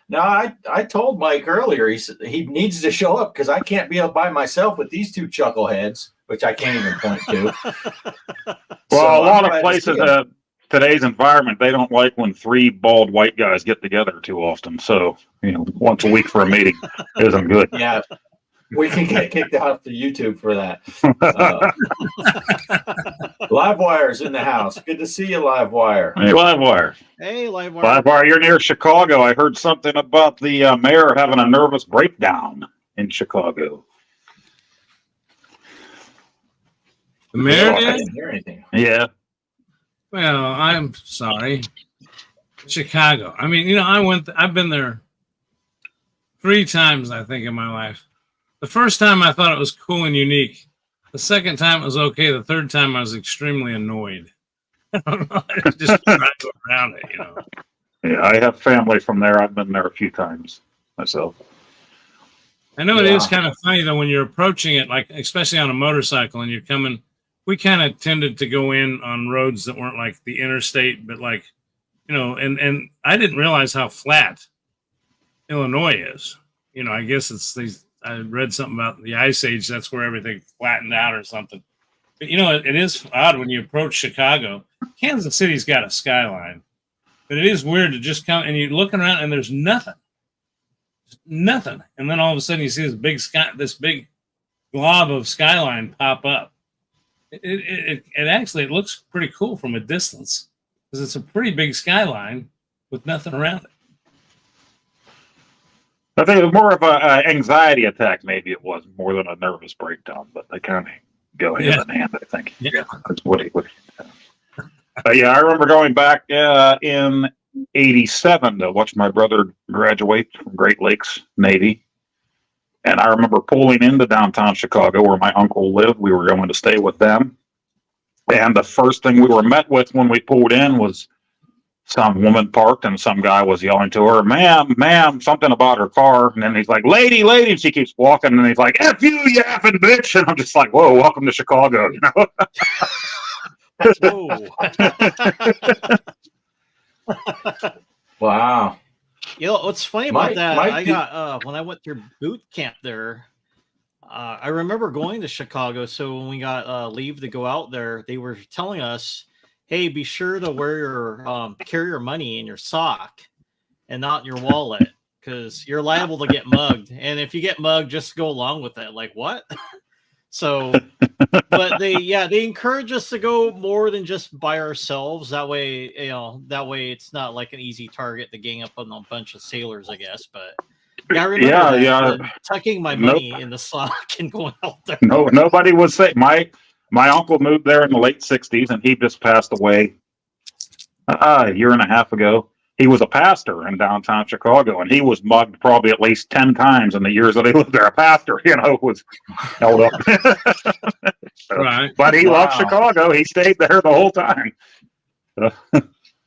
No, I told Mike earlier. He said he needs to show up because I can't be up by myself with these two chuckleheads, which I can't even point to. Well, a lot of places today's environment, they don't like when three bald white guys get together too often. So, once a week for a meeting isn't good. Yeah, we can get kicked off the YouTube for that. Livewire's in the house. Good to see you, Livewire. Hey, Livewire. Hey, Livewire. Livewire, you're near Chicago. I heard something about the mayor having a nervous breakdown in Chicago. The mayor I did? didn't hear anything. Yeah. Well, I'm sorry. Chicago. I mean, I've been there 3 times, I think, in my life. The first time I thought it was cool and unique. The second time it was okay. The third time I was extremely annoyed. I don't know. I just trying to go around it, Yeah, I have family from there. I've been there a few times myself. I know it is kind of funny, though, when you're approaching it, like especially on a motorcycle and you're coming. We kind of tended to go in on roads that weren't like the interstate, but like, and I didn't realize how flat Illinois is. I guess it's these. I read something about the Ice Age. That's where everything flattened out or something. But it is odd when you approach Chicago. Kansas City's got a skyline, but it is weird to just come and you're looking around and there's nothing, and then all of a sudden you see this big glob of skyline pop up. It actually looks pretty cool from a distance because it's a pretty big skyline with nothing around it. I think it was more of an anxiety attack. Maybe it was more than a nervous breakdown, but they kind of go hand in hand. I think. Yeah, that's what he would. But yeah, I remember going back in '87 to watch my brother graduate from Great Lakes Navy. And I remember pulling into downtown Chicago where my uncle lived. We were going to stay with them. And the first thing we were met with when we pulled in was some woman parked and some guy was yelling to her, ma'am, something about her car. And then he's like, lady. And she keeps walking and he's like, F you, you effing bitch. And I'm just like, whoa, welcome to Chicago. Wow. What's funny about that? I got when I went through boot camp there. I remember going to Chicago. So when we got leave to go out there, they were telling us, "Hey, be sure to wear your carry your money in your sock and not in your wallet because you're liable to get mugged. And if you get mugged, just go along with it." Like what? So, but they encourage us to go more than just by ourselves. That way, it's not like an easy target to gang up on a bunch of sailors, I guess. But yeah, I remember tucking my money in the sock and going out there. No, nobody was saying. My uncle moved there in the late '60s, and he just passed away a year and a half ago. He was a pastor in downtown Chicago, and he was mugged probably at least 10 times in the years that he lived there. A pastor, was held up. Right. But he loved Chicago. He stayed there the whole time.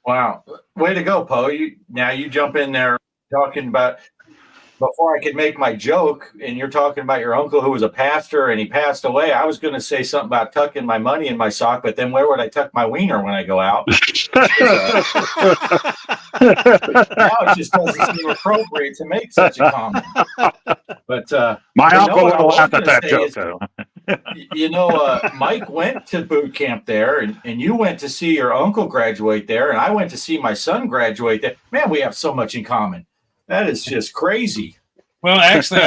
Wow. Way to go, Poe. You jump in there talking about, before I could make my joke, and you're talking about your uncle who was a pastor and he passed away. I was going to say something about tucking my money in my sock, but then where would I tuck my wiener when I go out? Now it just doesn't seem appropriate to make such a comment. But my uncle would laugh at that joke, though. Mike went to boot camp there, and you went to see your uncle graduate there, and I went to see my son graduate there. Man, we have so much in common. That is just crazy. Well, actually,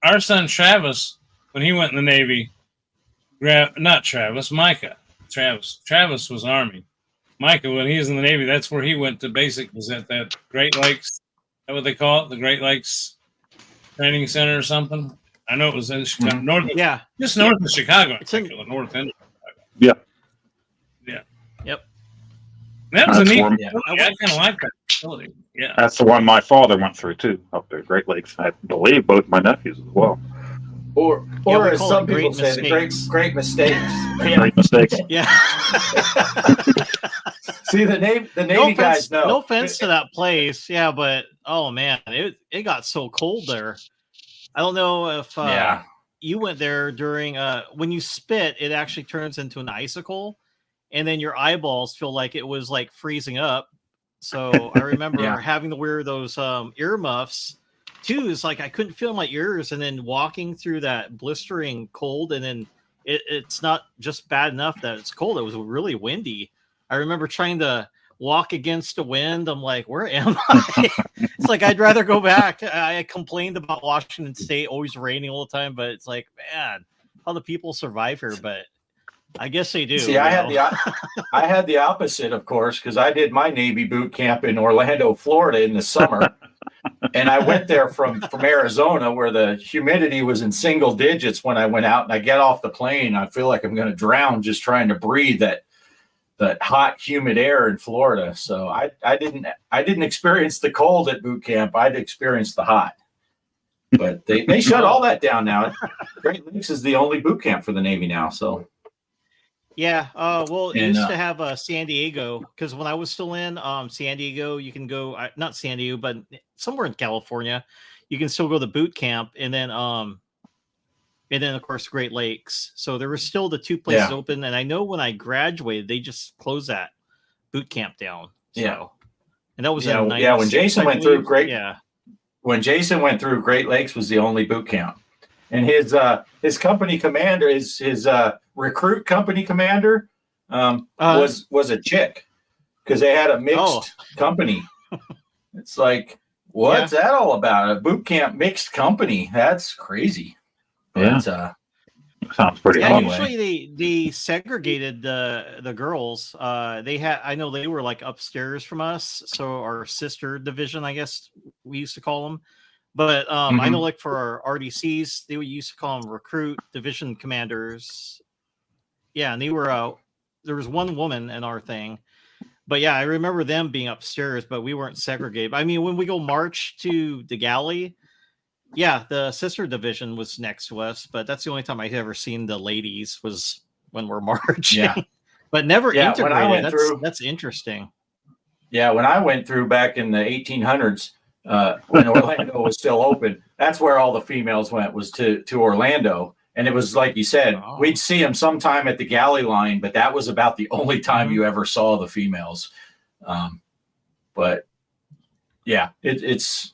our son Travis, when he went in the Navy, Micah. Travis was Army. Micah, when he was in the Navy, that's where he went to basic, was at that Great Lakes. Is that what they call it? The Great Lakes Training Center or something? I know it was in Chicago. Just north of Chicago. It's in the north end of Chicago. Yeah. Yep. That was a neat facility. I kind of like that facility. Yeah. That's the one my father went through, too, up there, Great Lakes. I believe both my nephews as well. Or as some people say, the great mistakes. Great mistakes. Yeah. See, the Navy guys know. No offense to that place. Yeah, but, oh, man, it got so cold there. I don't know if you went there during when you spit, it actually turns into an icicle, and then your eyeballs feel like it was like freezing up. So I remember Yeah. having to wear those earmuffs too. It's like I couldn't feel my ears, and then walking through that blistering cold, and then it's not just bad enough that it's cold. It was really windy. I remember trying to walk against the wind. I'm like, where am I? It's like I'd rather go back. I complained about Washington State always raining all the time, but it's like, man, how do people survive here? But I guess they do. See, I had the opposite, of course, because I did my Navy boot camp in Orlando, Florida, in the summer, and I went there from Arizona, where the humidity was in single digits when I went out. And I get off the plane, I feel like I'm going to drown just trying to breathe that hot, humid air in Florida. So I didn't experience the cold at boot camp. I'd experienced the hot. But they shut all that down now. Great Lakes is the only boot camp for the Navy now. So. Yeah, well, it used to have San Diego, because when I was still in San Diego, you can go not San Diego, but somewhere in California, you can still go to boot camp, and then of course Great Lakes. So there were still the two places open, and I know when I graduated, they just closed that boot camp down. So, and that was in when Jason went through when Jason went through, Great Lakes was the only boot camp. And his company commander, his recruit company commander, was a chick, because they had a mixed company. It's like, what's that all about? A boot camp mixed company? That's crazy. Yeah, but, sounds pretty. Yeah, anyway. usually they segregated the girls. I know they were like upstairs from us, so our sister division, I guess we used to call them. But I know, like for our RDCs, they used to call them recruit division commanders. Yeah, and they were there was one woman in our thing, but yeah, I remember them being upstairs, but we weren't segregated. I mean, when we go march to the galley, yeah, the sister division was next to us, but that's the only time I've ever seen the ladies was when we're marching. Yeah. But never integrated. When I went through, that's interesting. Yeah, when I went through back in the 1800s, when Orlando was still open, that's where all the females went, was to Orlando. And it was like you said, we'd see them sometime at the galley line, but that was about the only time you ever saw the females. But yeah, it's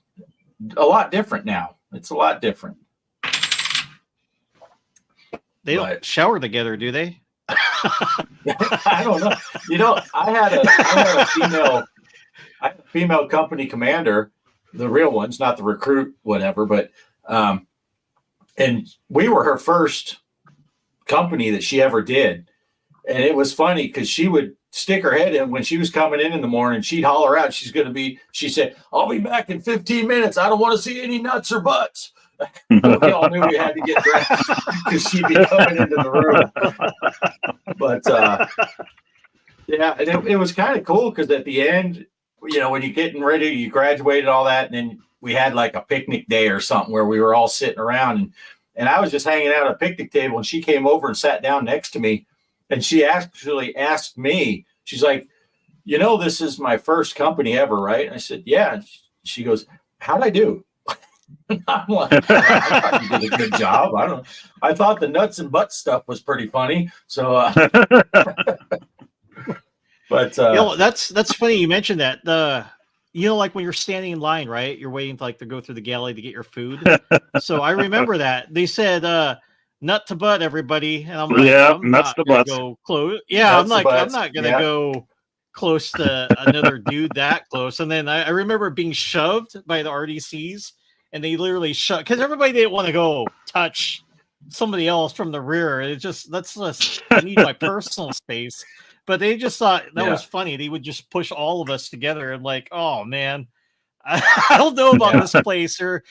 a lot different now. It's a lot different. They don't shower together, do they? I don't know. You know, I had a female company commander, the real ones, not the recruit, whatever, but and we were her first company that she ever did. And it was funny because she would stick her head in when she was coming in the morning. She'd holler out, she said, "I'll be back in 15 minutes. I don't want to see any nuts or butts." We all knew we had to get dressed because she'd be coming into the room. But yeah, and it was kind of cool because at the end, you know, when you're getting ready, you graduated, all that, and then we had like a picnic day or something where we were all sitting around, and I was just hanging out at a picnic table, and she came over and sat down next to me, and she actually asked me, she's like, "You know, this is my first company ever, right?" And I said, "Yeah." And she goes, "How'd I do?" I'm like, "I thought you did a good job. I thought the nuts and butts stuff was pretty funny." So, but you know, that's funny you mentioned that. You know, like when you're standing in line, right? You're waiting to go through the galley to get your food. So I remember that they said nut to butt, everybody, and I'm like, yeah, I'm nuts to butts. go close. Yeah, nuts I'm like, butts. I'm not gonna go close to another dude that close. And then I remember being shoved by the RDCs, and they literally shoved because everybody didn't want to go touch somebody else from the rear. It just I need my personal space. But they just thought that was funny. They would just push all of us together and like, oh man, I don't know about this place. They're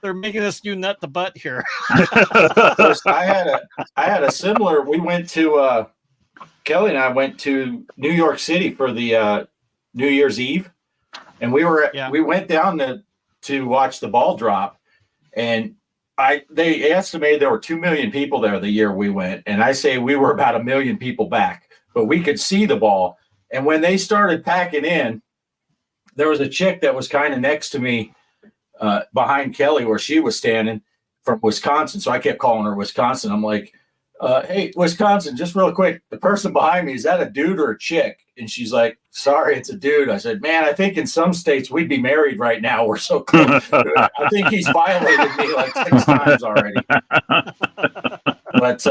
making us do nut to butt here. I had a similar. We went to Kelly and I went to New York City for the New Year's Eve, and we went down to watch the ball drop, and they estimated there were 2 million people there the year we went, and I say we were about 1 million people back. But we could see the ball. And when they started packing in, there was a chick that was kind of next to me behind Kelly where she was standing, from Wisconsin. So I kept calling her Wisconsin. I'm like, "Hey, Wisconsin, just real quick, the person behind me, is that a dude or a chick?" And she's like, sorry, it's a dude. I said, man, I think in some states we'd be married right now. We're so close. I think he's violated me like 6 times already. But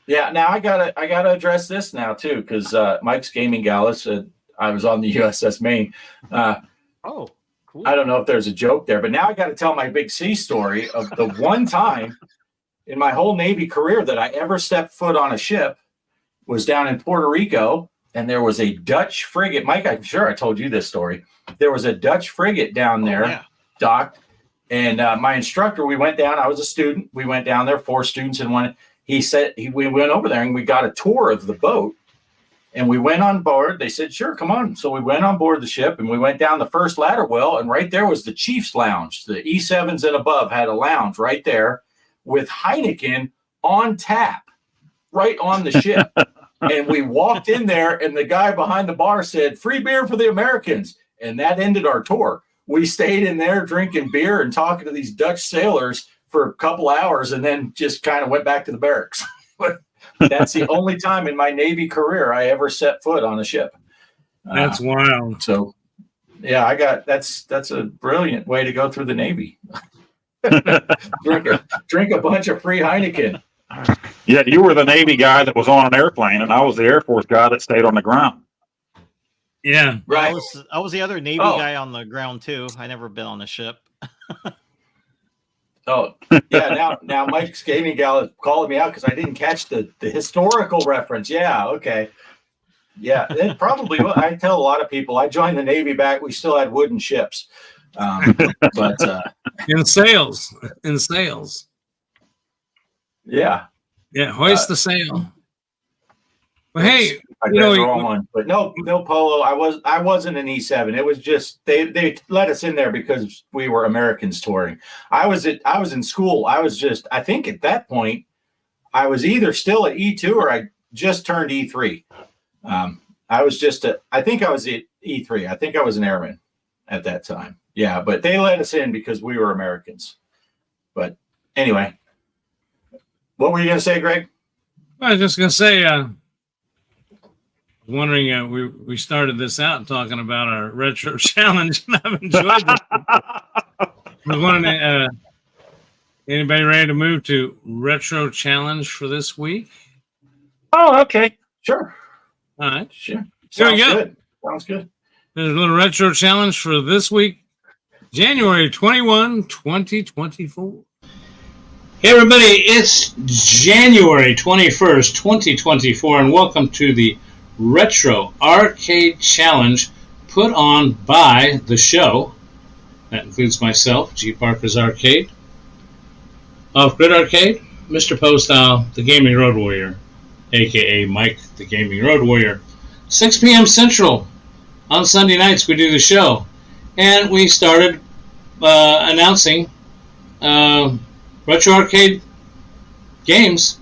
yeah, now I gotta address this now too, because Mike's Gaming Gala said I was on the USS Maine. Oh, cool. I don't know if there's a joke there, but now I got to tell my big C story of the one time in my whole Navy career that I ever stepped foot on a ship was down in Puerto Rico, and there was a Dutch frigate. Mike, I'm sure I told you this story. There was a Dutch frigate down there, docked, and my instructor, we went down. I was a student. We went down there, 4 students in one. He said we went over there and we got a tour of the boat, and we went on board. They said, "Sure, come on." So we went on board the ship, and we went down the first ladder well, and right there was the Chief's Lounge. The E7s and above had a lounge right there with Heineken on tap, right on the ship. And we walked in there, and the guy behind the bar said, "Free beer for the Americans." And that ended our tour. We stayed in there drinking beer and talking to these Dutch sailors for a couple hours, and then just kind of went back to the barracks. But that's the only time in my Navy career I ever set foot on a ship. That's wild. So, yeah, that's a brilliant way to go through the Navy. drink a bunch of free Heineken. Yeah, you were the Navy guy that was on an airplane, and I was the Air Force guy that stayed on the ground. Yeah, right. I was the other Navy guy on the ground too. I never been on a ship. Oh, yeah. Now Mike's Gaming Gal is calling me out because I didn't catch the historical reference. Yeah, okay. Yeah, it probably. I tell a lot of people I joined the Navy back. We still had wooden ships, but in sales. Yeah, hoist the sail. Well, hey, I read the wrong one, but no polo. I wasn't an E7. It was just they let us in there because we were Americans touring. I was in school. I think at that point I was either still at E2 or I just turned E3. I think I was at E3. I think I was an airman at that time. Yeah, but they let us in because we were Americans. But anyway, what were you going to say, Greg? I was just going to say, wondering, we started this out talking about our retro challenge, and I've enjoyed it. I was wondering, anybody ready to move to retro challenge for this week? Oh, okay. Sure. All right. Sure. Here we go. Good. Sounds good. There's a little retro challenge for this week, January 21, 2024. Hey, everybody. It's January 21st, 2024, and welcome to the Retro Arcade Challenge put on by the show. That includes myself, G. Parker's Arcade, Off-Grid Arcade, Mr. Poe Style, the Gaming Road Warrior, a.k.a. Mike, the Gaming Road Warrior. 6 p.m. Central on Sunday nights we do the show. And we started announcing retro arcade games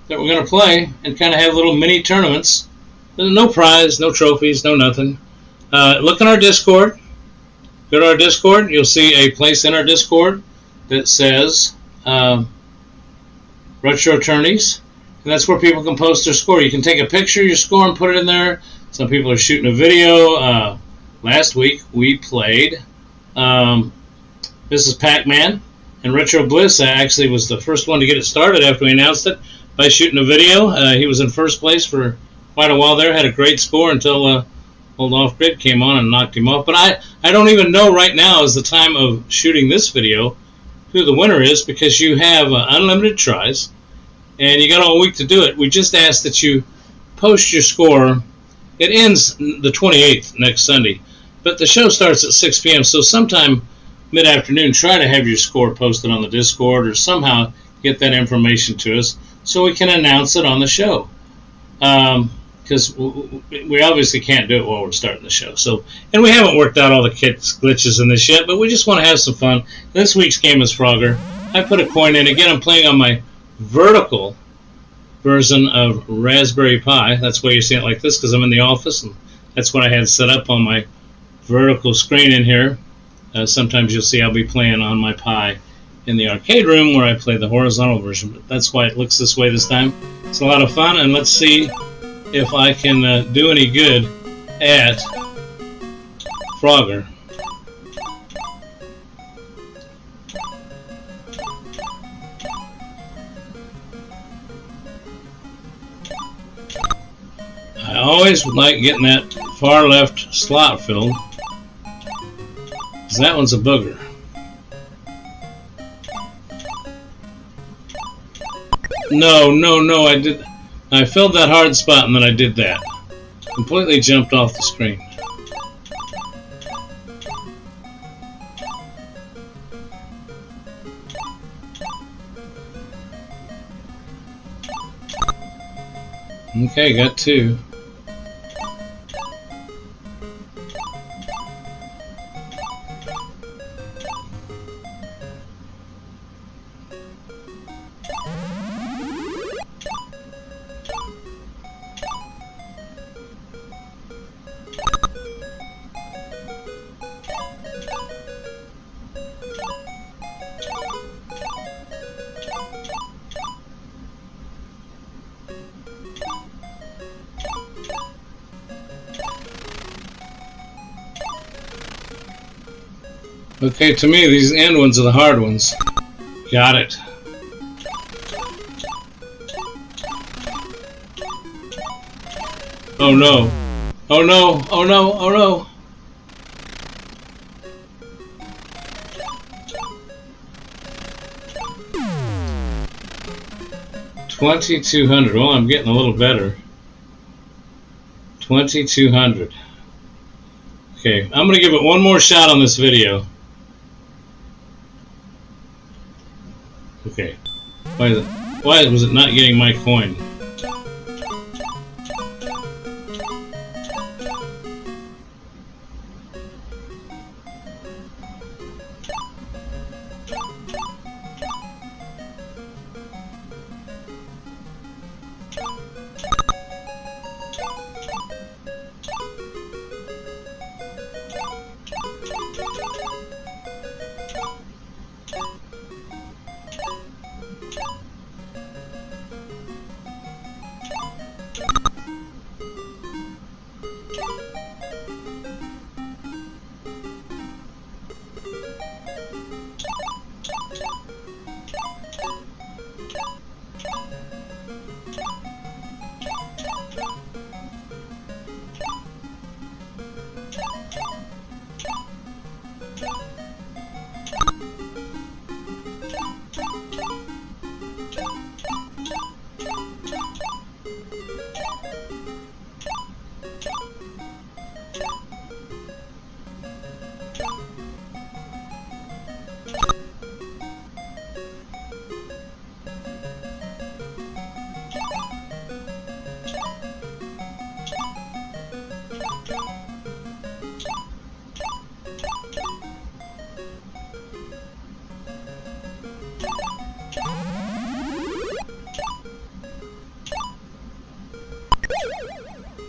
that we're going to play and kind of have little mini tournaments. There's no prize, no trophies, no nothing. Look in our Discord. Go to our Discord. You'll see a place in our Discord that says Retro Attorneys. And that's where people can post their score. You can take a picture of your score and put it in there. Some people are shooting a video. Last week we played This is Pac-Man. And Retro Bliss actually was the first one to get it started after we announced it by shooting a video. He was in first place for quite a while there, had a great score until Old Off-Grid came on and knocked him off. But I don't even know right now is the time of shooting this video who the winner is, because you have unlimited tries and you got all week to do it. We just ask that you post your score. It ends the 28th next Sunday, but the show starts at 6 p.m. So sometime mid-afternoon, try to have your score posted on the Discord or somehow get that information to us so we can announce it on the show. Because we obviously can't do it while we're starting the show. So, and we haven't worked out all the glitches in this yet, but we just want to have some fun. This week's game is Frogger. I put a coin in. Again, I'm playing on my vertical version of Raspberry Pi. That's why you're seeing it like this, because I'm in the office, and that's what I had set up on my vertical screen in here. Sometimes you'll see I'll be playing on my Pi in the arcade room where I play the horizontal version, but that's why it looks this way this time. It's a lot of fun, and let's see if I can do any good at Frogger. I always like getting that far left slot filled, because that one's a booger. No, I filled that hard spot and then I did that. Completely jumped off the screen. Okay, got 2. Okay, to me, these end ones are the hard ones. Got it. Oh no. Oh no, oh no, oh no. $2,200. Well, I'm getting a little better. 2,200. Okay, I'm gonna give it one more shot on this video. Okay. Why was it not getting my coin?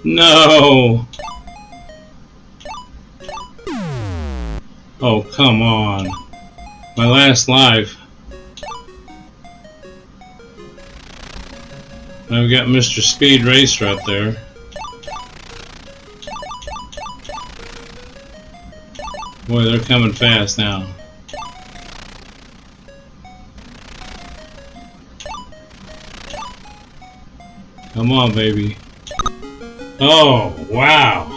No! Oh, come on. My last live. I've got Mr. Speed Racer up there. Boy, they're coming fast now. Come on, baby. Oh, wow.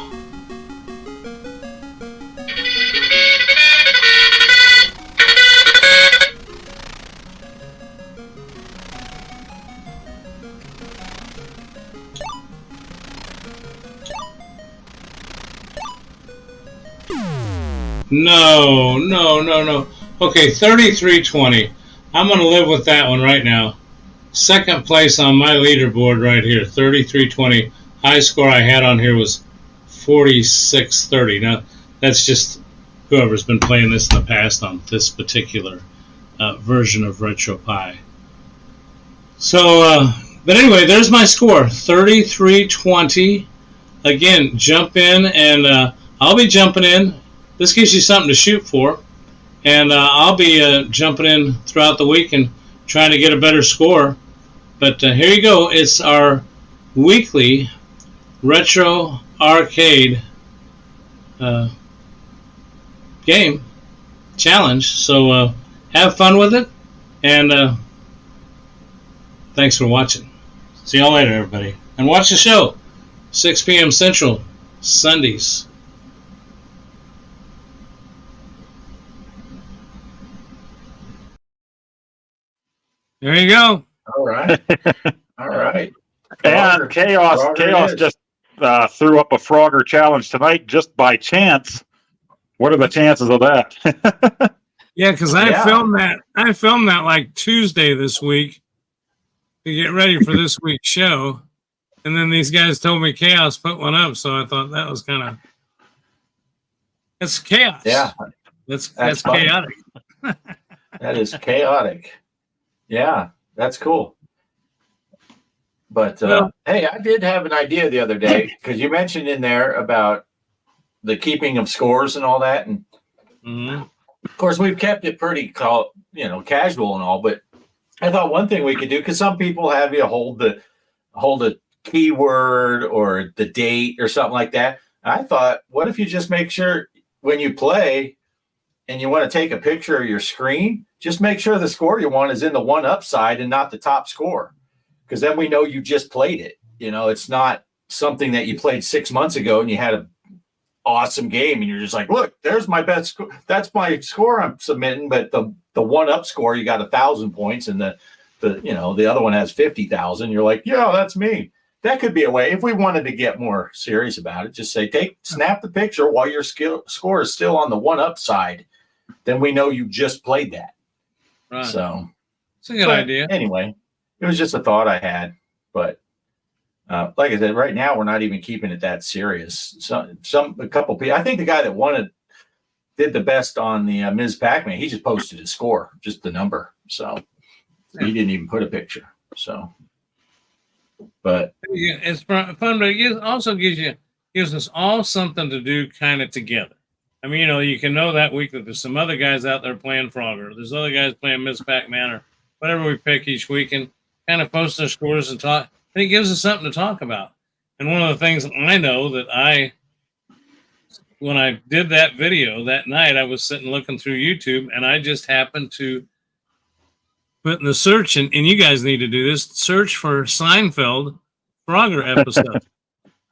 No. Okay, 3320. I'm going to live with that one right now. Second place on my leaderboard right here, 3320. High score I had on here was 4630. Now, that's just whoever's been playing this in the past on this particular version of RetroPie. So, but anyway, there's my score, 3320. Again, jump in, and I'll be jumping in. This gives you something to shoot for. And I'll be jumping in throughout the week and trying to get a better score. But here you go. It's our weekly retro arcade game challenge. So have fun with it, and thanks for watching. See y'all later, everybody. And watch the show, 6 p.m. Central, Sundays. There you go. All right. All right. And Chaos just threw up a Frogger challenge tonight just by chance. What are the chances of that? Yeah, because I filmed that. I filmed that like Tuesday this week to get ready for this week's show, and then these guys told me Chaos put one up, so I thought that was kind of it's chaos. Yeah, that's funny. chaotic. That is chaotic. Yeah, that's cool. But hey, I did have an idea the other day because you mentioned in there about the keeping of scores and all that, and of course we've kept it pretty, casual and all. But I thought one thing we could do, because some people have you hold a keyword or the date or something like that. I thought, what if you just make sure when you play and you want to take a picture of your screen, just make sure the score you want is in the one up side and not the top score. Because then we know you just played it. It's not something that you played 6 months ago and you had an awesome game and you're just like, look, there's my best score. That's my score I'm submitting. But the one up score, you got 1,000 points, and the other one has 50,000. You're like, yeah, that's me. That could be a way if we wanted to get more serious about it. Just say, snap the picture while your score is still on the one up side. Then we know you just played that. Right. So it's a good idea. Anyway. It was just a thought I had, but like I said, right now we're not even keeping it that serious. A couple people. I think the guy that did the best on the Ms. Pac-Man. He just posted his score, just the number. So he didn't even put a picture. So, but it's fun, but it also gives us all something to do, kind of together. I mean, you can know that week that there's some other guys out there playing Frogger. There's other guys playing Ms. Pac-Man or whatever we pick each weekend. Kind of post their scores and talk, and it gives us something to talk about. And one of the things I know that when I did that video that night, I was sitting looking through YouTube, and I just happened to put in the search, and you guys need to do this, search for Seinfeld Frogger episode.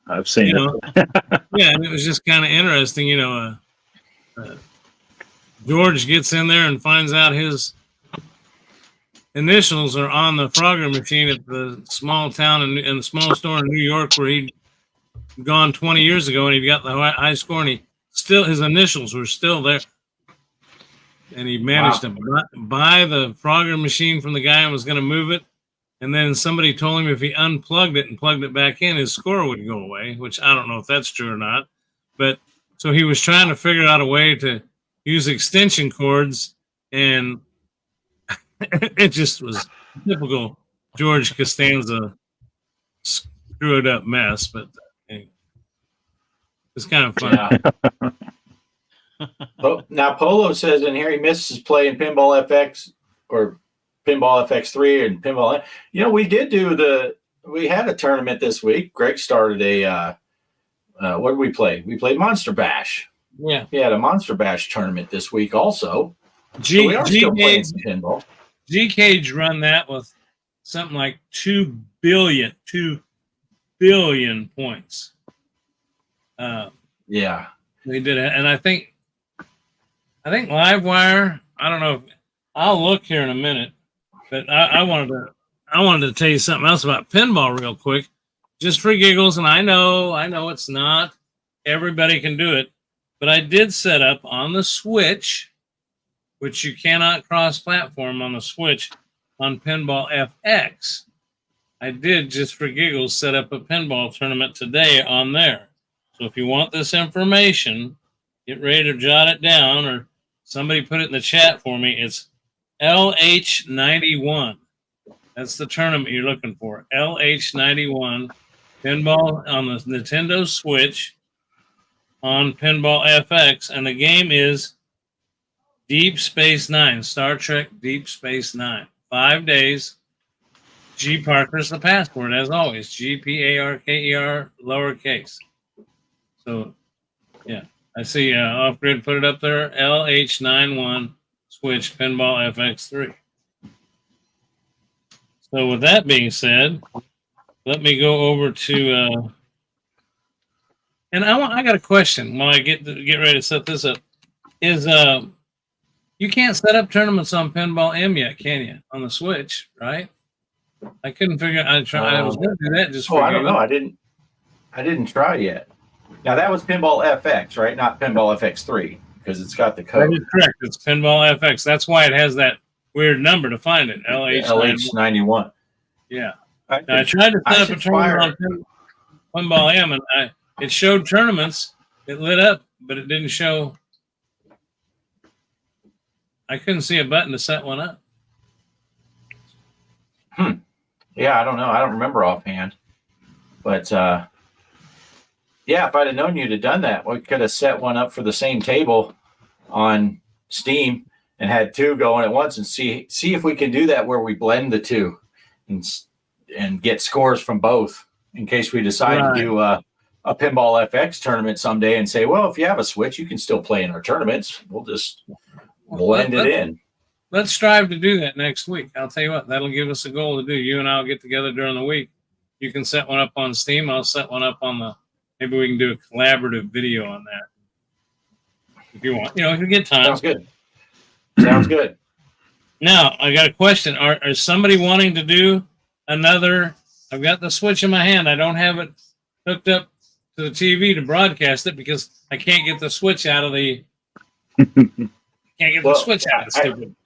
I've seen it. Yeah, and it was just kind of interesting, George gets in there and finds out his initials are on the Frogger machine at the small town in the small store in New York where he'd gone 20 years ago, and he'd got the high score, and his initials were still there. And he managed to buy the Frogger machine from the guy and was going to move it. And then somebody told him if he unplugged it and plugged it back in, his score would go away, which I don't know if that's true or not. But so he was trying to figure out a way to use extension cords, and it just was typical George Costanza screwed up mess, but anyway, it's kind of fun. Yeah. Now Polo says in here he misses playing Pinball FX or Pinball FX3 and Pinball. We had a tournament this week. Greg started what did we play? We played Monster Bash. Yeah. We had a Monster Bash tournament this week also. So we are still playing some pinball. G-Cage run that with something like 2 billion points. Yeah. We did it. And I think Livewire, I don't know. I'll look here in a minute, but I wanted to tell you something else about pinball real quick, just for giggles. And I know it's not everybody can do it, but I did set up on the Switch, which you cannot cross-platform on the Switch, on Pinball FX. I did, just for giggles, set up a pinball tournament today on there. So if you want this information, get ready to jot it down, or somebody put it in the chat for me. It's LH91. That's the tournament you're looking for. LH91 pinball on the Nintendo Switch on Pinball FX, and the game is Deep Space Nine, Star Trek Deep Space Nine. 5 days. G Parker's the password, as always. GPARKER lowercase. So, yeah, I see Off Grid put it up there. LH91 Switch Pinball FX3. So, with that being said, let me go over to. And I got a question while I get ready to set this up. Is you can't set up tournaments on Pinball M yet, can you? On the Switch, right? I couldn't figure. I was going to do that just. I don't know. I didn't try yet. Now that was Pinball FX, right? Not Pinball FX3, because it's got the code. That is correct. It's Pinball FX. That's why it has that weird number to find it. LH91. Yeah. I tried to set up a tournament on Pinball M, and it showed tournaments. It lit up, but it didn't show. I couldn't see a button to set one up. Yeah, I don't know. I don't remember offhand. But yeah, if I'd have known you'd have done that, we could have set one up for the same table on Steam and had two going at once and see if we can do that where we blend the two and get scores from both in case we decide to do a Pinball FX tournament someday and say, well, if you have a Switch, you can still play in our tournaments. We'll just blend it in. Let's strive to do that next week. I'll tell you what, that'll give us a goal to do. You and I'll get together during the week. You can set one up on Steam. I'll set one up on maybe we can do a collaborative video on that. If you want. If you get time. Sounds good. Sounds good. Now, I got a question. Is somebody wanting to do another? I've got the Switch in my hand. I don't have it hooked up to the TV to broadcast it because I can't get the Switch out of the Switch out of the stupid.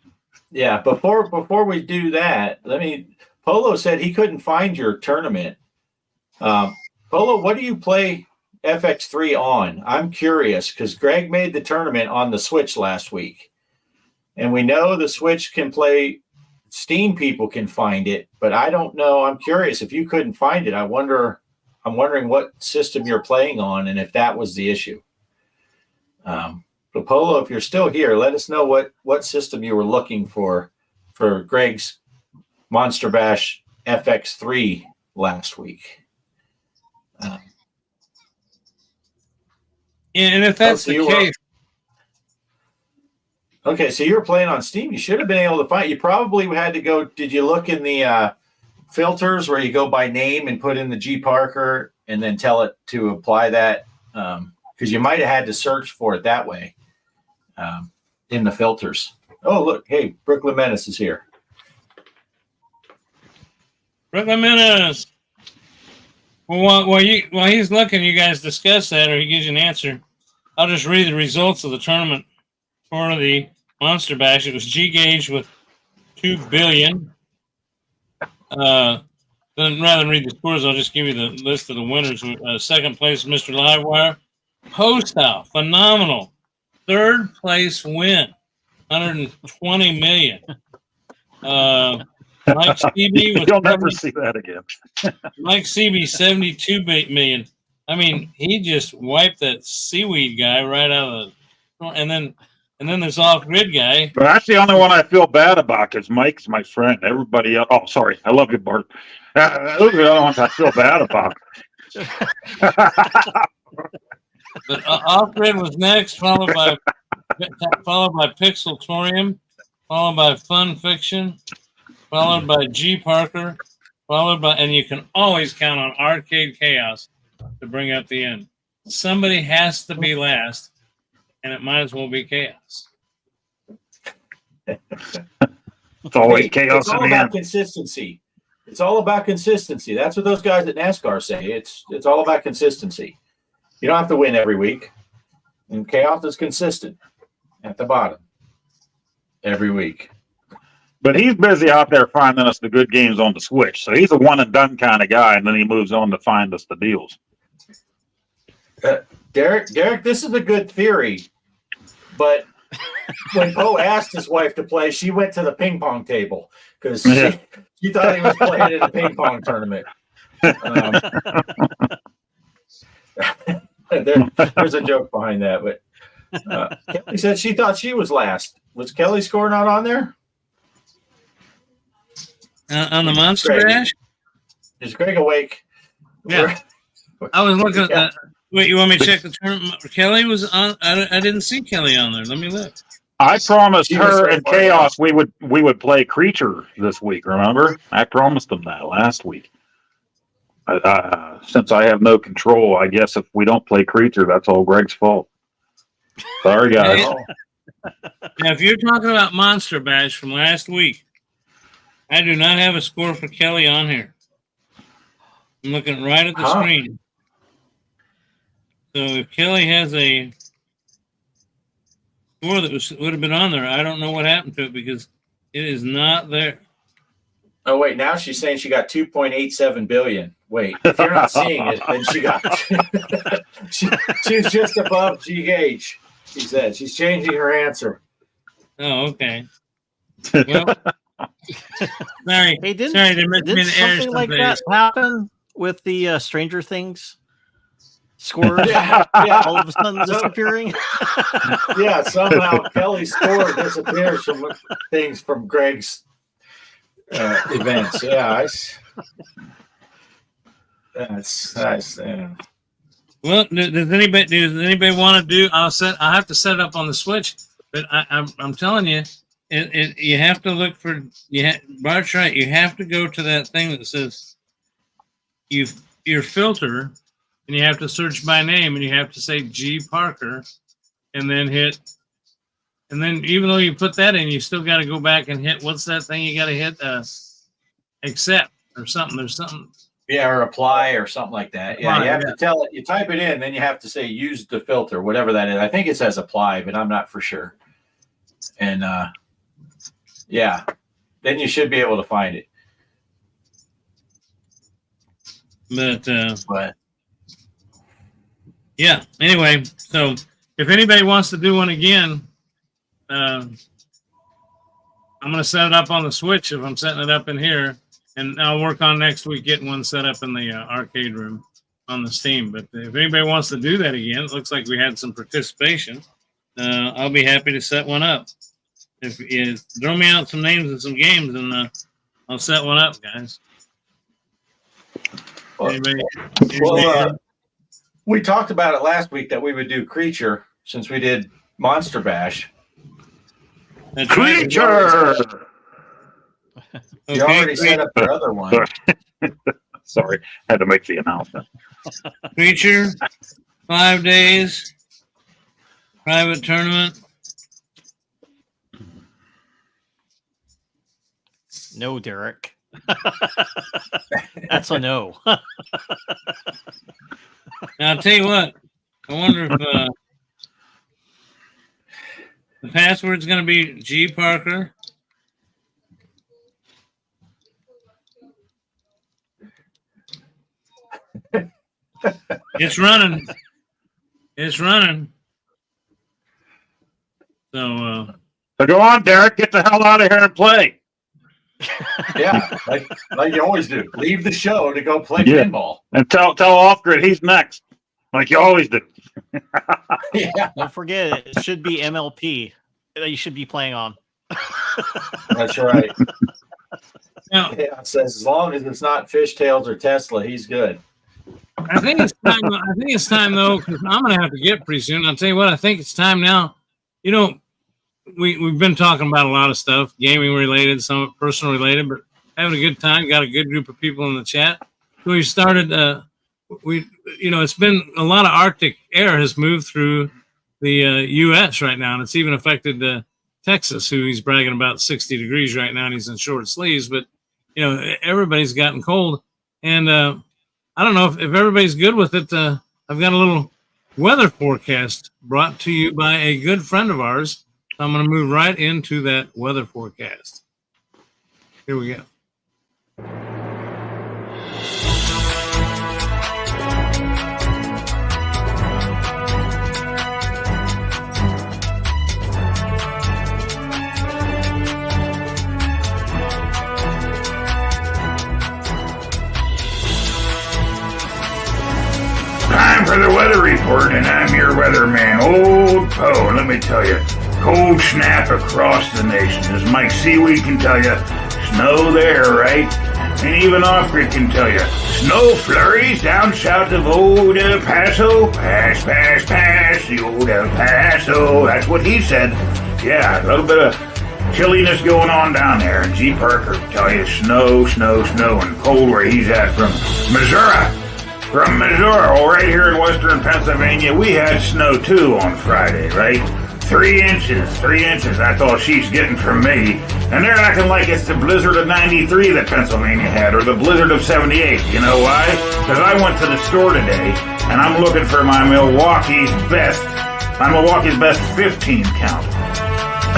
Yeah, before we do that, Polo said he couldn't find your tournament. Polo, what do you play FX3 on? I'm curious because Greg made the tournament on the Switch last week. And we know the Switch can play, Steam people can find it, but I don't know. I'm curious if you couldn't find it. I'm wondering what system you're playing on and if that was the issue. But Polo, if you're still here, let us know what system you were looking for Greg's Monster Bash FX3 last week. And if that's the case. Okay, so you're playing on Steam. You should have been able to find. You probably had to go. Did you look in the filters where you go by name and put in the G Parker and then tell it to apply that? Because you might have had to search for it that way in the filters. Oh, look. Hey, Brooklyn Menace is here. Brooklyn Menace. Well, while he's looking, you guys discuss that, or he gives you an answer. I'll just read the results of the tournament for the Monster Bash. It was G Gauge with 2 billion. Then rather than read the scores, I'll just give you the list of the winners. Second place, Mr. Livewire. Posthouse, phenomenal. Third place win, 120 million. Mike CB was you'll never see that again. Mike CB 72 million. I mean, he just wiped that seaweed guy right out of the. And then there's Off Grid guy. But that's the only one I feel bad about because Mike's my friend. Everybody else. Oh, sorry. I love you, Bart. Those are the only ones I feel bad about. But Off Grid was next, followed by Pixeltorium, followed by Fun Fiction, followed by G Parker, and you can always count on Arcade Chaos to bring up the end. Somebody has to be last, and it might as well be Chaos. It's always chaos. It's all about consistency. It's all about consistency. That's what those guys at NASCAR say. It's all about consistency. You don't have to win every week. And Chaos is consistent at the bottom every week. But he's busy out there finding us the good games on the Switch. So he's a one and done kind of guy, and then he moves on to find us the deals. Derek, this is a good theory. But when Poe asked his wife to play, she went to the ping pong table because she thought he was playing in a ping pong tournament. There's a joke behind that, but Kelly said she thought she was last. Was Kelly's score not on there? On the Monster Bash? Is Greg awake? Yeah. I was looking at that. Wait, you want me to check the tournament? Kelly was on. I didn't see Kelly on there. Let me look. I promised her and Chaos we would play Creature this week. Remember? I promised them that last week. Since I have no control, I guess if we don't play Creature, that's all Greg's fault. Sorry, guys. Now, if you're talking about Monster Bash from last week, I do not have a score for Kelly on here. I'm looking right at the screen. So if Kelly has a score that would have been on there, I don't know what happened to it because it is not there. Oh, wait. Now she's saying she got 2.87 billion. Wait, if you're not seeing it, then she got she's just above GH. She said she's changing her answer. Oh, okay. Well, sorry. Hey, didn't something like that happen with the Stranger Things scores? Yeah. All of a sudden disappearing. Yeah, somehow Kelly's score disappears from things from Greg's events. Yeah, that's nice. Yeah. Well, does anybody want to do? I'll have to set it up on the Switch, but I'm telling you, you have to look for. Bart's right. You have to go to that thing that says your filter, and you have to search by name, and you have to say G Parker, and then hit. And then even though you put that in, you still got to go back and hit. What's that thing you got to hit? Accept or something. There's something. Yeah, or apply or something like that. Yeah, you have to tell it. You type it in, then you have to say use the filter, whatever that is. I think it says apply, but I'm not for sure. And yeah, then you should be able to find it. But yeah. Anyway, so if anybody wants to do one again, I'm going to set it up on the Switch if I'm setting it up in here. And I'll work on next week getting one set up in the arcade room on the Steam. But if anybody wants to do that again, it looks like we had some participation. I'll be happy to set one up. If you throw me out some names and some games, and I'll set one up, guys. Anybody? We talked about it last week that we would do Creature since we did Monster Bash. That's Creature! Right. You already set up your other one. Sorry, had to make the announcement. Creature, 5 days, private tournament. No, Derek. That's a no. Now, I'll tell you what. I wonder if the password's going to be G Parker. It's running. It's running. So go on, Derek. Get the hell out of here and play. Yeah, like you always do. Leave the show to go play pinball. And tell Off-Grid he's next, like you always do. Yeah. Don't forget, it should be MLP that you should be playing on. That's right. now, Yeah, it says as long as it's not Fishtails or Tesla, he's good. I think it's time though, because I'm going to have to get pretty soon. I'll tell you what, I think it's time now. You know, we've been talking about a lot of stuff, gaming related, some personal related, but having a good time. Got a good group of people in the chat. So we started. It's been a lot of Arctic air has moved through the U.S. right now, and it's even affected Texas, who he's bragging about 60 degrees right now, and he's in short sleeves. But everybody's gotten cold, and I don't know if everybody's good with it. I've got a little weather forecast brought to you by a good friend of ours. So I'm going to move right into that weather forecast. Here we go. Time for the weather report, and I'm your weatherman, Old Poe. Let me tell you, cold snap across the nation. As Mike Seaweed can tell you, Snow there, right? And even Offred can tell you. Snow flurries down south of Old El Paso. Pass, the Old El Paso. That's what he said. Yeah, a little bit of chilliness going on down there. And G. Parker can tell you snow, and cold where he's at from Missouri. From Missouri, well, right here in western Pennsylvania, we had snow too on Friday, right? 3 inches. That's all she's getting from me. And they're acting like it's the blizzard of 93 that Pennsylvania had, or the blizzard of 78. You know why? Because I went to the store today, and I'm looking for my Milwaukee's best 15 count.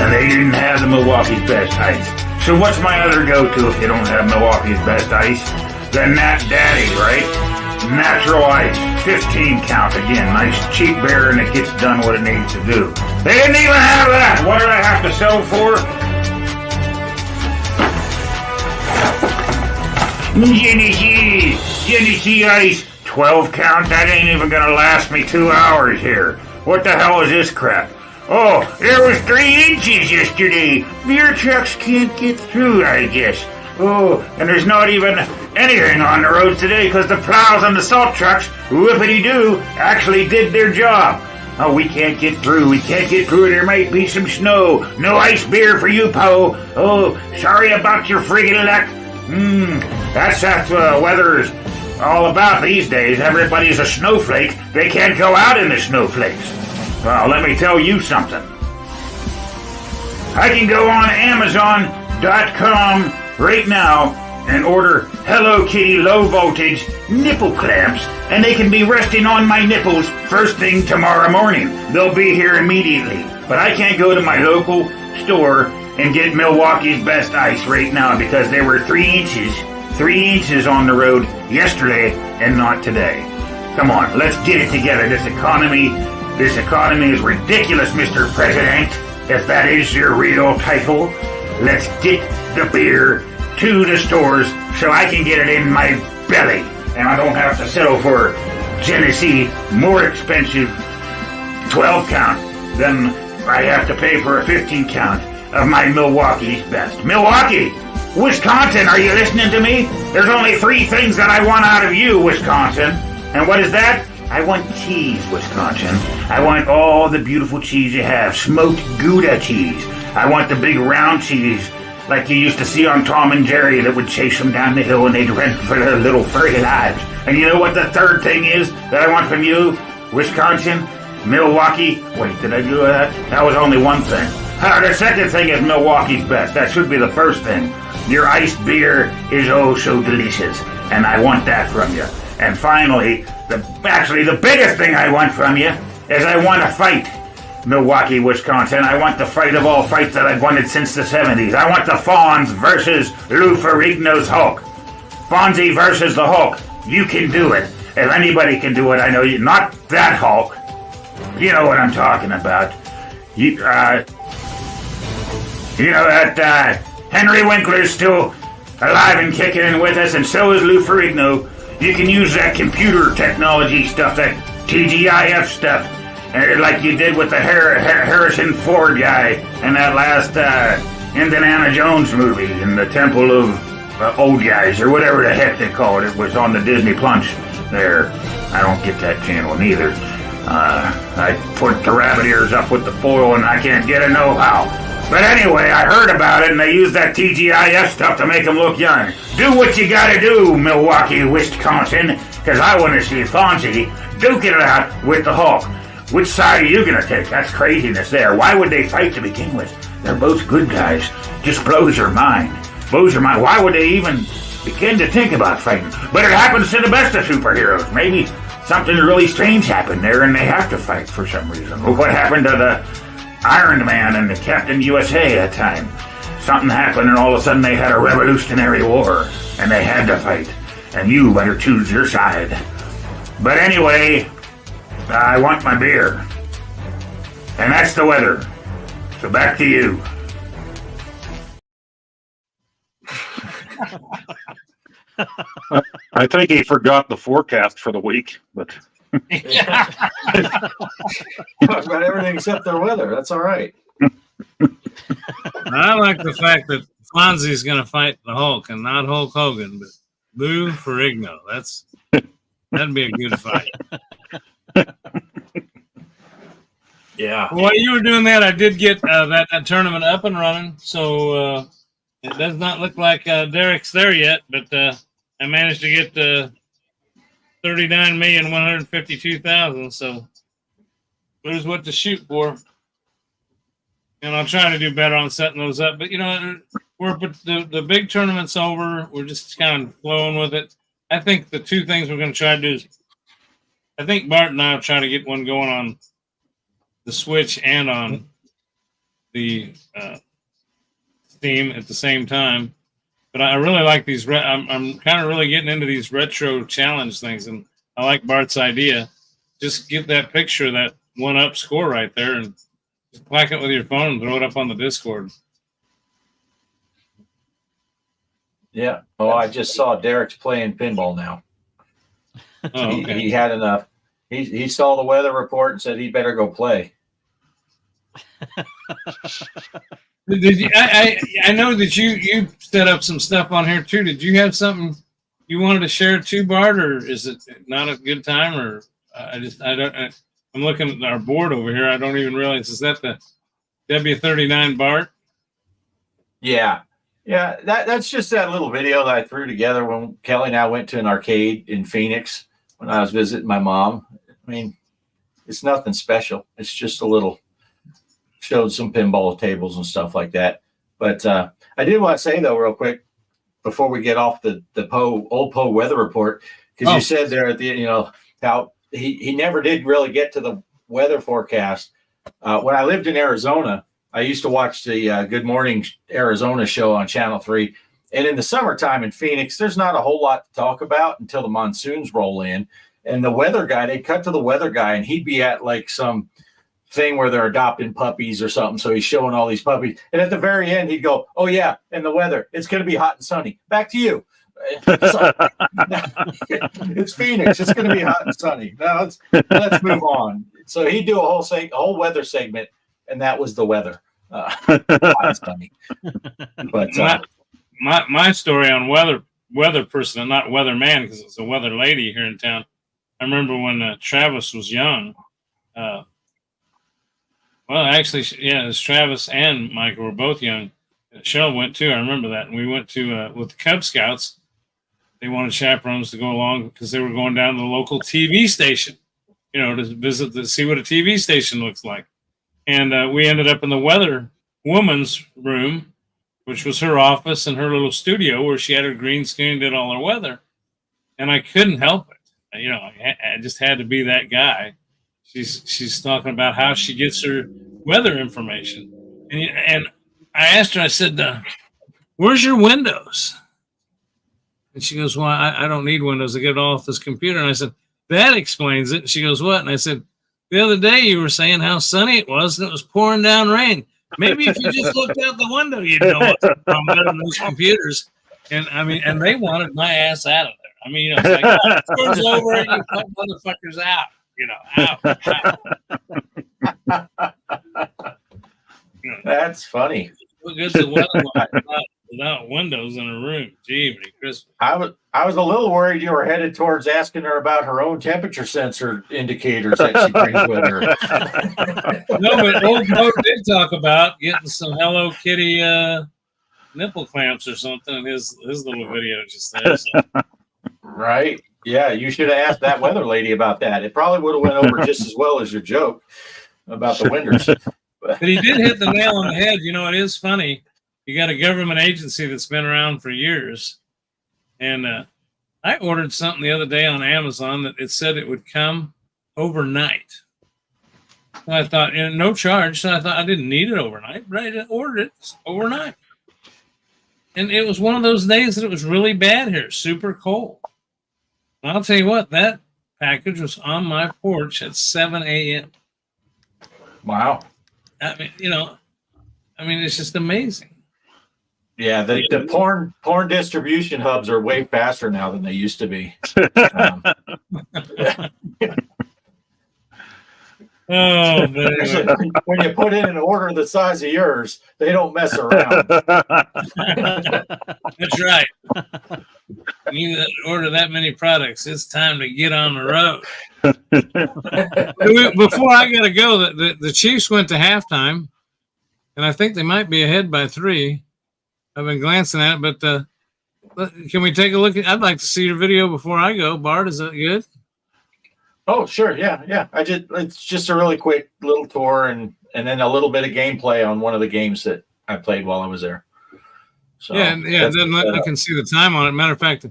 And they didn't have the Milwaukee's best ice. So what's my other go-to if you don't have Milwaukee's best ice? The Nat Daddy, right? Natural ice, 15 count again, nice cheap beer, and it gets done what it needs to do. They didn't even have that. What did I have to sell for? Genesee ice, 12 count. That ain't even gonna last me 2 hours here. What the hell is this crap? Oh, there was 3 inches yesterday. Beer trucks can't get through, I guess. Oh, and there's not even anything on the roads today because the plows and the salt trucks, whoopity-doo, actually did their job. Oh, we can't get through. There might be some snow. No ice beer for you, Poe. Oh, sorry about your friggin' luck. That's what weather's all about these days. Everybody's a snowflake. They can't go out in the snowflakes. Well, let me tell you something. I can go on Amazon.com right now and order Hello Kitty low voltage nipple clamps, and they can be resting on my nipples first thing tomorrow morning. They'll be here immediately. But I can't go to my local store and get Milwaukee's best ice right now because there were 3 inches on the road yesterday and not today. Come on, let's get it together. This economy is ridiculous, Mr. President. If that is your real title, let's get the beer to the stores so I can get it in my belly and I don't have to settle for Genesee more expensive 12 count than I have to pay for a 15 count of my Milwaukee's best. Milwaukee, Wisconsin, are you listening to me? There's only 3 things that I want out of you, Wisconsin. And what is that? I want cheese, Wisconsin. I want all the beautiful cheese you have. Smoked Gouda cheese. I want the big round cheese like you used to see on Tom and Jerry that would chase them down the hill and they'd run for their little furry lives. And you know what the third thing is that I want from you, Wisconsin? Milwaukee. Wait, did I do that? That was only one thing. The second thing is Milwaukee's best. That should be the first thing. Your iced beer is oh so delicious, and I want that from you. And finally, the biggest thing I want from you is I want to fight Milwaukee, Wisconsin. I want the fight of all fights that I've wanted since the 70s. I want the Fonz versus Lou Ferrigno's Hulk. Fonzie versus the Hulk. You can do it. If anybody can do it, I know you. Not that Hulk. You know what I'm talking about. You know that Henry Winkler's still alive and kicking in with us, and so is Lou Ferrigno. You can use that computer technology stuff, that TGIF stuff, like you did with the Harrison Ford guy in that last Indiana Jones movie in the Temple of Old Guys, or whatever the heck they call it. It was on the Disney Plus there. I don't get that channel neither. I put the rabbit ears up with the foil and I can't get a know-how. But anyway, I heard about it and they use that TGIF stuff to make them look young. Do what you gotta do, Milwaukee, Wisconsin, because I want to see Fonzie duking it out with the Hulk. Which side are you gonna take? That's craziness there. Why would they fight to begin with? They're both good guys. Just blows your mind. Why would they even begin to think about fighting? But it happens to the best of superheroes. Maybe something really strange happened there and they have to fight for some reason. Look what happened to the Iron Man and the Captain USA that time. Something happened and all of a sudden they had a revolutionary war and they had to fight. And you better choose your side. But anyway, I want my beer. And that's the weather. So back to you. I think he forgot the forecast for the week, but Talk about everything except their weather. That's all right. I like the fact that Fonzie's going to fight the Hulk and not Hulk Hogan, but Lou Ferrigno. That'd be a good fight. Yeah. Well, while you were doing that, I did get that tournament up and running. So it does not look like Derek's there yet, but I managed to get $39,152,000. So there's what to shoot for. And I'll try to do better on setting those up. But the big tournament's over. We're just kind of flowing with it. I think the two things we're going to try to do is, I think Bart and I will try to get one going on the Switch and on the Steam at the same time. But I really like these. I'm kind of really getting into these retro challenge things, and I like Bart's idea. Just get that picture, that 1-up score right there, and just plaque it with your phone and throw it up on the Discord. Yeah. Oh, I just saw Derek's playing pinball now. Oh, okay. He had enough. He saw the weather report and said he better go play. Did you? I know that you set up some stuff on here too. Did you have something you wanted to share too, Bart, or is it not a good time? Or I'm looking at our board over here. I don't even realize, is that the W39 Bart? Yeah. Yeah. That's just that little video that I threw together when Kelly and I went to an arcade in Phoenix when I was visiting my mom. I mean, it's nothing special. It's just a little, showed some pinball tables and stuff like that. But I did want to say, though, real quick, before we get off the Old Poe weather report, because you said there at the, how he never did really get to the weather forecast. When I lived in Arizona, I used to watch the Good Morning Arizona show on Channel 3. And in the summertime in Phoenix, there's not a whole lot to talk about until the monsoons roll in. And the weather guy, they'd cut to the weather guy, and he'd be at like some thing where they're adopting puppies or something. So he's showing all these puppies. And at the very end, he'd go, "Oh, yeah, and the weather, it's going to be hot and sunny. Back to you." It's Phoenix. It's going to be hot and sunny. Now let's move on. So he'd do a whole weather segment, and that was the weather. Hot and sunny. But my story on weather person, not weatherman, because it's a weather lady here in town. I remember when Travis was young. Well, actually, yeah, it was Travis and Michael were both young. Cheryl went too. I remember that. And we went to with the Cub Scouts. They wanted chaperones to go along because they were going down to the local TV station, to visit to see what a TV station looks like. And we ended up in the weather woman's room, which was her office and her little studio where she had her green screen, did all her weather. And I couldn't help it. I just had to be that guy. She's talking about how she gets her weather information. And I asked her, I said, "Where's your Windows?" And she goes, "Well, I don't need Windows. I get it all off this computer." And I said, "That explains it." And she goes, "What?" And I said, "The other day you were saying how sunny it was and it was pouring down rain. Maybe if you just looked out the window, you'd know what's wrong with those computers." And and they wanted my ass out of there. It's like, "Oh, it's over and you put motherfuckers out, out." That's funny. What good's the weather without windows in a room? Gee, Christmas. I was a little worried you were headed towards asking her about her own temperature sensor indicators that she brings with her. No, but Old Poe did talk about getting some Hello Kitty nipple clamps or something in his little video just there. So. Right. Yeah, you should have asked that weather lady about that. It probably would have went over just as well as your joke about the winters. But he did hit the nail on the head. It is funny. You got a government agency that's been around for years. And I ordered something the other day on Amazon that it said it would come overnight. So I thought, no charge. So I thought I didn't need it overnight, but I ordered it overnight. And it was one of those days that it was really bad here, super cold. And I'll tell you what, that package was on my porch at 7 a.m. Wow. It's just amazing. Yeah, the porn distribution hubs are way faster now than they used to be. Oh, man. Actually, when you put in an order the size of yours, they don't mess around. That's right. You order that many products, it's time to get on the road. Before I got to go, the Chiefs went to halftime, and I think they might be ahead by 3. I've been glancing at it, but can we take a look? I'd like to see your video before I go. Bart, is that good? Oh, sure. Yeah. It's just a really quick little tour and then a little bit of gameplay on one of the games that I played while I was there. So yeah. Then I can see the time on it. Matter of fact,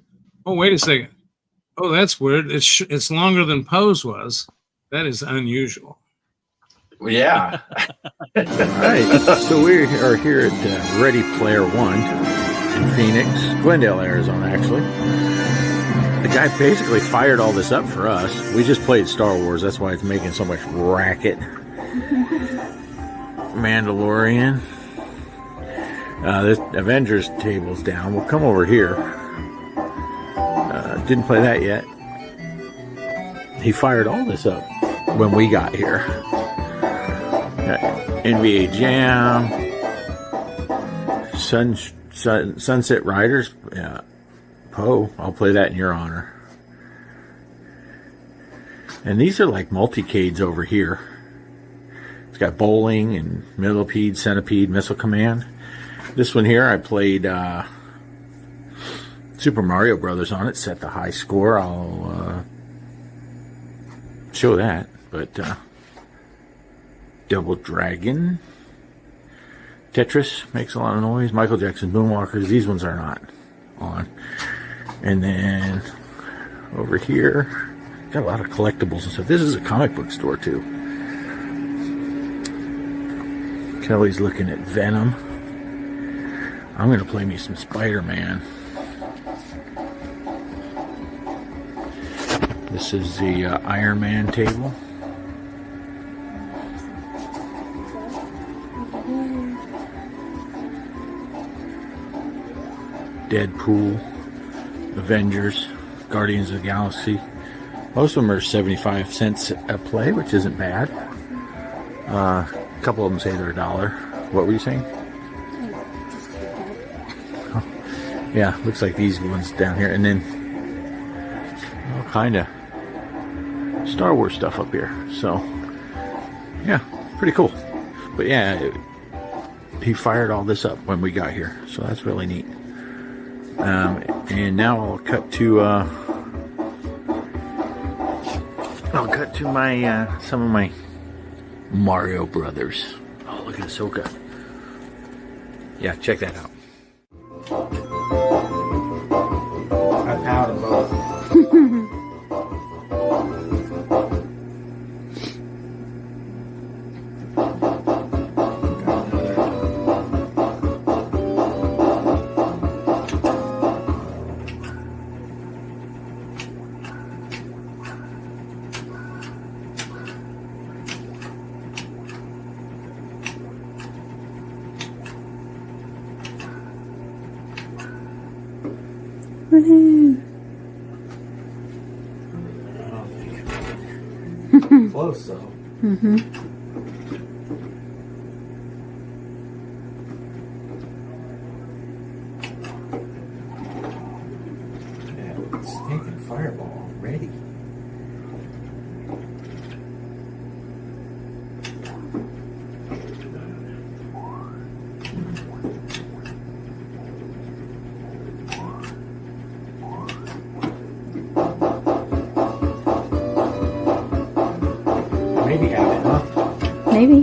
oh, wait a second. Oh, that's weird. It's longer than Poe's was. That is unusual. Yeah. All right. So we are here at Ready Player One in Phoenix, Glendale, Arizona, actually. The guy basically fired all this up for us. We just played Star Wars. That's why it's making so much racket. Mandalorian. This Avengers table's down. We'll come over here. Didn't play that yet. He fired all this up when we got here. NBA Jam. Sunset Riders. Poe, I'll play that in your honor. And these are like multicades over here. It's got bowling and millipede, centipede, missile command. This one here, I played Super Mario Brothers on it, set the high score. I'll show that. But Double Dragon. Tetris makes a lot of noise. Michael Jackson Moonwalkers. These ones are not on. And then over here, got a lot of collectibles and stuff. This is a comic book store too. Kelly's looking at Venom. I'm going to play me some Spider-Man. This is the Iron Man table. Deadpool, Avengers, Guardians of the Galaxy. Most of them are 75 cents a play, which isn't bad. A couple of them say they're $1. What were you saying? Oh, yeah, looks like these ones down here. And then all kind of Star Wars stuff up here. So, yeah, pretty cool. But yeah, he fired all this up when we got here. So that's really neat. And now I'll cut to my some of my Mario Brothers. Oh, look at Ahsoka. Yeah, check that out. I'm out of both. Close though. Mm-hmm. Yeah, it's taking fireball already. Maybe have it, huh? Maybe.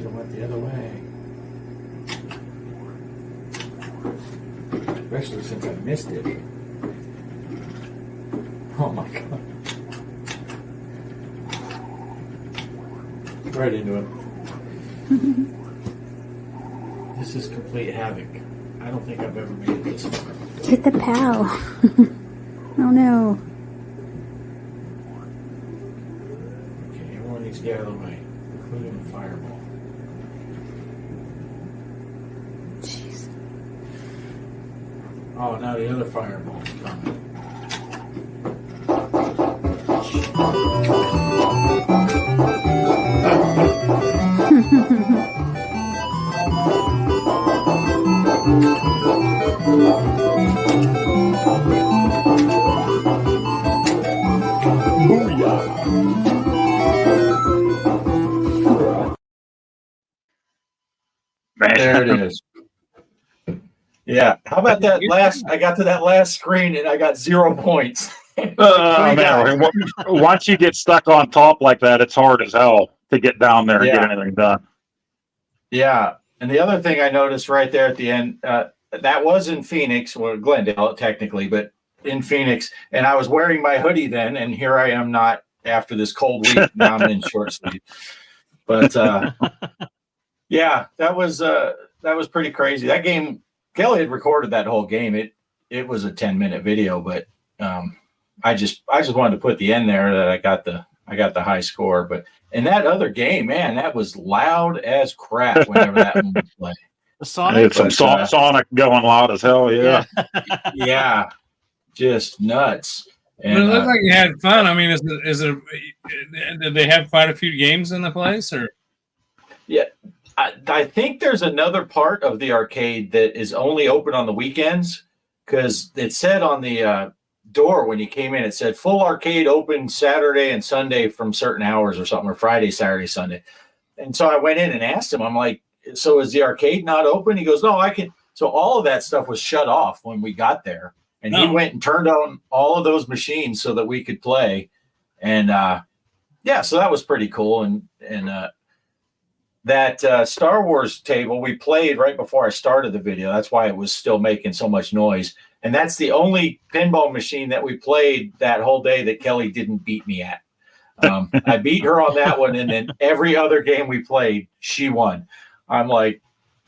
Should have went the other way. Especially since I missed it. Oh my god. Right into it. This is complete havoc. I don't think I've ever made it this far. Hit the POW. Oh no. Okay, everyone needs to get out of the way, including the fireball. Jeez. Oh, now the other fireball's coming. There it is. Yeah. How about that last? I got to that last screen and I got 0 points. Man, once you get stuck on top like that, it's hard as hell to get down there and get anything done. Yeah. And the other thing I noticed right there at the end, that was in Phoenix, well, Glendale technically, but in Phoenix. And I was wearing my hoodie then, and here I am not after this cold week. Now I'm in short sleeve. But yeah, that was pretty crazy. That game, Kelly had recorded that whole game. It was a 10-minute video, but I just wanted to put the end there that I got the high score. But in that other game, man, that was loud as crap whenever that one was playing. The Sonic, some Sonic going loud as hell. Yeah, yeah, just nuts. And, but it looked like you had fun. I mean, did they have quite a few games in the place, or? Yeah, I think there's another part of the arcade that is only open on the weekends, because it said on the door when you came in, it said full arcade open Saturday and Sunday from certain hours or something, or Friday, Saturday, Sunday. And so I went in and asked him, I'm like, so is the arcade not open? He goes, no, I can. So all of that stuff was shut off when we got there. And he went and turned on all of those machines so that we could play. And yeah, so that was pretty cool. And that Star Wars table we played right before I started the video. That's why it was still making so much noise. And that's the only pinball machine that we played that whole day that Kelly didn't beat me at. I beat her on that one, and then every other game we played, she won. I'm like,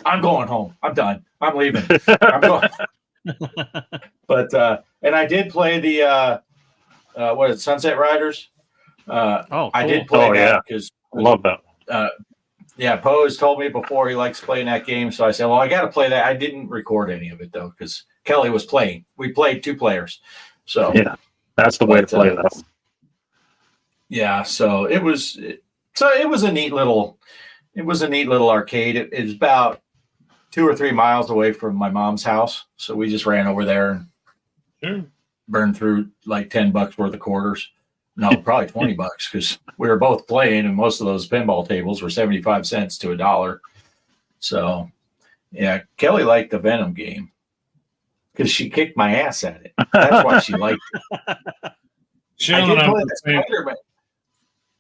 I'm going home. I'm done. I'm leaving. I'm going. But and I did play the what is it, Sunset Riders? cool. I did play that because love that. Yeah, Poe has told me before he likes playing that game, so I said, well, I got to play that. I didn't record any of it though because Kelly was playing. We played 2 players, so yeah, that's the way to play that. Yeah, so it was a neat little arcade. It was about 2 or 3 miles away from my mom's house, so we just ran over there and burned through like $10 worth of quarters. No, probably $20 because we were both playing, and most of those pinball tables were 75 cents to $1. So, yeah, Kelly liked the Venom game because she kicked my ass at it. That's why she liked it. I did play the Spider-Man.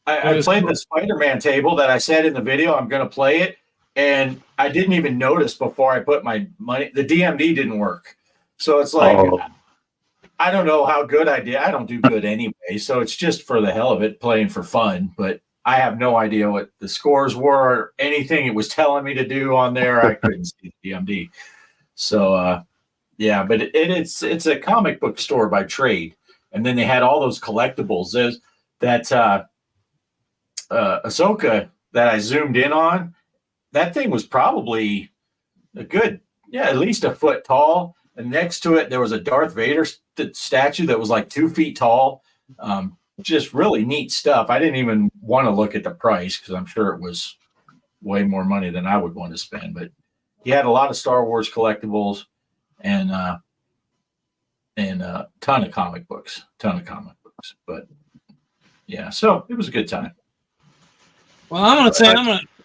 I played the Spider-Man table that I said in the video I'm going to play it, and I didn't even notice before I put my money. The DMD didn't work, so it's like I don't know how good I did. I don't do good anyway, so it's just for the hell of it, playing for fun. But I have no idea what the scores were or anything it was telling me to do on there. I couldn't see the DMD. So yeah, but it's a comic book store by trade, and then they had all those collectibles. There's that Ahsoka that I zoomed in on. That thing was probably a good, at least a foot tall. And next to it, there was a Darth Vader statue that was like 2 feet tall. Just really neat stuff. I didn't even want to look at the price because I'm sure it was way more money than I would want to spend. But he had a lot of Star Wars collectibles and a ton of comic books. But yeah, so it was a good time. Well, I'm going to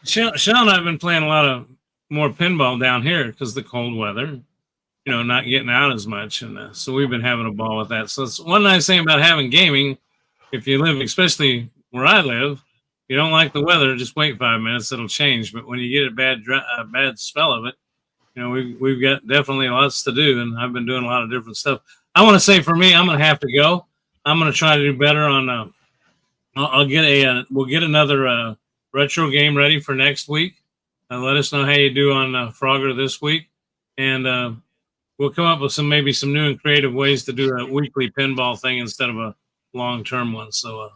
say, Sean and I have been playing a lot of more pinball down here because of the cold weather. Not getting out as much. And so we've been having a ball with that. So it's one nice thing about having gaming. If you live, especially where I live, you don't like the weather, just wait 5 minutes; it'll change. But when you get a bad spell of it, we've got definitely lots to do, and I've been doing a lot of different stuff. I want to say for me, I'm going to have to go. I'm going to try to do better on. We'll get another retro game ready for next week. Let us know how you do on Frogger this week, and we'll come up with maybe some new and creative ways to do a weekly pinball thing instead of a long-term one. So,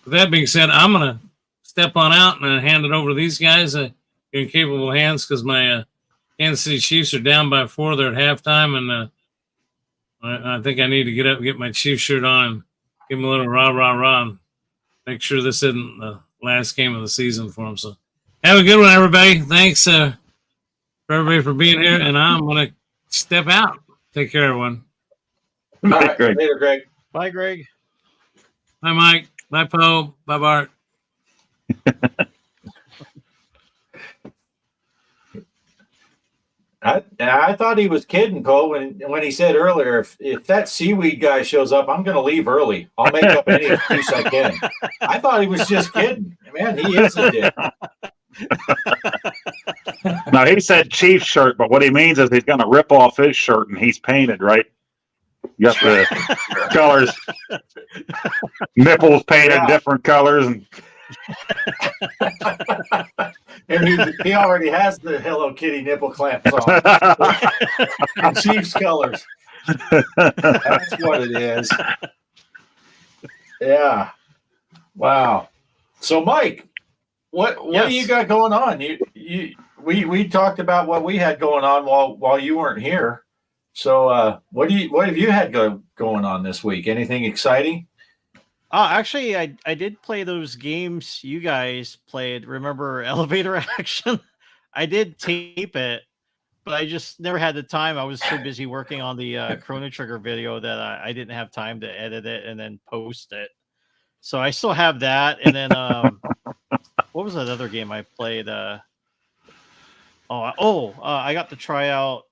with that being said, I'm going to step on out and hand it over to these guys. You're in capable hands because my Kansas City Chiefs are down by 4. They're at halftime, and I think I need to get up and get my Chiefs shirt on and give them a little rah, rah, rah, and make sure this isn't the last game of the season for them. So have a good one, everybody. Thanks for everybody for being here, and I'm going to step out. Take care, everyone. All right, Greg. Later, Greg. Bye, Greg. Bye, Mike. Bye, Poe. Bye, Bart. I thought he was kidding, Poe, when he said earlier, if that seaweed guy shows up, I'm going to leave early. I'll make up any excuse I can. I thought he was just kidding. Man, he is a dick. No, he said Chief shirt, but what he means is he's going to rip off his shirt and he's painted, right? You got the colors, nipples painted different colors, and he already has the Hello Kitty nipple clamps on. In Chiefs colors. That's what it is. Yeah. Wow. So, Mike, what do you got going on? We talked about what we had going on while you weren't here. So, what have you had going on this week? Anything exciting? Actually, I did play those games you guys played. Remember Elevator Action? I did tape it, but I just never had the time. I was so busy working on the Chrono Trigger video that I didn't have time to edit it and then post it. So I still have that. And then what was that other game I played? I got to try out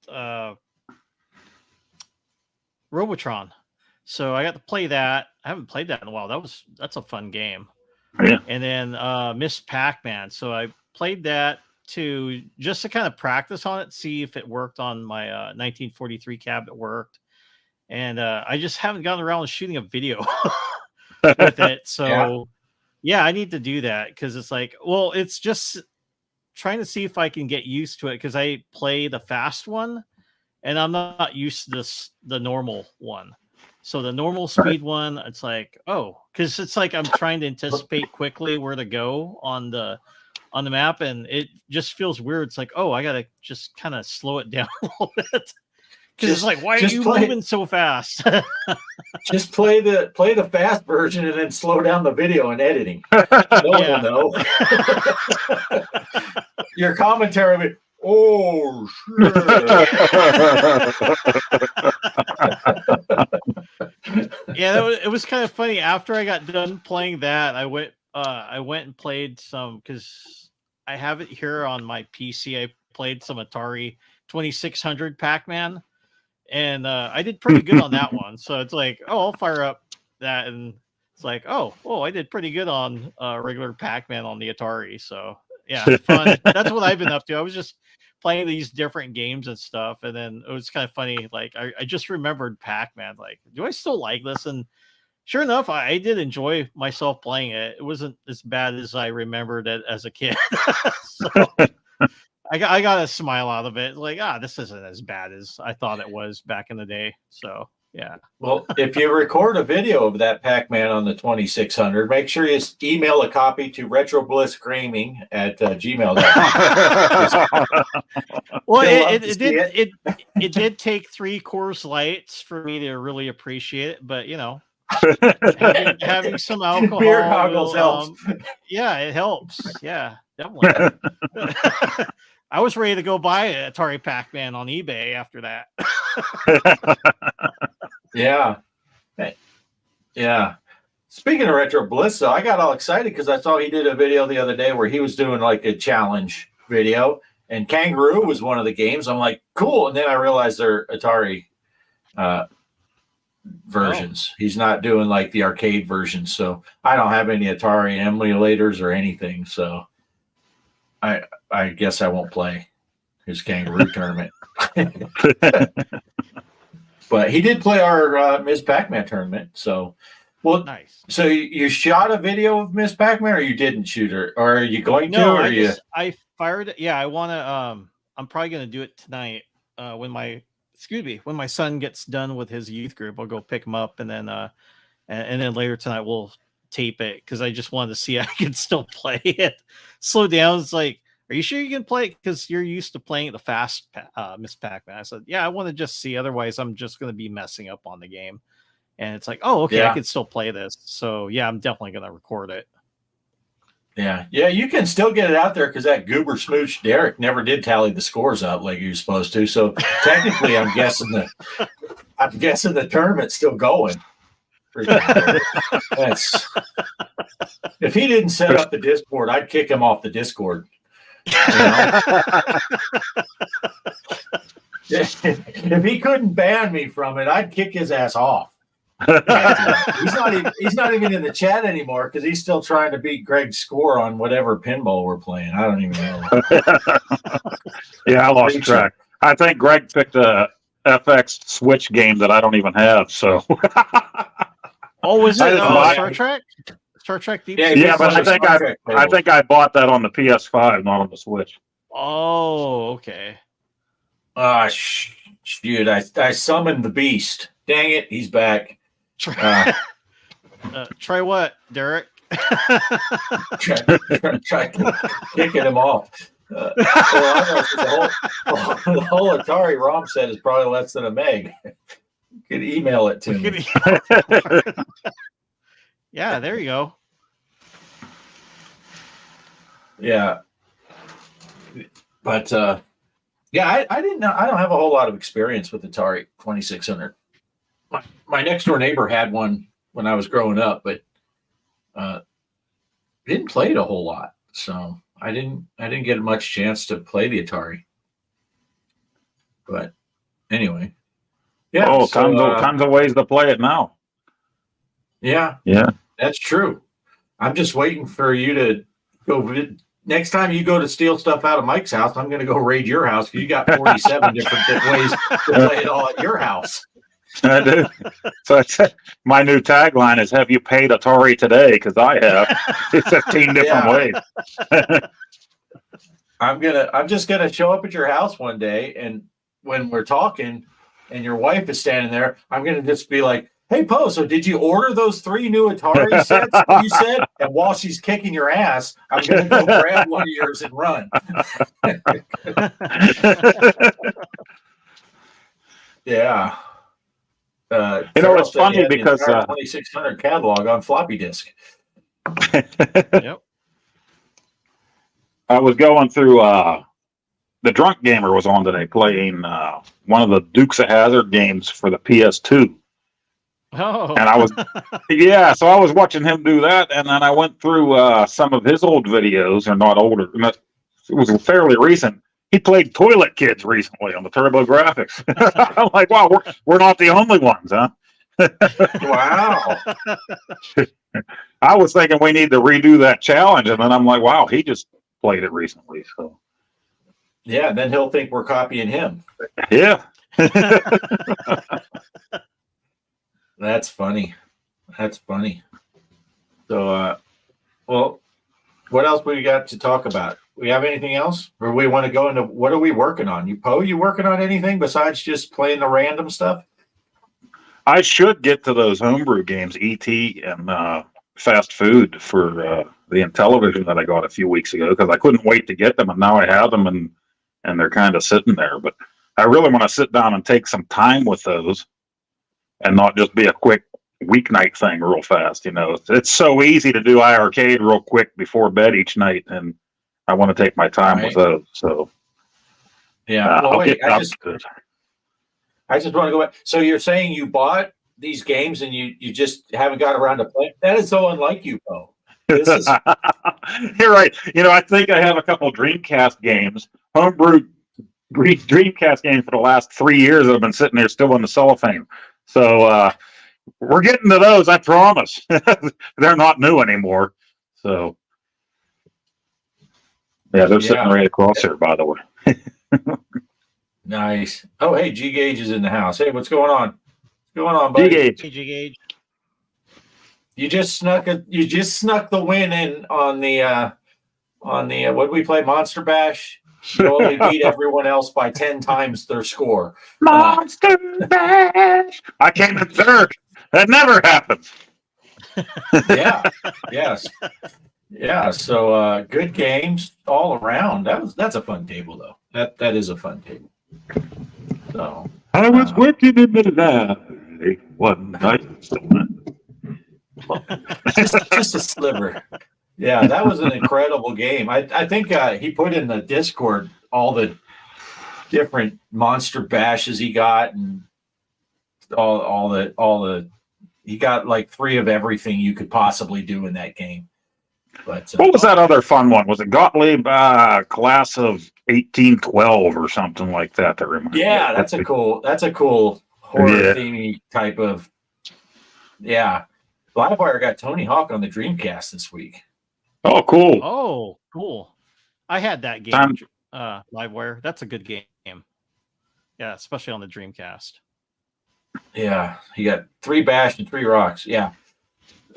Robotron. So I got to play that. I haven't played that in a while. That's a fun game. Yeah. And then Miss Pac-Man. So I played that just to kind of practice on it, see if it worked on my 1943 cabinet worked. And I just haven't gotten around to shooting a video with it. So yeah, I need to do that because it's like, well, it's just trying to see if I can get used to it because I play the fast one and I'm not used to the normal one. So the normal speed one, it's like, because it's like I'm trying to anticipate quickly where to go on the map, and it just feels weird. It's like, I gotta just kind of slow it down a little bit because it's like, why are you moving so fast? Just play the fast version and then slow down the video and editing. No one will know. Your commentary. Oh shit! Yeah, it was kind of funny. After I got done playing that, I went and played some because I have it here on my PC. I played some Atari 2600 Pac-Man, and I did pretty good on that one. So it's like, I'll fire up that, and it's like, I did pretty good on regular Pac-Man on the Atari. So yeah, fun. That's what I've been up to. I was just playing these different games and stuff, and then it was kind of funny. Like I just remembered Pac-Man. Like, do I still like this? And sure enough, I did enjoy myself playing it. It wasn't as bad as I remembered it as a kid. So I got a smile out of it. Like, this isn't as bad as I thought it was back in the day. So yeah. Well, if you record a video of that Pac-Man on the 2600, make sure you email a copy to retroblissgraming@gmail.com. Well, it did take 3 Coors Lights for me to really appreciate it, but having some alcohol, beer goggles helps. Yeah, it helps. Yeah, definitely. I was ready to go buy an Atari Pac-Man on eBay after that. Yeah. Speaking of Retro Bliss, though, I got all excited because I saw he did a video the other day where he was doing like a challenge video, and Kangaroo was one of the games. I'm like, cool. And then I realized they're Atari versions. He's not doing like the arcade versions. So I don't have any Atari emulators or anything. So I guess I won't play his kangaroo tournament. But he did play our Ms. Pac-Man tournament. So, well, Nice. So you shot a video of Ms. Pac-Man, or you didn't shoot her, or are you going to? No, Or I fired it. Yeah, I want to. I'm probably gonna do it tonight. When my son gets done with his youth group, I'll go pick him up, and then and then later tonight we'll tape it because I just wanted to see I can still play it. Slow down. It's like, are you sure you can play it? Because you're used to playing the fast Miss Pac-Man. I said, yeah, I want to just see. Otherwise, I'm just going to be messing up on the game. And it's like, oh, okay, I can still play this. So yeah, I'm definitely going to record it. Yeah, you can still get it out there because that goober smooch Derek never did tally the scores up like he was supposed to. So technically, I'm guessing the tournament's still going. If he didn't set up the Discord, I'd kick him off the Discord. If he couldn't ban me from it, I'd kick his ass off. He's not even in the chat anymore because he's still trying to beat Greg's score on whatever pinball we're playing. I don't even know. Yeah, I lost track. I think Greg picked a FX Switch game that I don't even have. So. Oh, was it Star Trek? Star Trek Deep Space? Yeah, but I think I bought that on the PS5, not on the Switch. Oh, okay. Shoot! I summoned the beast. Dang it, he's back. Try what, Derek? try kicking him off. The whole Atari ROM set is probably less than a meg. You could email it to me. Yeah, there you go. Yeah, but yeah, I didn't know. I don't have a whole lot of experience with Atari 2600. My next door neighbor had one when I was growing up, but didn't play it a whole lot. So I didn't get much chance to play the Atari. But anyway, yeah. Oh, tons of ways to play it now. Yeah, that's true. I'm just waiting for you to go. Next time you go to steal stuff out of Mike's house, I'm going to go raid your house because you got 47 different ways to play it all at your house. I do. So my new tagline is, have you paid Atari today? Because I have 15 different ways. I'm just gonna show up at your house one day, and when we're talking and your wife is standing there, I'm gonna just be like, hey, Poe, so did you order those 3 new Atari sets you said? And while she's kicking your ass, I'm going to go grab one of yours and run. Yeah. It's funny because 2600 catalog on floppy disk. Yep. I was going through the Drunk Gamer was on today playing one of the Dukes of Hazzard games for the PS2. Oh. And I was, so I was watching him do that, and then I went through some of his old videos, or not older, it was fairly recent. He played Toilet Kids recently on the TurboGrafx. I'm like, wow, we're not the only ones, huh? Wow. I was thinking we need to redo that challenge, and then I'm like, wow, he just played it recently. So yeah, then he'll think we're copying him. Yeah. That's funny. So, well, what else we got to talk about? We have anything else? Or we want to go into what are we working on? You working on anything besides just playing the random stuff? I should get to those homebrew games, E.T. and Fast Food for the Intellivision that I got a few weeks ago because I couldn't wait to get them, and now I have them, and they're kind of sitting there. But I really want to sit down and take some time with those and not just be a quick weeknight thing real fast. You know, it's so easy to do iArcade real quick before bed each night, and I want to take my time with those. So yeah, well, wait, I just want to go back. So you're saying you bought these games and you just haven't got around to playing? That is so unlike you, Poe. You're right. You know, I think I have a couple Dreamcast games, homebrew Dreamcast games for the last 3 years that have been sitting there still in the cellophane. So We're getting to those, I promise. They're not new anymore. So, yeah, they're sitting right across here, by the way. Nice. Oh, hey, G Gage is in the house. Hey, what's going on? What's going on, buddy? G Gage. You just snuck the win in on the what did we play? Monster Bash. You only beat everyone else by 10 times their score. Monster Bash. I came in third. That never happens. Yeah. Yes. Yeah. So good games all around. That's a fun table though. That is a fun table. So I was working in the valley one night. just a sliver. Yeah, that was an incredible game. I think he put in the Discord all the different monster bashes he got, and all the he got like 3 of everything you could possibly do in that game. But what was that other fun one? Was it Gottlieb Class of 1812 or something like that? That reminds me. Yeah, that's a cool horror themey type of. Yeah, Livewire got Tony Hawk on the Dreamcast this week. Oh, cool. Oh, cool. I had that game, Livewire. That's a good game. Yeah, especially on the Dreamcast. Yeah, he got 3 Bash and 3 Rocks. Yeah,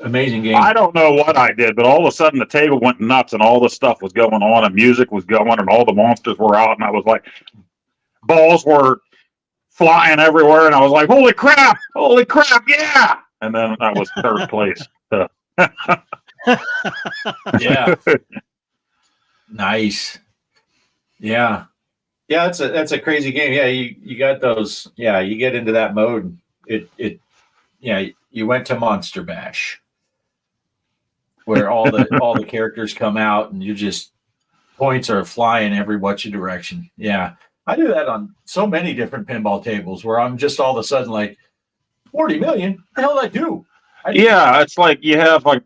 amazing game. I don't know what I did, but all of a sudden the table went nuts and all this stuff was going on and music was going and all the monsters were out and I was like, balls were flying everywhere and I was like, holy crap, yeah! And then I was third place. Yeah. Nice. Yeah. Yeah, that's a crazy game. Yeah, you got those. Yeah, you get into that mode. You went to Monster Bash where all the characters come out and you just points are flying every which direction. Yeah. I do that on so many different pinball tables where I'm just all of a sudden like 40 million. What the hell did I do? Yeah, it's like you have like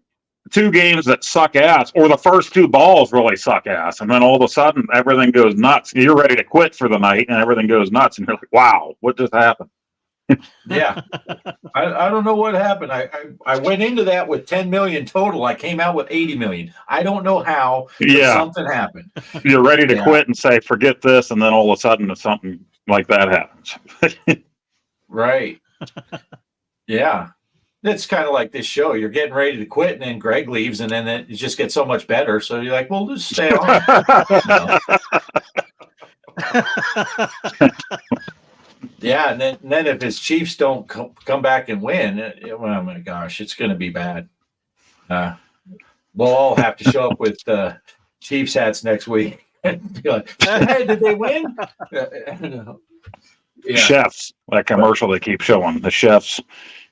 2 games that suck ass, or the first 2 balls really suck ass, and then all of a sudden everything goes nuts. You're ready to quit for the night, and everything goes nuts, and you're like, "Wow, what just happened?" Yeah, I don't know what happened. I went into that with 10 million total. I came out with 80 million. I don't know how. Yeah, something happened. You're ready to quit and say, "Forget this," and then all of a sudden something like that happens. Right. Yeah. It's kind of like this show. You're getting ready to quit, and then Greg leaves, and then it just gets so much better. So you're like, well, just stay on. Yeah, and then if his Chiefs don't come back and win, oh my gosh, it's going to be bad. We'll all have to show up with Chiefs hats next week and be like, hey, did they win? Yeah. Chefs, that commercial they keep showing, the chefs.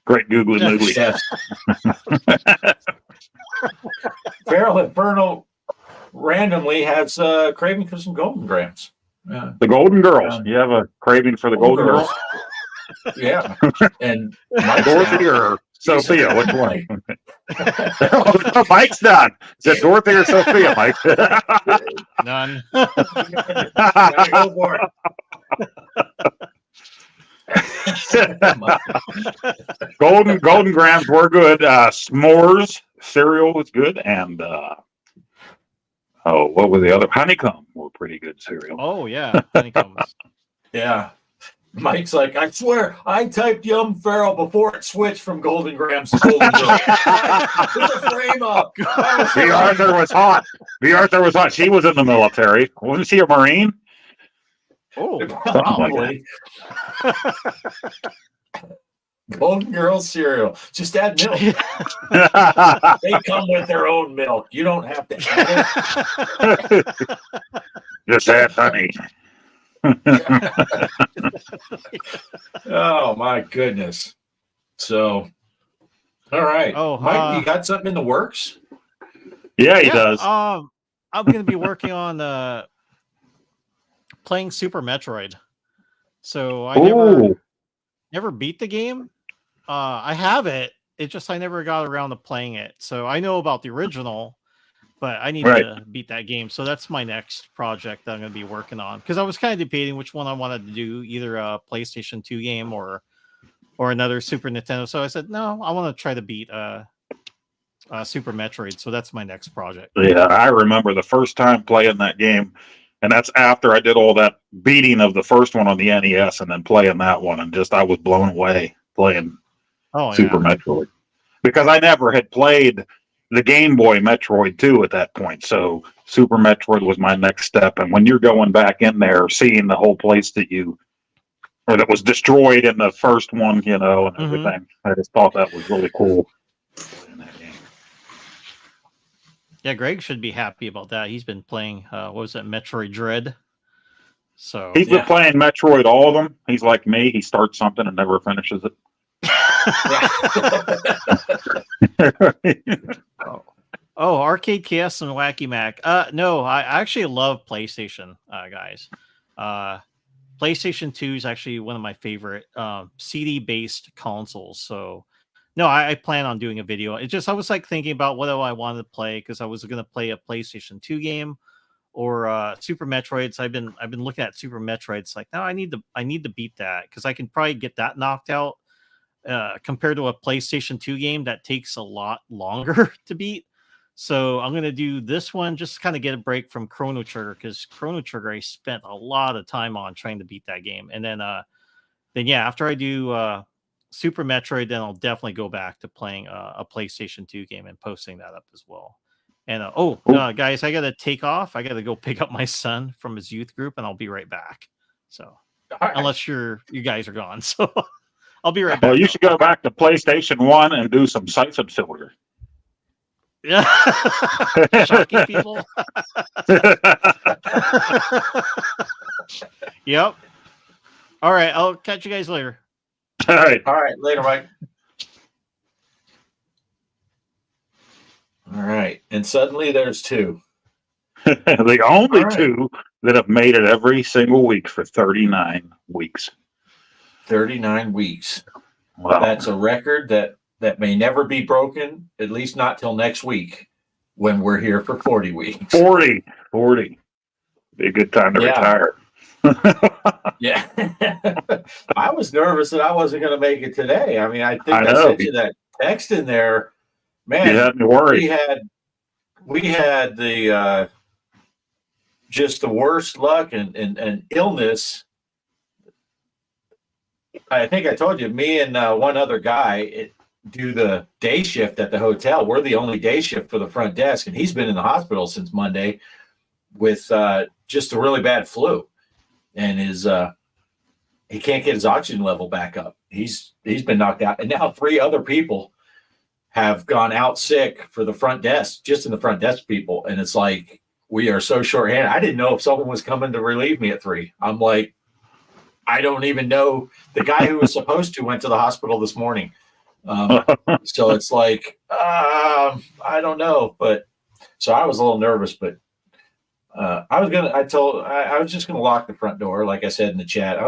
Great googly moogly. Feral Inferno randomly has craving for some Golden Grams. The Golden Girls. You have a craving for the Golden Girls? Yeah. And Dorothy or Sophia? Which one? Mike's done. Is it Dorothy or Sophia, Mike? None. Go for it. Golden Grams were good. S'mores cereal was good, and what were the other? Honeycomb were pretty good cereal. Oh yeah, honeycombs. Yeah, Mike's like, I swear, I typed Yum Feral before it switched from Golden Grams to Golden Girls. Put the frame up. The Arthur was hot. She was in the military. Wasn't she a Marine? Oh, probably. Golden Girls cereal. Just add milk. They come with their own milk. You don't have to add it. Just add honey. Oh my goodness. So, all right. Oh, Mike, you got something in the works? Yeah, he does. I'm going to be working on playing Super Metroid. So I never beat the game. I have it. It just I never got around to playing it. So I know about the original, but I need to beat that game. So that's my next project that I'm going to be working on. Because I was kind of debating which one I wanted to do, either a PlayStation 2 game or or another Super Nintendo. So I said, no, I want to try to beat Super Metroid. So that's my next project. Yeah, I remember the first time playing that game, and that's after I did all that beating of the first one on the NES, and then playing that one, and just I was blown away playing Super Metroid, because I never had played the Game Boy Metroid 2 at that point. So Super Metroid was my next step. And when you're going back in there, seeing the whole place that was destroyed in the first one, and everything, I just thought that was really cool. Yeah, Greg should be happy about that. He's been playing, what was that, Metroid Dread? So he's been playing Metroid, all of them. He's like me. He starts something and never finishes it. Arcade Chaos and Wacky Mac. No, I actually love PlayStation, guys. PlayStation 2 is actually one of my favorite CD-based consoles. So, no, I plan on doing a video. It just, I was like thinking about what I wanted to play, because I was going to play a PlayStation 2 game or Super Metroid. So I've been looking at Super Metroid. It's like, no, I need to beat that, because I can probably get that knocked out. Compared to a PlayStation 2 game that takes a lot longer to beat. So I'm going to do this one, just kind of get a break from Chrono Trigger, because Chrono Trigger I spent a lot of time on trying to beat that game. And then after I do Super Metroid, then I'll definitely go back to playing a PlayStation 2 game and posting that up as well. And guys, I got to take off. I got to go pick up my son from his youth group, and I'll be right back. So unless you guys are gone. So I'll be right back. Well, you should go back to PlayStation 1 and do some siphon filter. Yeah. Shocking people. Yep. All right. I'll catch you guys later. All right. Later, Mike. All right. And suddenly there's two. The only two that have made it every single week for 39 weeks. 39 weeks. Wow. That's a record that may never be broken, at least not till next week, when we're here for 40 weeks. 40. Be a good time to retire. Yeah. I was nervous that I wasn't going to make it today. I mean, I think I sent you that text in there. Man, you had me worried. We had the just the worst luck and illness. I think I told you, me and one other guy do the day shift at the hotel. We're the only day shift for the front desk, and he's been in the hospital since Monday with just a really bad flu, and he can't get his oxygen level back up. He's been knocked out, and now 3 other people have gone out sick for the front desk, just in the front desk people, and it's like we are so shorthanded. I didn't know if someone was coming to relieve me at 3. I'm like, I don't even know. The guy who was supposed to went to the hospital this morning. So it's like, I don't know. But so I was a little nervous, but I was just going to lock the front door. Like I said in the chat,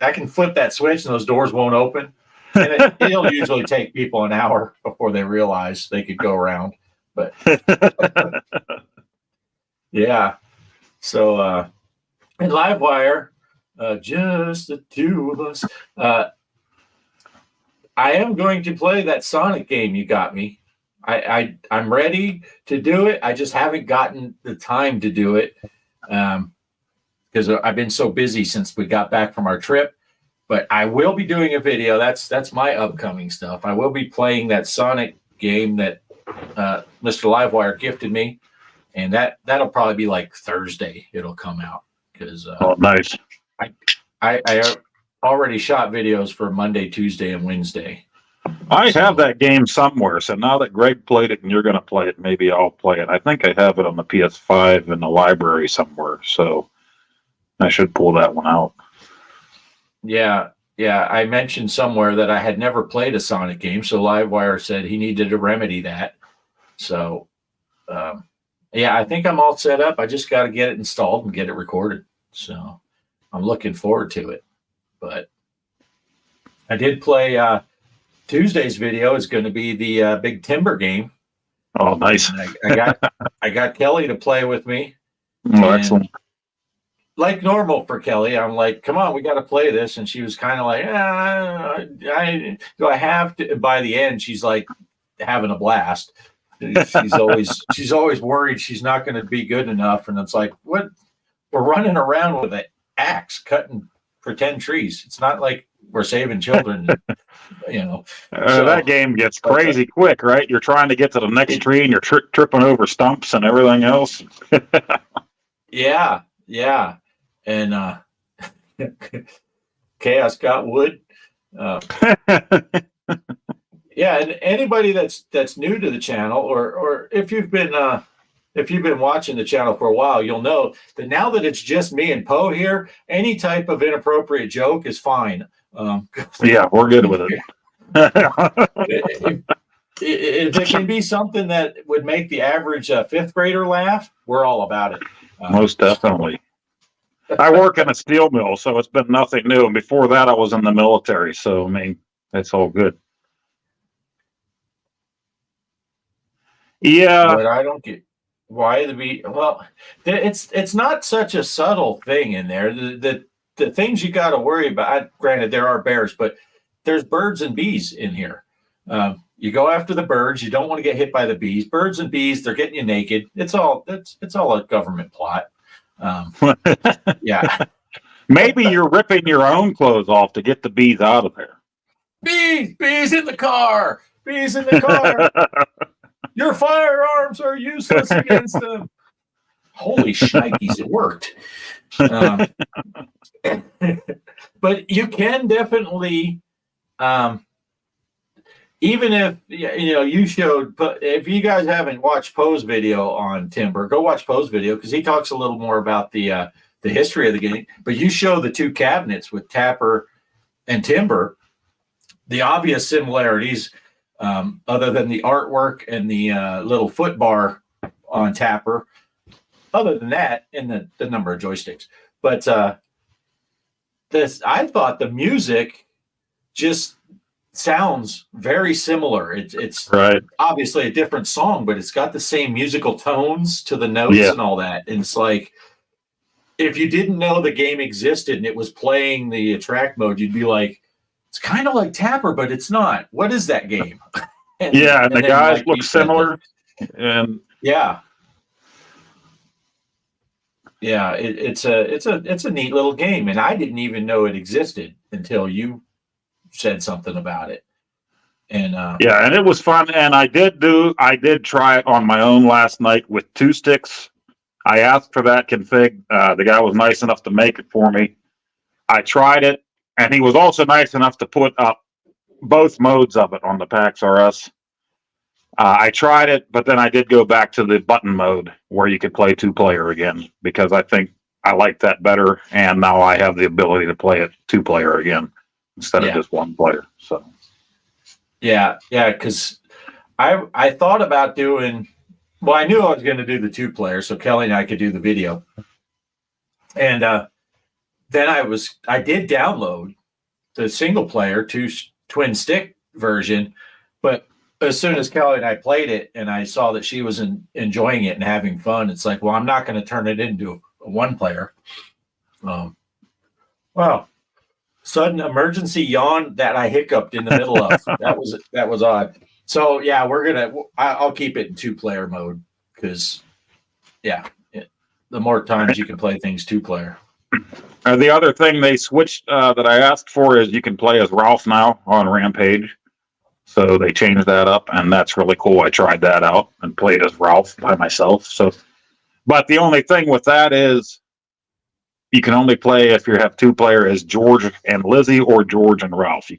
I can flip that switch and those doors won't open. And it'll usually take people an hour before they realize they could go around. But yeah. So, and Livewire, just the two of us. I am going to play that Sonic game you got me. I'm ready to do it. I just haven't gotten the time to do it because I've been so busy since we got back from our trip. But I will be doing a video. That's my upcoming stuff. I will be playing that Sonic game that Mr. Livewire gifted me, and that'll probably be like Thursday. It'll come out because nice. I already shot videos for Monday, Tuesday, and Wednesday. I have that game somewhere. So now that Greg played it and you're going to play it, maybe I'll play it. I think I have it on the PS5 in the library somewhere. So I should pull that one out. Yeah. I mentioned somewhere that I had never played a Sonic game. So Livewire said he needed to remedy that. So, I think I'm all set up. I just got to get it installed and get it recorded. So I'm looking forward to it. But I did play Tuesday's video is going to be the big timber game. Oh, nice. I got Kelly to play with me. Oh, excellent. like normal for Kelly, I'm like, come on, we got to play this. And she was kind of like, do I have to? And by the end, she's like having a blast. She's always worried she's not going to be good enough. And it's like, what? We're running around with an axe cutting pretend trees. It's not like we're saving children, So, that game gets crazy quick, right? You're trying to get to the next tree and you're tripping over stumps and everything else. Yeah. And Chaos got wood. Yeah, and anybody that's new to the channel, or if you've been watching the channel for a while, you'll know that now that it's just me and Poe here, any type of inappropriate joke is fine. Yeah, we're good with it. If it can be something that would make the average fifth grader laugh, we're all about it. Most definitely. I work in a steel mill, so it's been nothing new. And before that, I was in the military. So, I mean, it's all good. Yeah. But I don't get why it's not such a subtle thing in there. The things you got to worry about, granted, there are bears, but there's birds and bees in here. You go after the birds. You don't want to get hit by the bees. Birds and bees, they're getting you naked. It's all a government plot. Yeah. Maybe you're ripping your own clothes off to get the bees out of there. Bees in the car. Bees in the car. Your firearms are useless against them. Holy shnikes, it worked. But you can definitely, even if you showed, but if you guys haven't watched Poe's video on Timber, go watch Poe's video because he talks a little more about the history of the game. But you show the two cabinets with Tapper and Timber, the obvious similarities, other than the artwork and the little foot bar on Tapper. Other than that, and the number of joysticks, but I thought the music just sounds very similar. It's right. Obviously a different song, but it's got the same musical tones to the notes and all that. And it's like, if you didn't know the game existed and it was playing the track mode, you'd be like, it's kind of like Tapper, but it's not. What is that game? And the guys look similar. And yeah. It's a neat little game, and I didn't even know it existed until you said something about it. And and it was fun. And I did try it on my own last night with 2 sticks. I asked for that config. The guy was nice enough to make it for me. I tried it, and he was also nice enough to put up both modes of it on the PAX RS. I tried it, but then I did go back to the button mode where you could play 2-player again because I think I like that better, and now I have the ability to play it 2-player again instead of just 1 player. So, yeah, because I thought about doing. Well, I knew I was going to do the 2-player, so Kelly and I could do the video, and then I did download the single-player twin stick version, but as soon as Kelly and I played it and I saw that she was enjoying it and having fun, it's like, well, I'm not going to turn it into a 1-player. Wow. Sudden emergency yawn that I hiccuped in the middle of. That was odd. So yeah, I'll keep it in 2-player mode because the more times you can play things 2-player. The other thing they switched that I asked for is you can play as Ralph now on Rampage. So they changed that up, and that's really cool. I tried that out and played as Ralph by myself. But the only thing with that is you can only play if you have 2-player as George and Lizzie or George and Ralph. You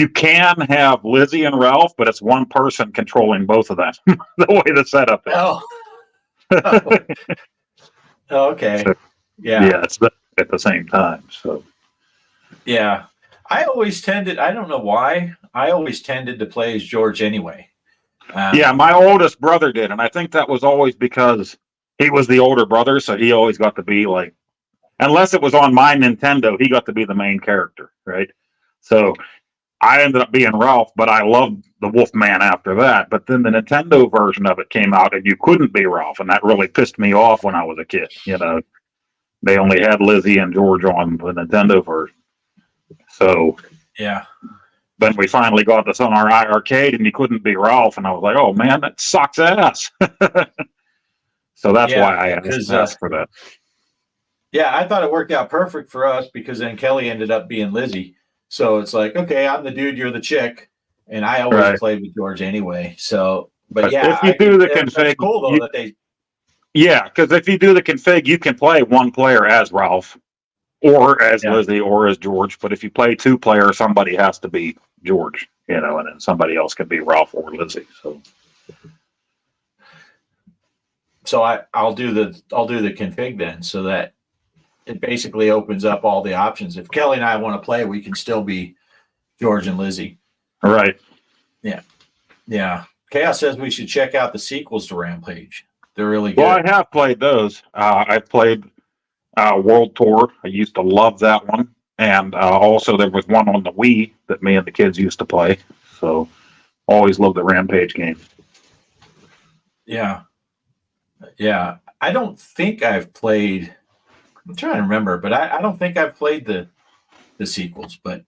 can have Lizzie and Ralph, but it's one person controlling both of them. The way the setup is. Oh. Okay. So, yeah, it's at the same time. So yeah. I don't know why, I always tended to play as George anyway. My oldest brother did, and I think that was always because he was the older brother, so he always got to be like, unless it was on my Nintendo, he got to be the main character, right? So I ended up being Ralph, but I loved the Wolfman after that. But then the Nintendo version of it came out, and you couldn't be Ralph, and that really pissed me off when I was a kid, They only had Lizzie and George on the Nintendo version. So Yeah. then we finally got this on our iArcade, and you couldn't be Ralph, and I was like, oh man, that sucks ass. So that's why I asked for that. Yeah, I thought it worked out perfect for us because then Kelly ended up being Lizzie. So it's like, okay, I'm the dude, you're the chick, and I always played with George anyway. So, but yeah, if you do the config, cool though that they. Yeah, because if you do the config, you can play one player as Ralph, or as Lizzie, or as George. But if you play two player, somebody has to be George, and then somebody else can be Ralph or Lizzie. So I'll do the config then, so that it basically opens up all the options. If Kelly and I want to play, we can still be George and Lizzie. Right. Yeah. Yeah. Chaos says we should check out the sequels to Rampage. They're really good. Well, I have played those. I've played World Tour. I used to love that one. And also there was one on the Wii that me and the kids used to play. So always loved the Rampage game. Yeah. Yeah. I don't think I've played... I'm trying to remember, but I don't think I've played the sequels, but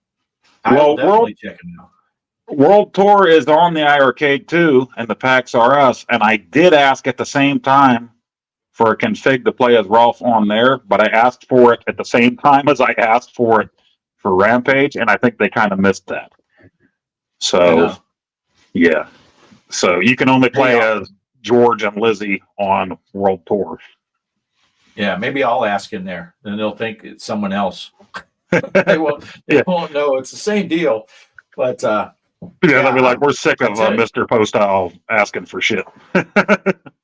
I'll definitely check them out. World Tour is on the iArcade too, and the PAX R Us, and I did ask at the same time for a config to play as Ralph on there, but I asked for it at the same time as I asked for it for Rampage, and I think they kind of missed that. So, yeah. So you can only play as George and Lizzie on World Tour. Yeah, maybe I'll ask in there, and they'll think it's someone else. They won't know it's the same deal. But they'll be like, "We're sick of Mr. Postal asking for shit."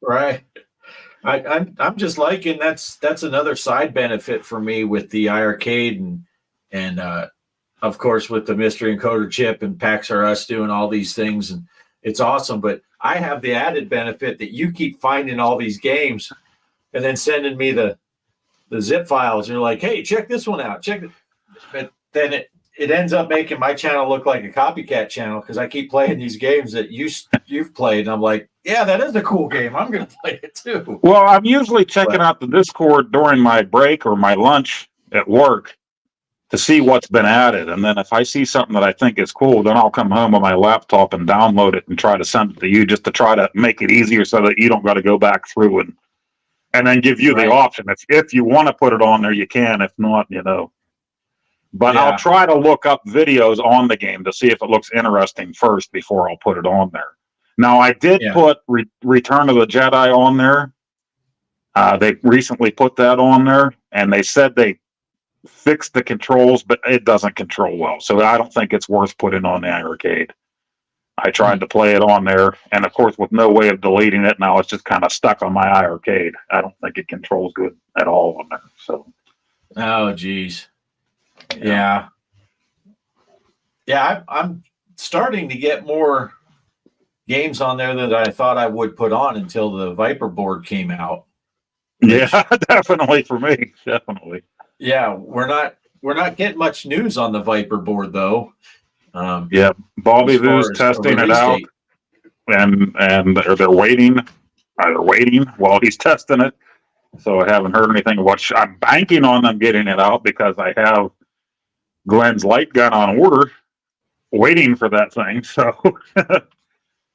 Right. I'm just liking that's another side benefit for me with the iArcade and of course with the Mystery Encoder chip and PAX R Us doing all these things, and it's awesome. But I have the added benefit that you keep finding all these games and then sending me the zip files. You're like, hey, check this one out. Check it. But then it ends up making my channel look like a copycat channel because I keep playing these games that you've played. And I'm like, yeah, that is a cool game. I'm going to play it too. Well, I'm usually checking out the Discord during my break or my lunch at work to see what's been added. And then if I see something that I think is cool, then I'll come home on my laptop and download it and try to send it to you just to try to make it easier so that you don't got to go back through and then give you the option. If you want to put it on there, you can. If not, But I'll try to look up videos on the game to see if it looks interesting first before I'll put it on there. Now, I did put Return of the Jedi on there. They recently put that on there, and they said they fixed the controls, but it doesn't control well. So I don't think it's worth putting on the iArcade. I tried to play it on there, and of course, with no way of deleting it, now it's just kind of stuck on my iArcade. I don't think it controls good at all on there. So, oh, geez. Yeah. I'm starting to get more games on there that I thought I would put on until the Viper board came out. Yeah, definitely for me. Definitely. Yeah, we're not getting much news on the Viper board though. Bobby Vu's testing it out, and they're waiting. They're waiting while he's testing it. So I haven't heard anything. I'm banking on them getting it out because I have Glenn's light gun on order, waiting for that thing. So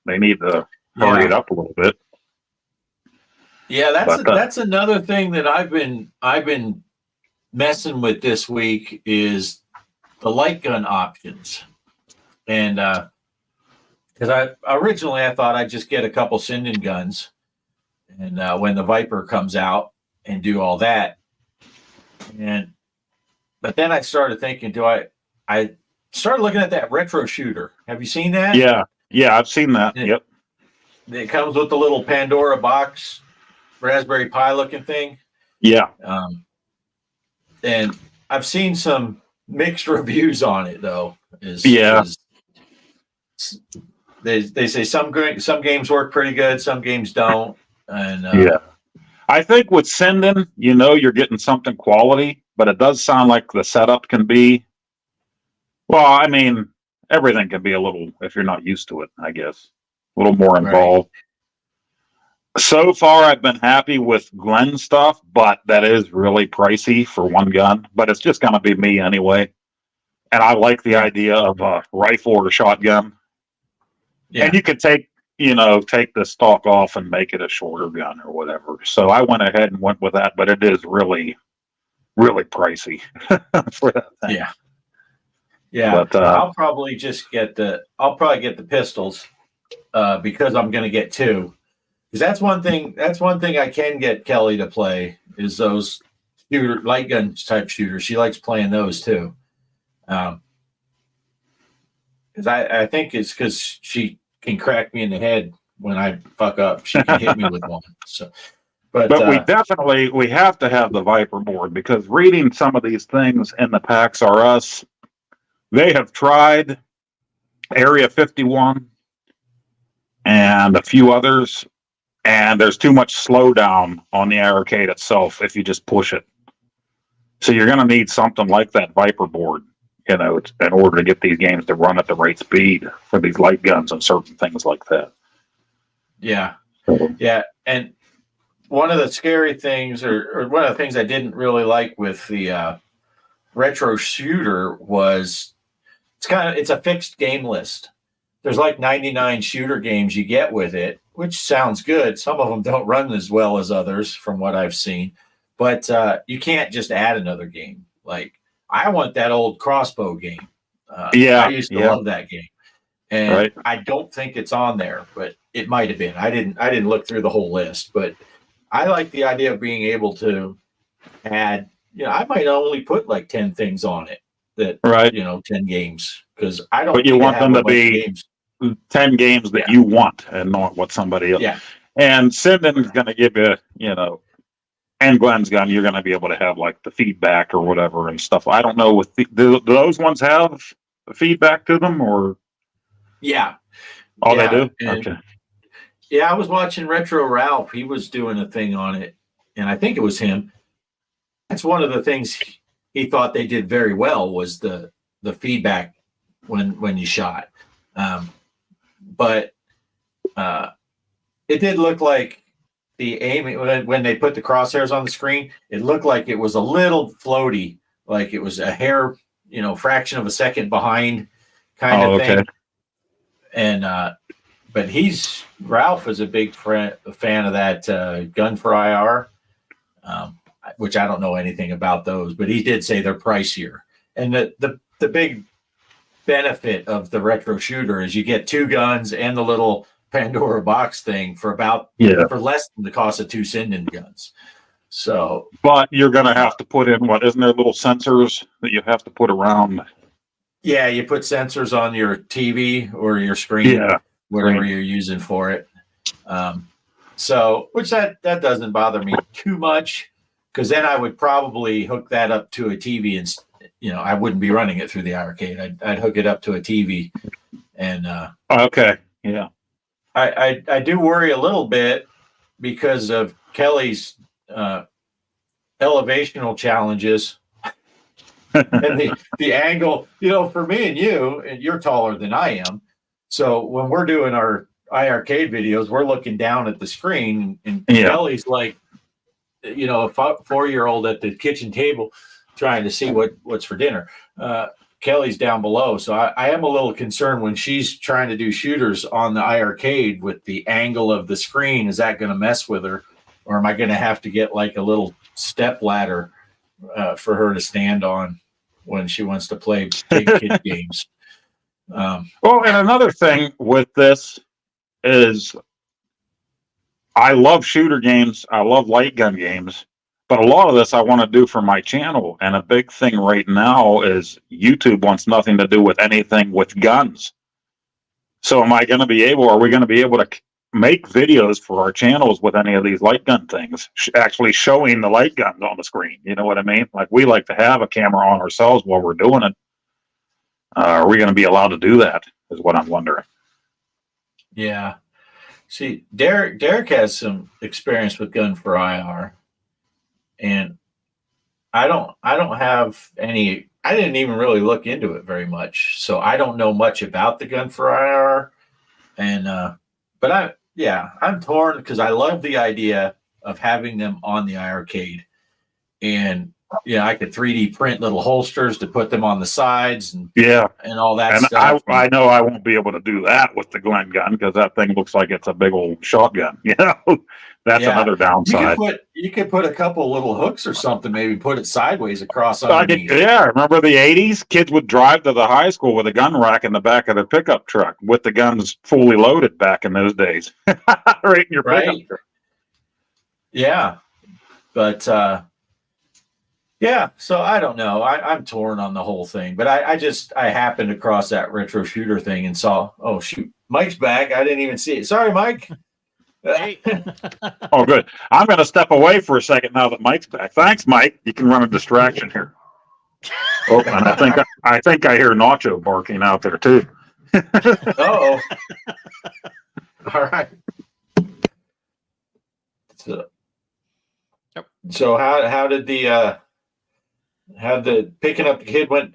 they need to hurry it up a little bit. Yeah, that's another thing that I've been messing with this week is the light gun options, and because I originally thought I'd just get a couple Sinden guns, and when the Viper comes out and do all that, but then I started thinking, I started looking at that retro shooter. Have you seen that? Yeah, I've seen that. Yep. It comes with the little Pandora box, Raspberry Pi looking thing. Yeah. And I've seen some mixed reviews on it though. They say some games work pretty good, some games don't. And I think with Sinden, you're getting something quality, but it does sound like the setup can be, well, I mean, everything can be a little, if you're not used to it, I guess, a little more involved. Right. So far, I've been happy with Glenn stuff, but that is really pricey for one gun. But it's just going to be me anyway. And I like the idea of a rifle or a shotgun. Yeah. And you could take the stock off and make it a shorter gun or whatever. So I went ahead and went with that, but it is really, really pricey for that thing. Yeah. Yeah. But I'll probably get the pistols because I'm going to get two. Because that's one thing I can get Kelly to play is those light gun type shooters. She likes playing those too. Because I think it's because she can crack me in the head when I fuck up. She can hit me with one. So, but we have to have the Viper board, because reading some of these things in the Pax R Us, they have tried Area 51 and a few others, and there's too much slowdown on the arcade itself if you just push it. So you're going to need something like that Viper board, in order to get these games to run at the right speed for these light guns and certain things like that. Yeah. Yeah. And one of the scary things, or one of the things I didn't really like with the retro shooter was it's a fixed game list. There's like 99 shooter games you get with it, which sounds good. Some of them don't run as well as others from what I've seen, but you can't just add another game. Like, I want that old crossbow game. I used to love that game, and I don't think it's on there, but it might have been. I didn't look through the whole list, but I like the idea of being able to add. I might only put like 10 things on it. 10 games, because I don't. But you want them to be 10 games that you want, and not what somebody else. Yeah. And Sinden is going to give you, and Glenn's gun, you're going to be able to have like the feedback or whatever and stuff. I don't know do those ones have feedback to them, or? Yeah. Oh, they do? Okay. Yeah, I was watching Retro Ralph. He was doing a thing on it, and I think it was him. That's one of the things he thought they did very well was the feedback when you shot. But it did look like the aiming when they put the crosshairs on the screen, it looked like it was a little floaty, like it was a hair, fraction of a second behind kind of thing. And but Ralph is a big fan of that Gun for IR, which I don't know anything about those, but he did say they're pricier. And the big benefit of the retro shooter is you get two guns and the little Pandora box thing for less than the cost of two Sinden guns. So, but you're going to have to put in isn't there little sensors that you have to put around? Yeah, you put sensors on your TV or your screen, whatever you're using for it. So, which that doesn't bother me too much, because then I would probably hook that up to a TV and I wouldn't be running it through the arcade. I'd hook it up to a TV, and I do worry a little bit because of Kelly's elevational challenges and the angle. For me and you're taller than I am, so when we're doing our iArcade videos, we're looking down at the screen, and Kelly's like, a 4-year-old at the kitchen table trying to see what's for dinner. Kelly's down below, so I am a little concerned when she's trying to do shooters on the iArcade with the angle of the screen. Is that going to mess with her, or am I going to have to get like a little step ladder for her to stand on when she wants to play big kid games? And another thing with this is I love shooter games. I love light gun games. But a lot of this I want to do for my channel. And a big thing right now is YouTube wants nothing to do with anything with guns. So are we going to be able to make videos for our channels with any of these light gun things, actually showing the light guns on the screen? You know what I mean? Like, we like to have a camera on ourselves while we're doing it. Are we going to be allowed to do that is what I'm wondering. Yeah. See, Derek has some experience with Gun for IR. And I don't have any. I didn't even really look into it very much, so I don't know much about the Gun for IR. And but Yeah, I'm torn because I love the idea of having them on the iArcade, and I could 3D print little holsters to put them on the sides and all that and stuff. I know I won't be able to do that with the Glen gun because that thing looks like it's a big old shotgun. That's another downside. You could put a couple little hooks or something, maybe put it sideways across underneath. Remember the 80s? Kids would drive to the high school with a gun rack in the back of their pickup truck with the guns fully loaded back in those days. Right in your pickup truck. Yeah. But, so I don't know. I'm torn on the whole thing. But I happened across that retro shooter thing and saw, oh, shoot, Mike's back. I didn't even see it. Sorry, Mike. Hey. Oh, good. I'm going to step away for a second now that Mike's back. Thanks, Mike. You can run a distraction here. Oh, and I think I hear Nacho barking out there too. Oh. All right. So how did the picking up the kid went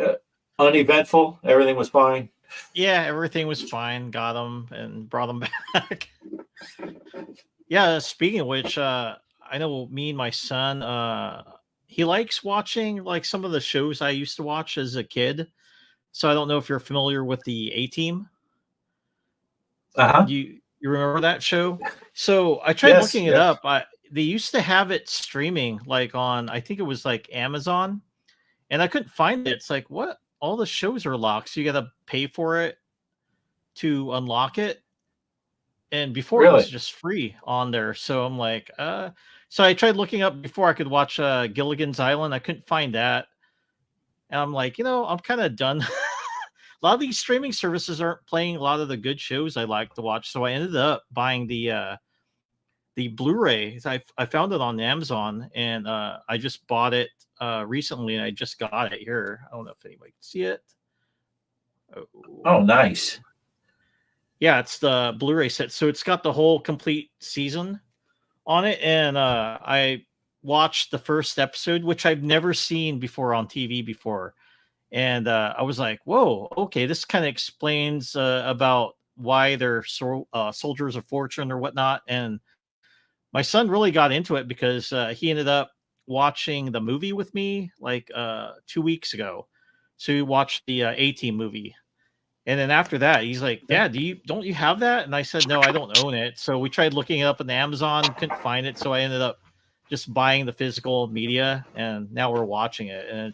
uneventful? Everything was fine. Yeah, everything was fine. Got him and brought him back. Yeah, speaking of which, I know me and my son, he likes watching like some of the shows I used to watch as a kid. So I don't know if you're familiar with the A-Team. You remember that show? So I tried looking it up. They used to have it streaming like on, I think it was like Amazon, and I couldn't find it. It's like, what? All the shows are locked, so you got to pay for it to unlock it. And before it was just free on there. So I'm like, so I tried looking up before I could watch Gilligan's Island. I couldn't find that. And I'm like, I'm kind of done. A lot of these streaming services aren't playing a lot of the good shows I like to watch. So I ended up buying the Blu-ray. I found it on Amazon, and I just bought it recently, and I just got it here. I don't know if anybody can see it. Oh, nice. Yeah, it's the Blu-ray set. So it's got the whole complete season on it. And I watched the first episode, which I've never seen before on TV before. And I was like, whoa, okay, this kind of explains about why they're soldiers of fortune or whatnot. And my son really got into it because he ended up watching the movie with me like 2 weeks ago. So he watched the A-Team movie. And then after that, he's like, Dad, don't you have that? And I said, no, I don't own it. So we tried looking it up on Amazon, couldn't find it. So I ended up just buying the physical media, and now we're watching it. And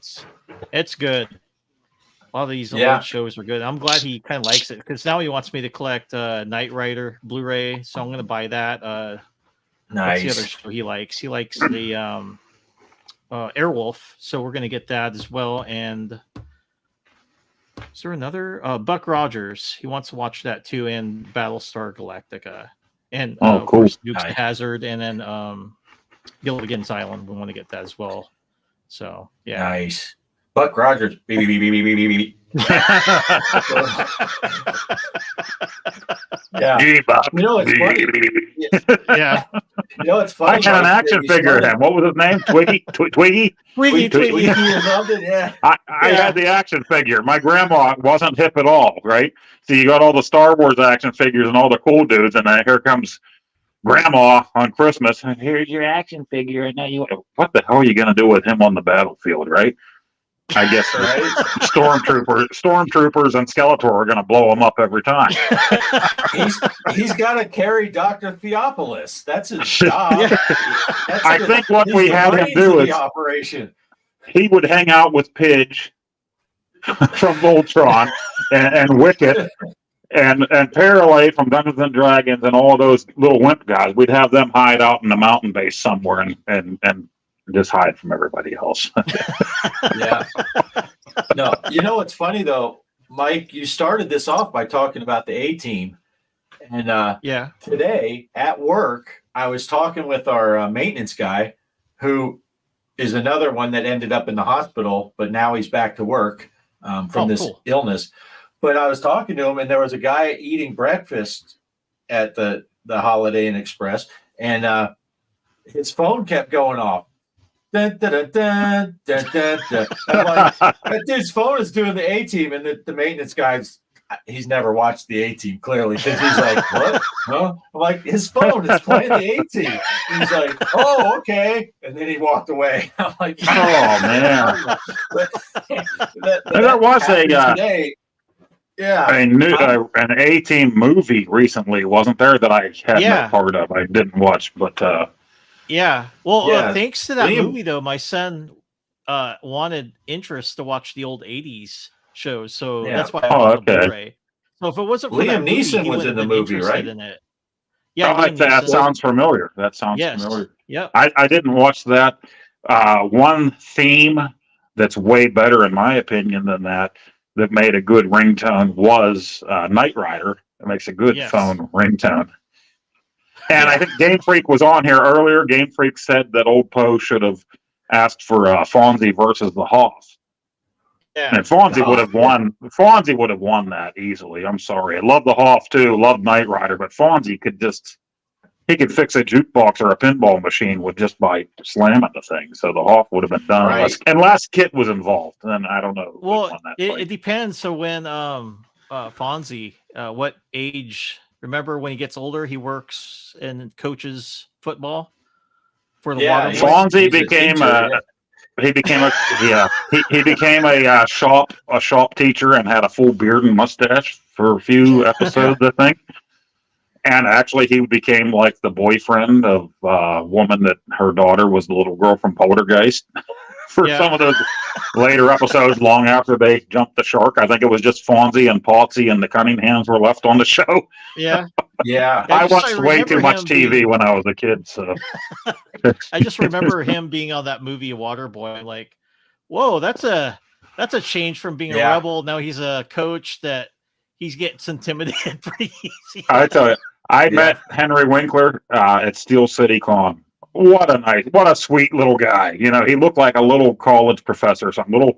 it's good. A lot of these old shows are good. I'm glad he kind of likes it because now he wants me to collect Knight Rider Blu-ray. So I'm going to buy that. Nice. What's the other show he likes? He likes the Airwolf. So we're going to get that as well. And is there another Buck Rogers? He wants to watch that too, and Battlestar Galactica, and cool. Of course, Dukes of Hazzard, and then Gilligan's Island. We want to get that as well. So yeah, nice. Buck Rogers. Yeah. It's funny. Yeah. It's funny. I had an action figure of him. What was his name? Twiggy? Twiggy? Twiggy. I had the action figure. My grandma wasn't hip at all, right? So you got all the Star Wars action figures and all the cool dudes, and then here comes Grandma on Christmas. And here's your action figure. And now what the hell are you going to do with him on the battlefield, right? I guess stormtroopers and Skeletor are going to blow him up every time. He's got to carry Dr. Theopolis. That's his job. I think what we had him do is operation. He would hang out with Pidge from Voltron and Wicket and Parallel from Dungeons and Dragons and all those little wimp guys. We'd have them hide out in the mountain base somewhere and just hide from everybody else. Yeah. No, what's funny though, Mike, you started this off by talking about the A-Team. And today at work, I was talking with our maintenance guy, who is another one that ended up in the hospital, but now he's back to work from this illness. But I was talking to him, and there was a guy eating breakfast at the Holiday Inn Express, and his phone kept going off. Dun, dun, dun, dun, dun, dun, dun. I'm like, that dude's phone is doing the A-Team, and the maintenance guy's, he's never watched the A-Team clearly because he's like, what? Huh? I'm like, his phone is playing the A-Team. He's like, oh, okay. And then he walked away. I'm like, Oh man, there was today. Yeah, an A-Team movie recently, wasn't there, that I had no part of. I didn't watch, but yeah. Well, Yeah. thanks to that Liam- movie, though, my son wanted interest to watch the old '80s shows, so Yeah. that's why I watched okay. on Blu-ray. So if it wasn't for that Liam movie, Neeson he was wouldn't in the have been movie, interested right? in it. Yeah, I like Liam that. Neeson. Sounds familiar. That sounds Yes. familiar. Yep. I didn't watch that. One theme that's way better, in my opinion, than that made a good ringtone was Knight Rider. It makes a good phone ringtone. And I think Game Freak was on here earlier. Game Freak said that Old Poe should have asked for Fonzie versus the Hoff. Yeah. And Fonzie would have won. Fonzie would have won that easily. I'm sorry. I love the Hoff too. Love Knight Rider, but Fonzie could fix a jukebox or a pinball machine with just by slamming the thing. So the Hoff would have been done unless Kit was involved. Then I don't know. Well, it depends. So when Fonzie, what age? Remember when he gets older, he works and coaches football for the water. Fonzie became he became a shop teacher and had a full beard and mustache for a few episodes, I think. And actually, he became like the boyfriend of a woman that her daughter was the little girl from Poltergeist for some of those later episodes, long after they jumped the shark. I think it was just Fonzie and Potsy and the Cunninghams were left on the show. Yeah. Yeah. I watched way too much TV when I was a kid. So I just remember him being on that movie Waterboy. Like, whoa, that's a change from being a rebel. Now he's a coach that he's gets intimidated pretty easy. I tell you. I met Henry Winkler at Steel City Con. What a sweet little guy. You know, he looked like a little college professor or something,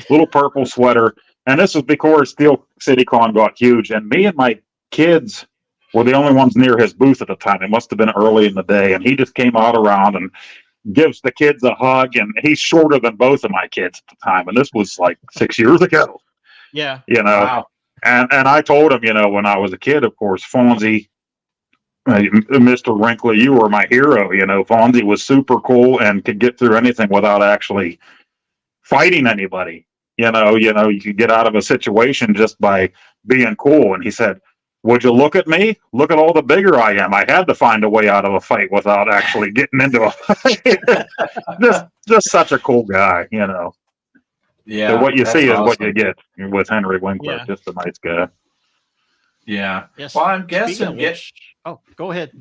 little purple sweater. And this was before Steel City Con got huge. And me and my kids were the only ones near his booth at the time. It must have been early in the day. And he just came out around and gives the kids a hug. And he's shorter than both of my kids at the time. And this was like 6 years ago. Yeah. You know, wow. And I told him, you know, when I was a kid, of course, Fonzie, Mr. Winkler, you were my hero. You know, Fonzie was super cool and could get through anything without actually fighting anybody. You know, you could get out of a situation just by being cool. And he said, "Would you look at me? Look at all the bigger I am. I had to find a way out of a fight without actually getting into a fight." just such a cool guy, you know. Yeah. So what you see is what you get with Henry Winkler. Yeah. Just a nice guy. Yeah. Yes. Well, I'm guessing. Oh, go ahead.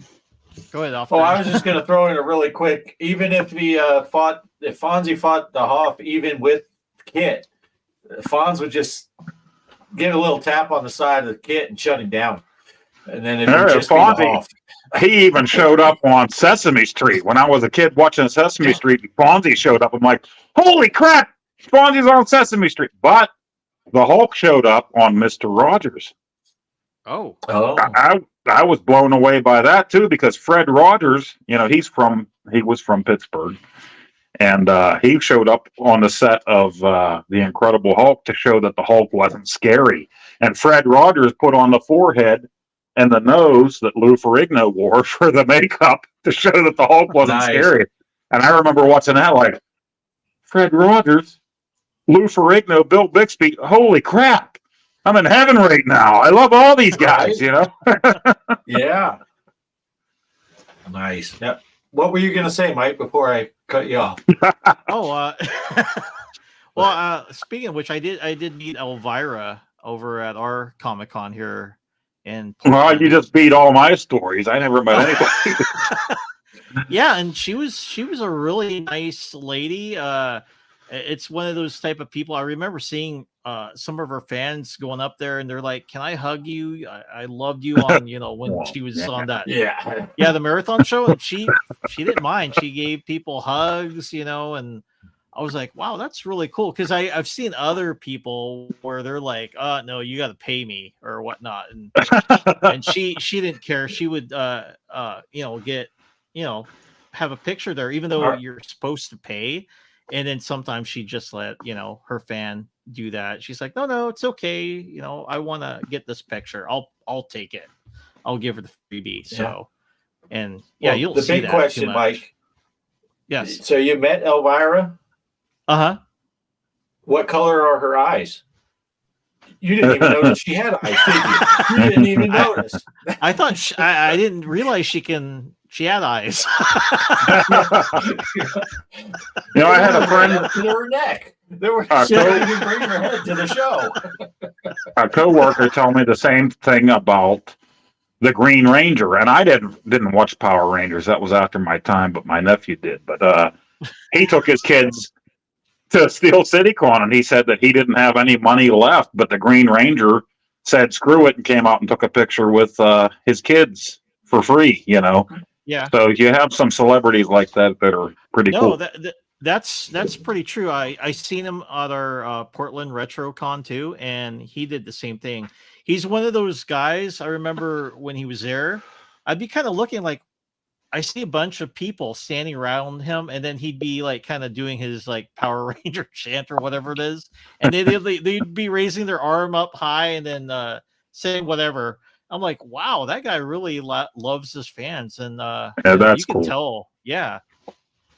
Go ahead, Alfred. Oh, I was just going to throw in a really quick. Even if if Fonzie fought the Hoff, even with Kit, Fonz would just give a little tap on the side of the Kit and shut him down, and then it would just be the Hoff. He even showed up on Sesame Street when I was a kid watching Sesame Street. Fonzie showed up. I'm like, holy crap! Fonzie's on Sesame Street, but the Hulk showed up on Mr. Rogers. Oh. I was blown away by that too, because Fred Rogers, you know, he was from Pittsburgh, and he showed up on the set of The Incredible Hulk to show that the Hulk wasn't scary. And Fred Rogers put on the forehead and the nose that Lou Ferrigno wore for the makeup to show that the Hulk wasn't scary. And I remember watching that like, Fred Rogers, Lou Ferrigno, Bill Bixby, holy crap. I'm in heaven right now. I love all these guys, you know? Yeah. Nice. Yeah. What were you going to say, Mike, before I cut you off? Speaking of which, I did meet Elvira over at our Comic-Con here in Portland. Well, you just beat all my stories. I never met anybody. Yeah, and she was a really nice lady. It's one of those type of people. I remember seeing some of her fans going up there, and they're like, "Can I hug you? I loved you on, you know, when she was on that, the marathon show." And she didn't mind. She gave people hugs, you know, and I was like, "Wow, that's really cool." Because I've seen other people where they're like, no, you got to pay me or whatnot," and she didn't care. She would get have a picture there, even though you're supposed to pay. And then sometimes she just let, her fan do that. She's like, no, it's okay. I want to get this picture. I'll take it. I'll give her the freebie. So, and Well, you'll the see big that question, too much. Mike. Yes. So you met Elvira? Uh-huh. What color are her eyes? You didn't even notice she had eyes, did you? You didn't even notice. I thought I didn't realize she had eyes. I had a friend up to her neck. They were so even bring her head to the show. A coworker told me the same thing about the Green Ranger, and I didn't watch Power Rangers. That was after my time, but my nephew did. But he took his kids to Steel City Con, and he said that he didn't have any money left, but the Green Ranger said screw it and came out and took a picture with his kids for free. Yeah. So you have some celebrities like that are pretty cool. That's pretty true. I seen him at our Portland Retro Con too, and he did the same thing. He's one of those guys. I remember when he was there, I'd be kind of looking like I see a bunch of people standing around him, and then he'd be like kind of doing his like Power Ranger chant or whatever it is, and they'd be raising their arm up high and then saying whatever. I'm like, wow, that guy really loves his fans, and that's you can cool. tell. Yeah.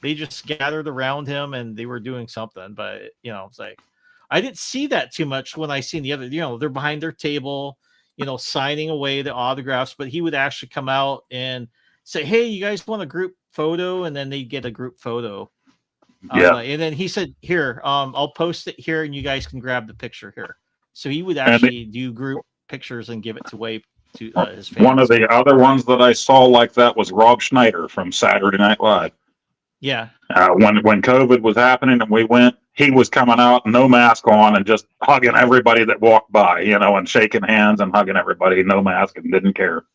They just gathered around him and they were doing something, but it's like I didn't see that too much when I seen the other. They're behind their table, signing away the autographs. But he would actually come out and say, "Hey, you guys want a group photo?" And then they get a group photo. Yeah. And then he said, "Here, I'll post it here, and you guys can grab the picture here." So he would actually do group pictures and give it away to his fans. One of the other ones that I saw like that was Rob Schneider from Saturday Night Live. Yeah. When COVID was happening and we went, he was coming out, no mask on, and just hugging everybody that walked by, and shaking hands and hugging everybody, no mask, and didn't care.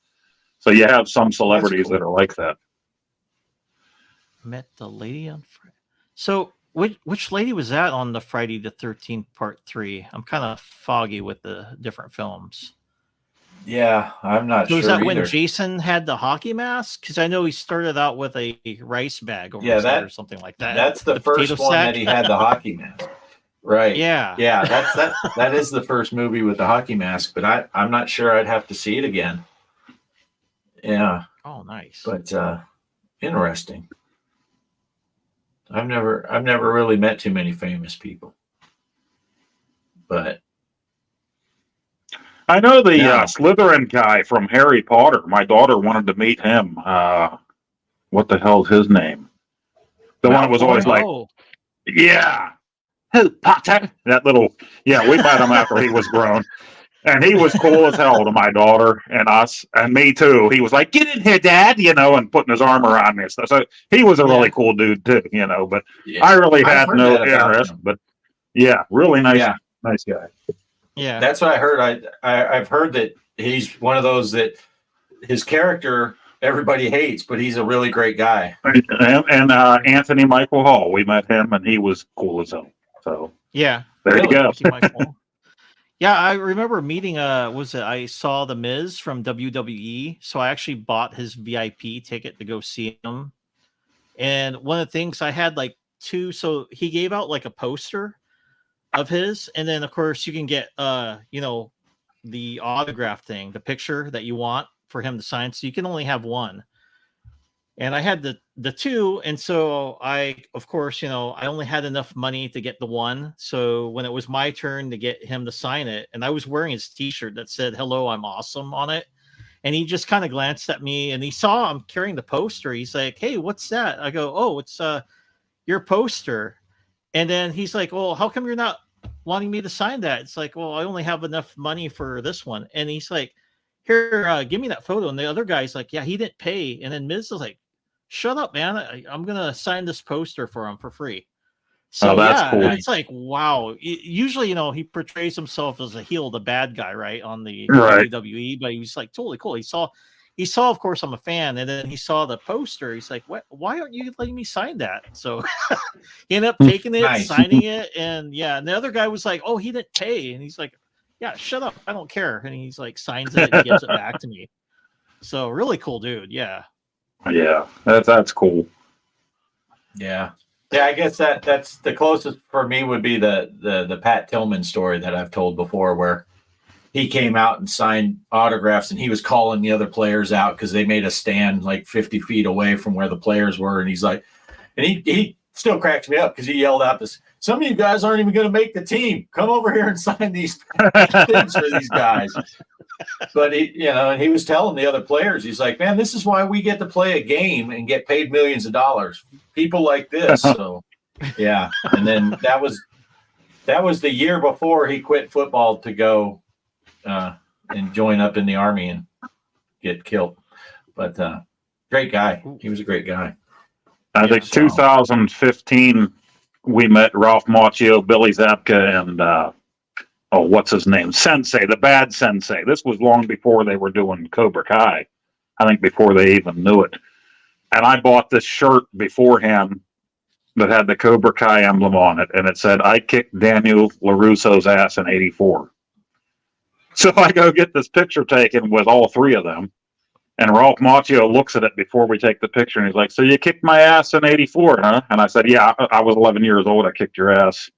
So you have some celebrities that are like that. Met the lady on Friday. So which lady was that on the Friday the 13th Part 3? I'm kind of foggy with the different films. Yeah, I'm not sure. Was that either. when Jason had the hockey mask? Because I know he started out with a rice bag over his head or something like that. That's the first one that he had the hockey mask. Right. Yeah. Yeah, that is the first movie with the hockey mask, but I'm not sure I'd have to see it again. Yeah. Oh, nice. But interesting. I've never really met too many famous people. But I know the Slytherin guy from Harry Potter. My daughter wanted to meet him. What the hell's his name? The one that was always like, yeah, who, Potter? That little, we met him after he was grown. And he was cool as hell to my daughter and us, and me too. He was like, get in here, Dad, and putting his arm around me and stuff. So he was a really cool dude too, but I really had no interest. But really nice guy. Yeah, that's what I heard. I've heard that he's one of those that his character everybody hates, but he's a really great guy. And Anthony Michael Hall, we met him, and he was cool as hell. So there you go. Yeah, I remember meeting. I saw The Miz from WWE, so I actually bought his VIP ticket to go see him. And one of the things I had like two, so he gave out like a poster of his, and then of course you can get the autograph thing, the picture that you want for him to sign, so you can only have one. And I had the two, and so I, of course, I only had enough money to get the one. So when it was my turn to get him to sign it, and I was wearing his t-shirt that said "Hello, I'm awesome" on it, and he just kind of glanced at me, and he saw I'm carrying the poster. He's like, "Hey, what's that?" I go, "Oh, it's your poster." And then he's like, "Well, how come you're not wanting me to sign that?" It's like, "Well, I only have enough money for this one." And he's like, "Here, give me that photo." And the other guy's like, "Yeah, he didn't pay." And then Miz is like, "Shut up, man. I'm going to sign this poster for him for free." So that's cool. It's like, wow. Usually, he portrays himself as a heel, the bad guy, right, on the WWE, but he was like totally cool. He saw, of course, I'm a fan, and then he saw the poster. He's like, "What? Why aren't you letting me sign that?" So he ended up taking it, signing it, and and the other guy was like, "Oh, he didn't pay," and he's like, "Yeah, shut up, I don't care." And he's like, signs it and gives it back to me. So really cool dude, yeah. Yeah, that's cool. Yeah. Yeah, I guess that's the closest for me would be the Pat Tillman story that I've told before, where he came out and signed autographs, and he was calling the other players out because they made a stand like 50 feet away from where the players were, and he's like, and he still cracks me up because he yelled out this, "Some of you guys aren't even going to make the team. Come over here and sign these things for these guys." But and he was telling the other players, he's like, "Man, this is why we get to play a game and get paid millions of dollars. People like this." So, yeah. And then that was the year before he quit football to go and join up in the Army and get killed. But great guy. He was a great guy. I think 2015, we met Ralph Macchio, Billy Zabka, and what's his name? Sensei, the bad Sensei. This was long before they were doing Cobra Kai. I think before they even knew it. And I bought this shirt beforehand that had the Cobra Kai emblem on it, and it said, "I kicked Daniel LaRusso's ass in '84." So I go get this picture taken with all three of them, and Ralph Macchio looks at it before we take the picture, and he's like, "So you kicked my ass in '84, huh?" And I said, "Yeah, I was 11 years old. I kicked your ass.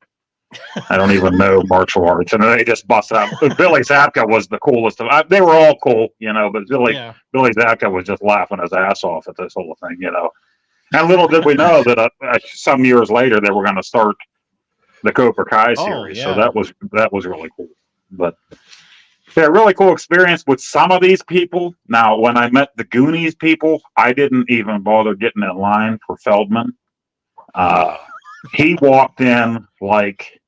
I don't even know martial arts." And they just busted out. Billy Zabka was the coolest of. They were all cool, but Billy Zabka was just laughing his ass off at this whole thing, And little did we know that some years later they were going to start the Cobra Kai series. So that was really cool. But yeah, really cool experience with some of these people. Now, when I met the Goonies people, I didn't even bother getting in line for Feldman. He walked in like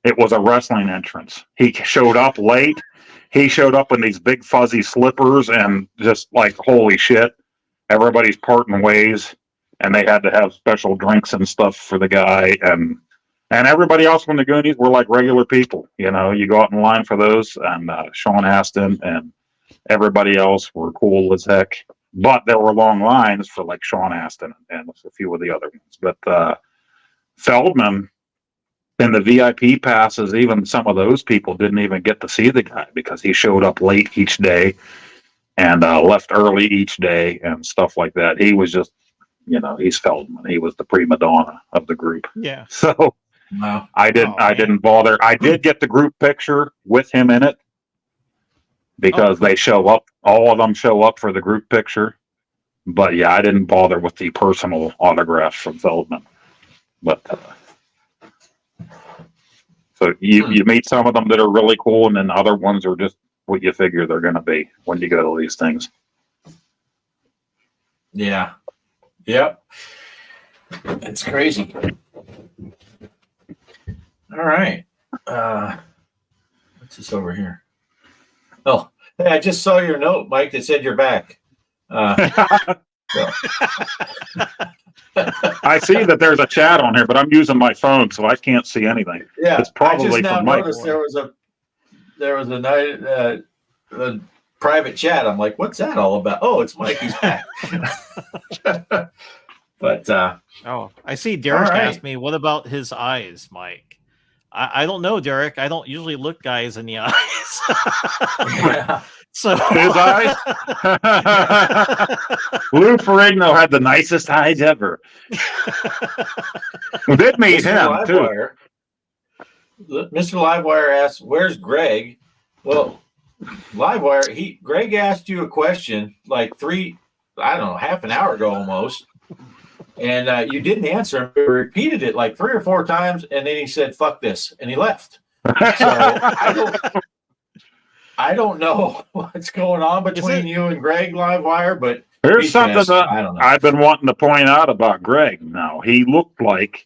it was a wrestling entrance. He showed up late. He showed up in these big fuzzy slippers and just like, holy shit, everybody's parting ways. And they had to have special drinks and stuff for the guy. And everybody else from the Goonies were like regular people. You go out in line for those. And Sean Astin and everybody else were cool as heck. But there were long lines for like Sean Astin and a few of the other ones. But Feldman and the VIP passes, even some of those people didn't even get to see the guy because he showed up late each day and left early each day and stuff like that. He was just, he's Feldman. He was the prima donna of the group. Yeah. So wow. I didn't bother. I did get the group picture with him in it because they show up. All of them show up for the group picture. But yeah, I didn't bother with the personal autographs from Feldman. But so you meet some of them that are really cool, and then other ones are just what you figure they're going to be when you go to these things. Yeah. Yep. It's crazy. All right. What's this over here? Oh, hey, I just saw your note, Mike, that said you're back. I see that there's a chat on here, but I'm using my phone, so I can't see anything. Yeah, it's probably I just now from Mike. noticed there was a night a private chat. I'm like, what's that all about? Oh, it's Mike. He's back. But I see Derek asked me, what about his eyes, Mike? I don't know, Derek. I don't usually look guys in the eyes. Yeah. So his eyes. Lou Ferrigno had the nicest eyes ever. We did meet him too. Mr. Livewire asks, "Where's Greg?" Well, Livewire, Greg asked you a question like half an hour ago almost, and you didn't answer him. He repeated it like 3 or 4 times, and then he said, "Fuck this," and he left. So I don't know what's going on between you and Greg Livewire, but here's something that I've been wanting to point out about Greg. Now, he looked like,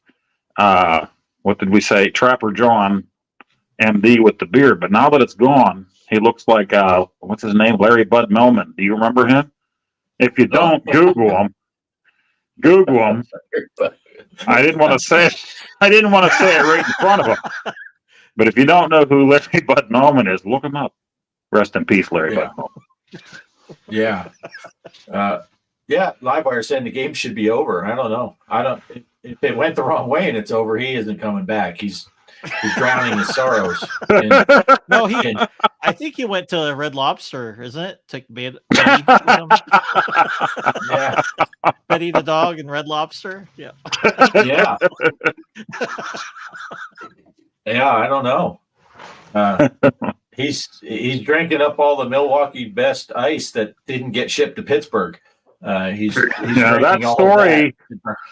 what did we say, Trapper John, MD with the beard. But now that it's gone, he looks like, what's his name, Larry Bud Melman. Do you remember him? If you don't, Google him. Google him. I didn't want to say it. I didn't want to say it right in front of him. But if you don't know who Larry Bud Melman is, look him up. Rest in peace, Larry Bud Melman. Yeah. Livewire saying the game should be over. I don't know. If it went the wrong way and it's over, he isn't coming back. He's He's drowning his sorrows. And, No, and I think he went to Red Lobster, isn't it? Took Betty with him. yeah, Betty the dog and Red Lobster. Yeah. yeah, yeah. I don't know. He's drinking up all the Milwaukee Best ice that didn't get shipped to Pittsburgh. He's Yeah, drinking all of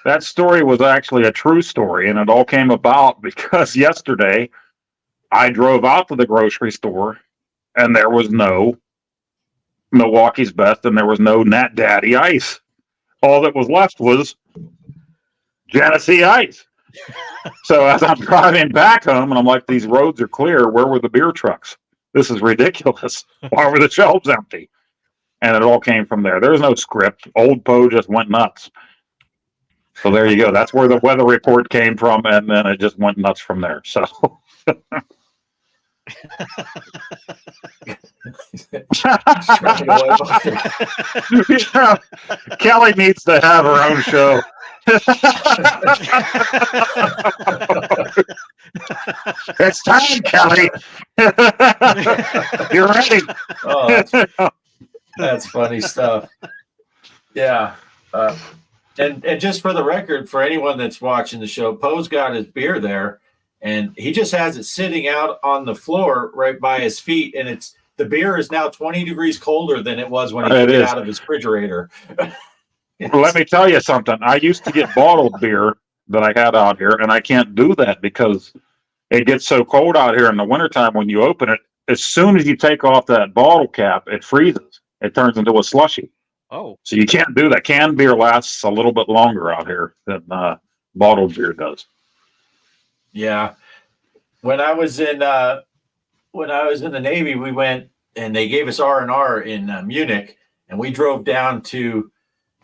that story was actually a true story, and it all came about because yesterday I drove out to the grocery store, and there was no Milwaukee's Best, and there was no Nat Daddy ice. All that was left was Genesee ice. So as I'm driving back home, and I'm like, these roads are clear. Where were the beer trucks? This is ridiculous. Why were the shelves empty? And it all came from there. There's no script. Old Poe just went nuts. So there you go. That's where the weather report came from, and then it just went nuts from there. So yeah. Kelly needs to have her own show. It's time, Kelly. You're ready. Oh, that's funny stuff. Yeah. And just for the record, for anyone that's watching the show, Poe's got his beer there, and he just has it sitting out on the floor right by his feet, and the beer is now 20 degrees colder than it was when he took it out of his refrigerator. Well, let me tell you something. I used to get bottled beer that I had out here, and I can't do that because it gets so cold out here in the wintertime when you open it. As soon as you take off that bottle cap, it freezes. It turns into a slushy. Oh. So you can't do that. Canned beer lasts a little bit longer out here than bottled beer does. Yeah. When I was in the Navy, we went and they gave us R&R in Munich, and we drove down to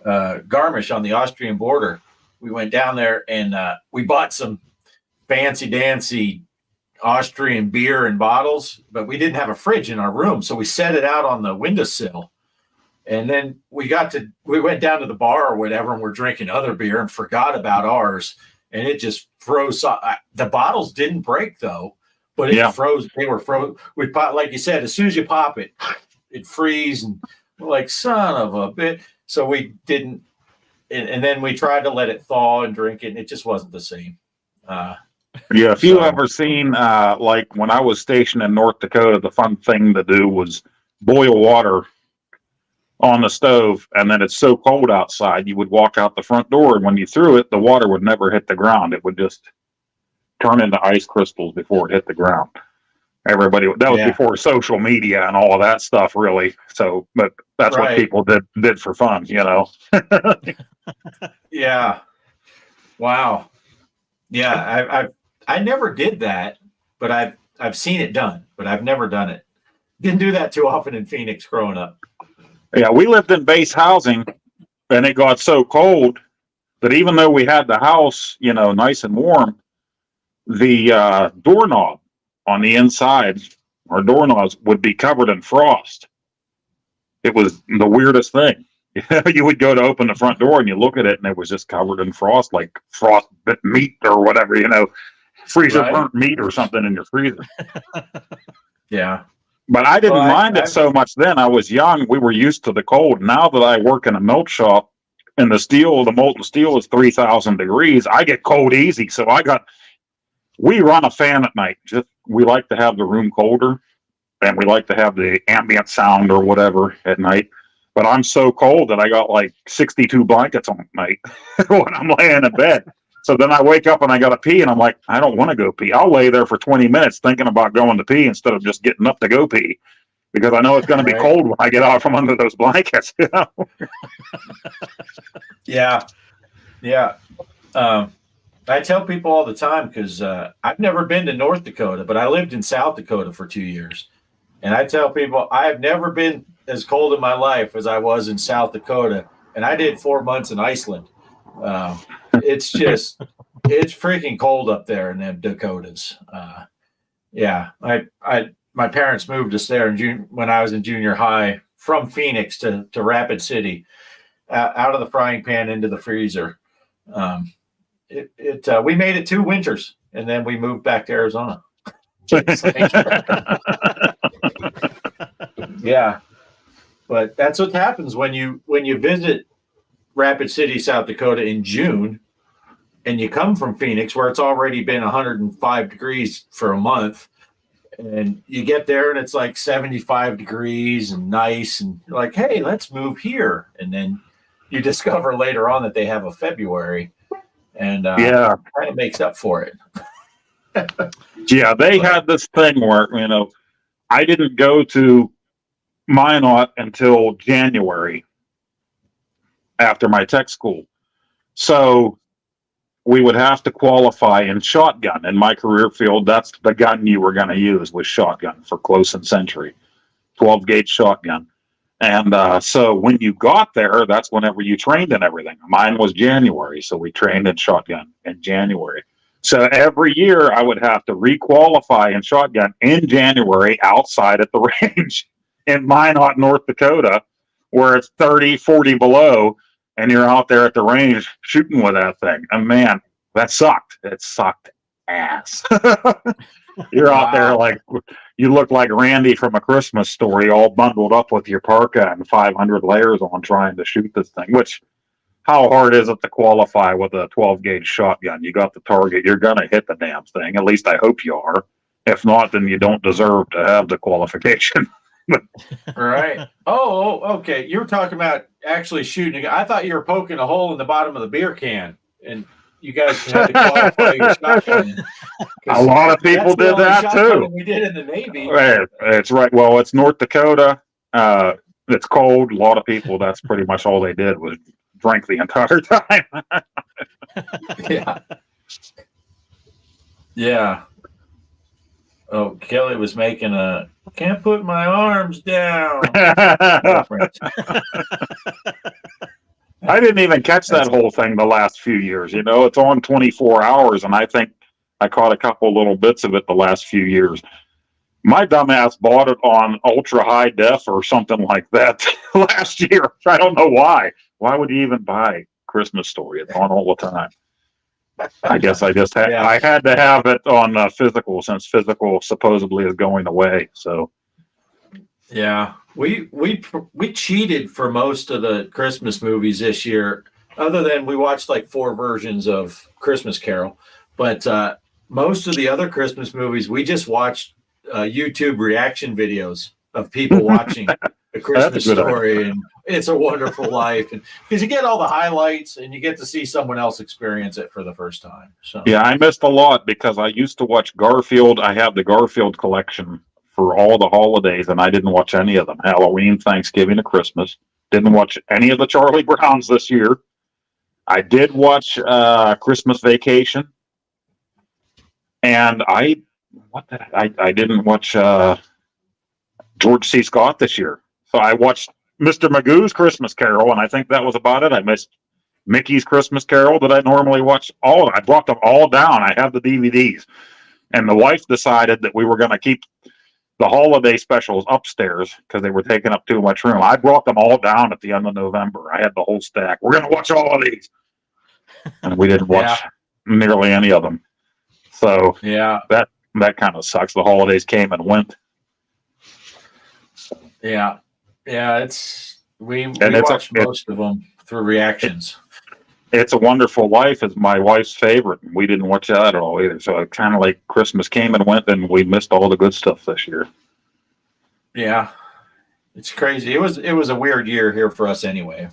Garmisch on the Austrian border. We went down there and we bought some fancy dancy Austrian beer in bottles, but we didn't have a fridge in our room, so we set it out on the windowsill. And then we went down to the bar or whatever, and we're drinking other beer and forgot about ours, and it just froze. The bottles didn't break though, but it froze. They were froze. We pop, like you said, as soon as you pop it, it freeze, and we're like, son of a bit. So we didn't, and then we tried to let it thaw and drink it, and it just wasn't the same. Yeah, if you ever seen, like when I was stationed in North Dakota, the fun thing to do was boil water on the stove, and then it's so cold outside, you would walk out the front door, and when you threw it, the water would never hit the ground. It would just turn into ice crystals before it hit the ground. That was before social media and all of that stuff, really. So, but that's what people did for fun, you know. Yeah. Wow. Yeah, I never did that, but I've seen it done, but I've never done it. Didn't do that too often in Phoenix growing up. Yeah, we lived in base housing, and it got so cold that even though we had the house, you know, nice and warm, the doorknob on the inside, our doorknobs would be covered in frost. It was the weirdest thing. You would go to open the front door and you look at it and it was just covered in frost, like frost bit meat or whatever, you know, freezer burnt meat or something in your freezer. Yeah. But I didn't mind it so much then. I was young. We were used to the cold. Now that I work in a melt shop and the molten steel is 3,000 degrees, I get cold easy. So we run a fan at night. We like to have the room colder, and we like to have the ambient sound or whatever at night. But I'm so cold that I got like 62 blankets on at night when I'm laying in bed. So then I wake up and I got to pee, and I'm like, I don't want to go pee. I'll lay there for 20 minutes thinking about going to pee instead of just getting up to go pee, because I know it's going to be cold when I get out from under those blankets. You know? Yeah. Yeah. I tell people all the time, because I've never been to North Dakota, but I lived in South Dakota for 2 years. And I tell people I have never been as cold in my life as I was in South Dakota. And I did 4 months in Iceland. It's freaking cold up there in the Dakotas. Yeah. My parents moved us there when I was in junior high from Phoenix to Rapid City, out of the frying pan into the freezer. We made it 2 winters and then we moved back to Arizona. Yeah, but that's what happens when you visit Rapid City, South Dakota in June, and you come from Phoenix, where it's already been 105 degrees for a month, and you get there and it's like 75 degrees and nice, and you're like, hey, let's move here. And then you discover later on that they have a February, and yeah, kind of makes up for it. yeah, they had this thing where, I didn't go to Minot until January after my tech school. So we would have to qualify in shotgun. In my career field, that's the gun you were going to use, was shotgun for close and century, 12 gauge shotgun. And so when you got there, that's whenever you trained in everything. Mine was January, so we trained in shotgun in January. So every year I would have to requalify in shotgun in January outside at the range in Minot, North Dakota, where it's 30, 40 below, and you're out there at the range shooting with that thing. And man, that sucked. It sucked ass. You're out there like you look like Randy from A Christmas Story, all bundled up with your parka and 500 layers on trying to shoot this thing, which how hard is it to qualify with a 12 gauge shotgun? You got the target, you're going to hit the damn thing. At least I hope you are. If not, then you don't deserve to have the qualification. Right. Oh, okay. You were talking about actually shooting. I thought you were poking a hole in the bottom of the beer can, and you guys had to qualify your shotgun. A lot of people did that too. We did in the Navy. It's right. Well, it's North Dakota. It's cold. A lot of people, that's pretty much all they did was drink the entire time. Yeah. Yeah. Oh, Kelly was making a can't put my arms down. I didn't even catch that whole thing the last few years. It's on 24 hours, and I think I caught a couple little bits of it the last few years. My dumbass bought it on ultra high def or something like that last year. I don't know why. Why would you even buy Christmas Story? It's on all the time. I guess I just had I had to have it on physical, since physical supposedly is going away. So yeah, we cheated for most of the Christmas movies this year, other than we watched like 4 versions of Christmas Carol. But most of the other Christmas movies, we just watched YouTube reaction videos of people watching A Christmas Story and It's a Wonderful Life, and because you get all the highlights and you get to see someone else experience it for the first time. So yeah, I missed a lot because I used to watch Garfield. I have the Garfield collection for all the holidays, and I didn't watch any of them. Halloween, Thanksgiving, and Christmas. Didn't watch any of the Charlie Browns this year. I did watch Christmas Vacation, and I didn't watch George C. Scott this year. So I watched Mr. Magoo's Christmas Carol, and I think that was about it. I missed Mickey's Christmas Carol that I normally watch. I brought them all down. I have the DVDs. And the wife decided that we were going to keep the holiday specials upstairs because they were taking up too much room. I brought them all down at the end of November. I had the whole stack. We're going to watch all of these. And we didn't watch nearly any of them. So that kind of sucks. The holidays came and went. Yeah. We watched most of them through reactions. It's a Wonderful Life is my wife's favorite. We didn't watch that at all either. So it kind of like Christmas came and went, and we missed all the good stuff this year. Yeah, it's crazy. It was a weird year here for us anyway.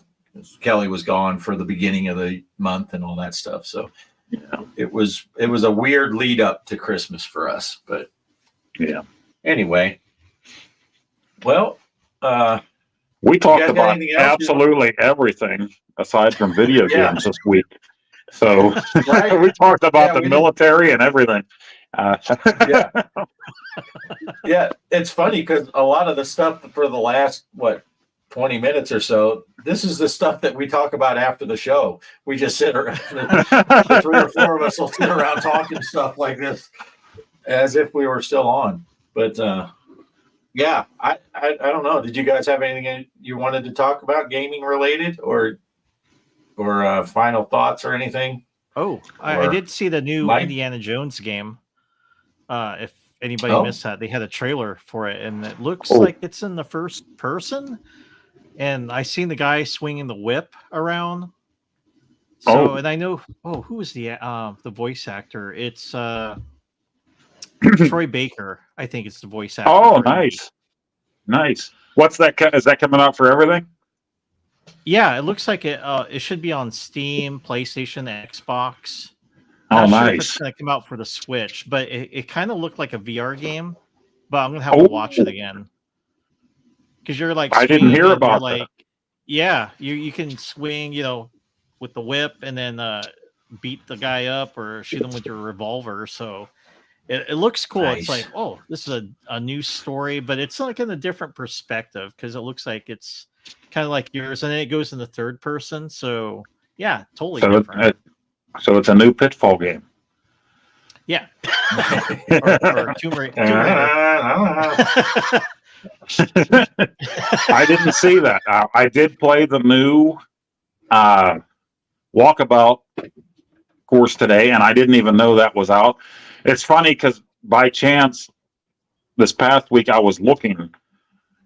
Kelly was gone for the beginning of the month and all that stuff. So it was a weird lead up to Christmas for us. But anyway, well, we talked about absolutely everything aside from video games this week. So we talked about the military and everything. Yeah, it's funny because a lot of the stuff for the last 20 minutes or so, this is the stuff that we talk about after the show. We just sit around, the 3 or 4 of us will sit around talking stuff like this as if we were still on. But I don't know. Did you guys have anything you wanted to talk about gaming related or final thoughts or anything? Oh, I did see the new Mike? Indiana Jones game. If anybody Oh. missed that, they had a trailer for it, and it looks Oh. like it's in the first person. And I seen the guy swinging the whip around. So, and I know, who is the voice actor? It's Troy Baker. I think it's the voice actor. Oh, for Indy. nice. What's that? Is that coming out for everything? Yeah, it looks like it. It should be on Steam, PlayStation, Xbox. Oh, Not sure if nice. it's going to come out for the Switch, but it kind of looked like a VR game. But I'm going to have to watch it again because you're like I didn't swinging hear and about you're that. like, yeah, you can swing, with the whip and then beat the guy up or shoot him with your revolver. So it looks cool. Nice. It's like, oh, this is a new story, but it's like in a different perspective because it looks like it's kind of like yours, and then it goes in the third person. So yeah, totally different. So it's a new Pitfall game. Yeah. or Tomb Raider. I didn't see that. I did play the new Walkabout course today, and I didn't even know that was out. It's funny because by chance this past week I was looking,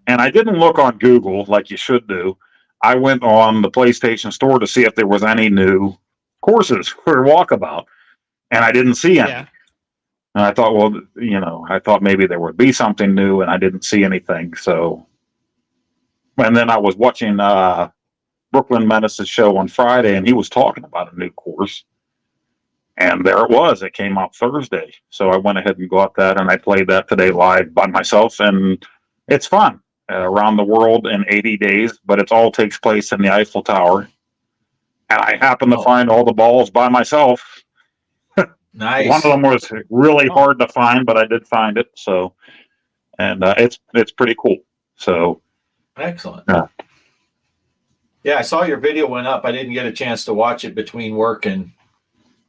and I didn't look on Google like you should do. I went on the PlayStation Store to see if there was any new courses for Walkabout, and I didn't see any. Yeah. And I thought, well, I thought maybe there would be something new, and I didn't see anything. So, and then I was watching Brooklyn Menace's show on Friday, and he was talking about a new course. And there it was. It came out Thursday. So I went ahead and got that, and I played that today live by myself, and it's fun. Around the world in 80 days, but it all takes place in the Eiffel Tower. And I happened to find all the balls by myself. Nice. One of them was really hard to find, but I did find it. So, and it's pretty cool. So, excellent. Yeah, I saw your video went up. I didn't get a chance to watch it between work and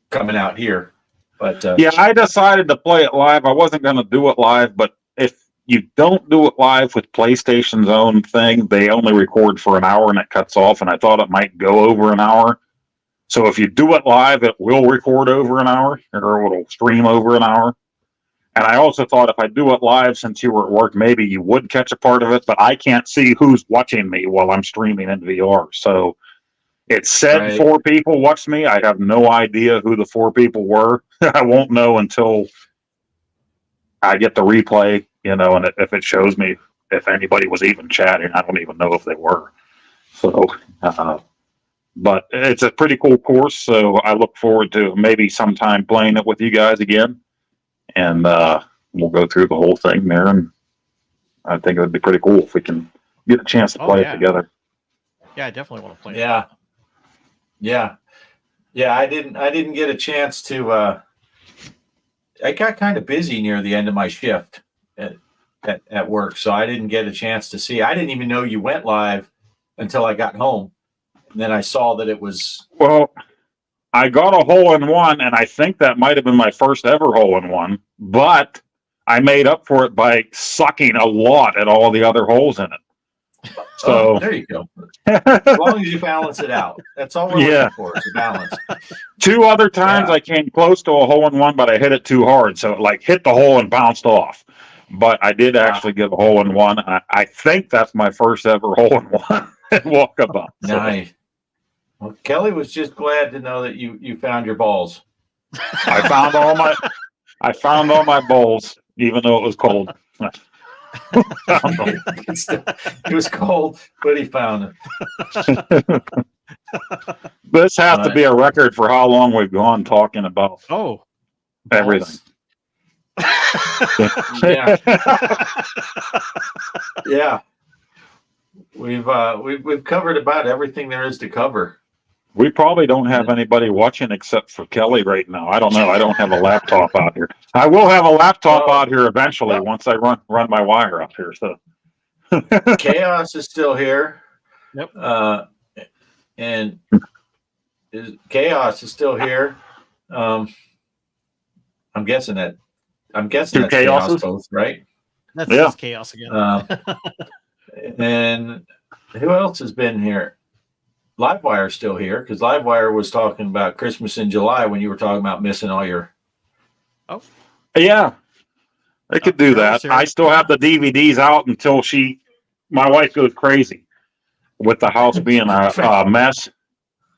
coming out here. But yeah, I decided to play it live. I wasn't going to do it live, but if you don't do it live with PlayStation's own thing, they only record for an hour and it cuts off. And I thought it might go over an hour. So if you do it live, it will record over an hour, or it'll stream over an hour. And I also thought if I do it live, since you were at work, maybe you would catch a part of it, but I can't see who's watching me while I'm streaming in VR. So it said 4 people watched me. I have no idea who the 4 people were. I won't know until I get the replay, and if it shows me if anybody was even chatting. I don't even know if they were. So, but it's a pretty cool course, so I look forward to maybe sometime playing it with you guys again, and we'll go through the whole thing there, and I think it would be pretty cool if we can get a chance to play it together. Yeah, I definitely want to play it. Yeah. I didn't get a chance to. I got kind of busy near the end of my shift at work, so I didn't get a chance to see. I didn't even know you went live until I got home. And then I saw that it was. Well, I got a hole-in-one, and I think that might have been my first ever hole-in-one, but I made up for it by sucking a lot at all the other holes in it. So there you go. As long as you balance it out. That's all we're looking for, is a balance. 2 other times I came close to a hole-in-one, but I hit it too hard. So it hit the hole and bounced off. But I did actually get a hole-in-one. I think that's my first ever hole-in-one at Walkabout. So. Nice. Well, Kelly was just glad to know that you found your balls. I found all my balls, even though it was cold. It was cold, but he found it. This has to be a record for how long we've gone talking about everything. Yeah. We've covered about everything there is to cover. We probably don't have anybody watching except for Kelly right now. I don't know. I don't have a laptop out here. I will have a laptop out here eventually once I run my wire out here. So Chaos is still here. Yep. And Chaos is still here. I'm guessing that's Chaos both, right? That's just Chaos again. And who else has been here? Livewire's still here because Livewire was talking about Christmas in July when you were talking about missing all your. Yeah, they could do that. Sure. I still have the DVDs out until my wife goes crazy with the house being a mess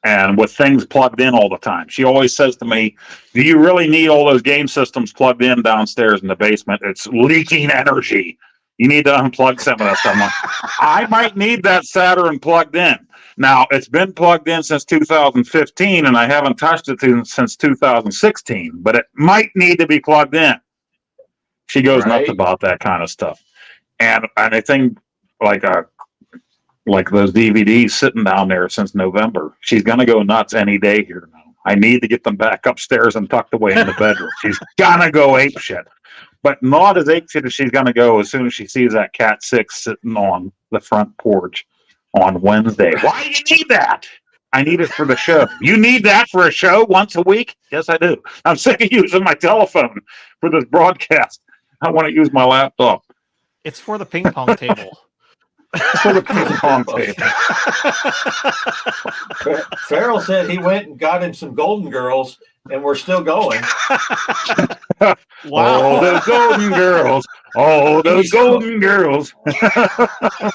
and with things plugged in all the time. She always says to me, "Do you really need all those game systems plugged in downstairs in the basement? It's leaking energy. You need to unplug some of that stuff." I might need that Saturn plugged in. Now, it's been plugged in since 2015, and I haven't touched it since 2016, but it might need to be plugged in. She goes nuts about that kind of stuff. And I think like those DVDs sitting down there since November, she's going to go nuts any day here now. I need to get them back upstairs and tucked away in the bedroom. She's going to go apeshit. But not as apeshit as she's going to go as soon as she sees that Cat 6 sitting on the front porch on Wednesday. Why do you need that? I need it for the show. You need that for a show once a week? Yes, I do. I'm sick of using my telephone for this broadcast. I want to use my laptop. It's for the ping pong table. For the ping pong table. Farrell said he went and got him some Golden Girls, and we're still going. Wow. Oh, those Golden Girls. Oh, those Golden Girls.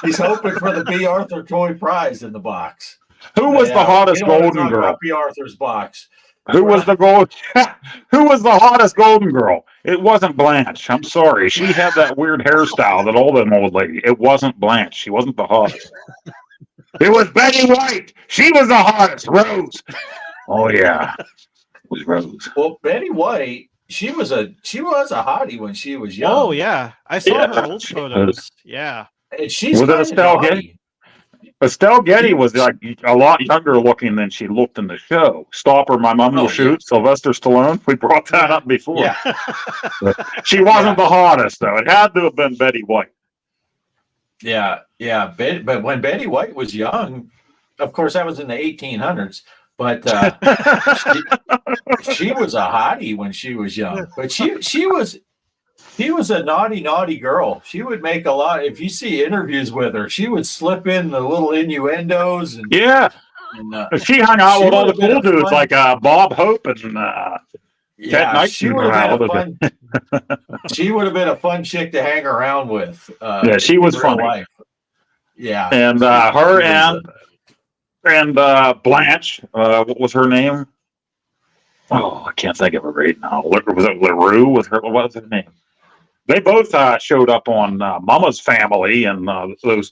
He's hoping for the B. Arthur Toy Prize in the box. Who was the hottest Golden Girl? B. Arthur's box. Who was the hottest Golden Girl? It wasn't Blanche. I'm sorry. She had that weird hairstyle that all them old ladies. It wasn't Blanche. She wasn't the hottest. It was Betty White. She was the hottest. Rose. Oh yeah, it was Rose. Well, Betty White. She was a hottie when she was young. Oh yeah, I saw her old photos. Yeah, and she's was it Estelle Getty? Estelle Getty was like a lot younger looking than she looked in the show. Stopper, My Mom Will Shoot, Sylvester Stallone. We brought that up before. Yeah. She wasn't the hottest though. It had to have been Betty White. Yeah. But when Betty White was young, of course that was in the 1800s. But she was a hottie when she was young. But she was a naughty girl. She would make a lot. If you see interviews with her, she would slip in the little innuendos. And she hung out with all the cool dudes like Bob Hope and Ted Knight. She would have been a fun chick to hang around with. She was funny. Life. Yeah, and her and Blanche. What was her name? Oh, I can't think of her right now. Was it LaRue? What was her name? They both showed up on Mama's Family and those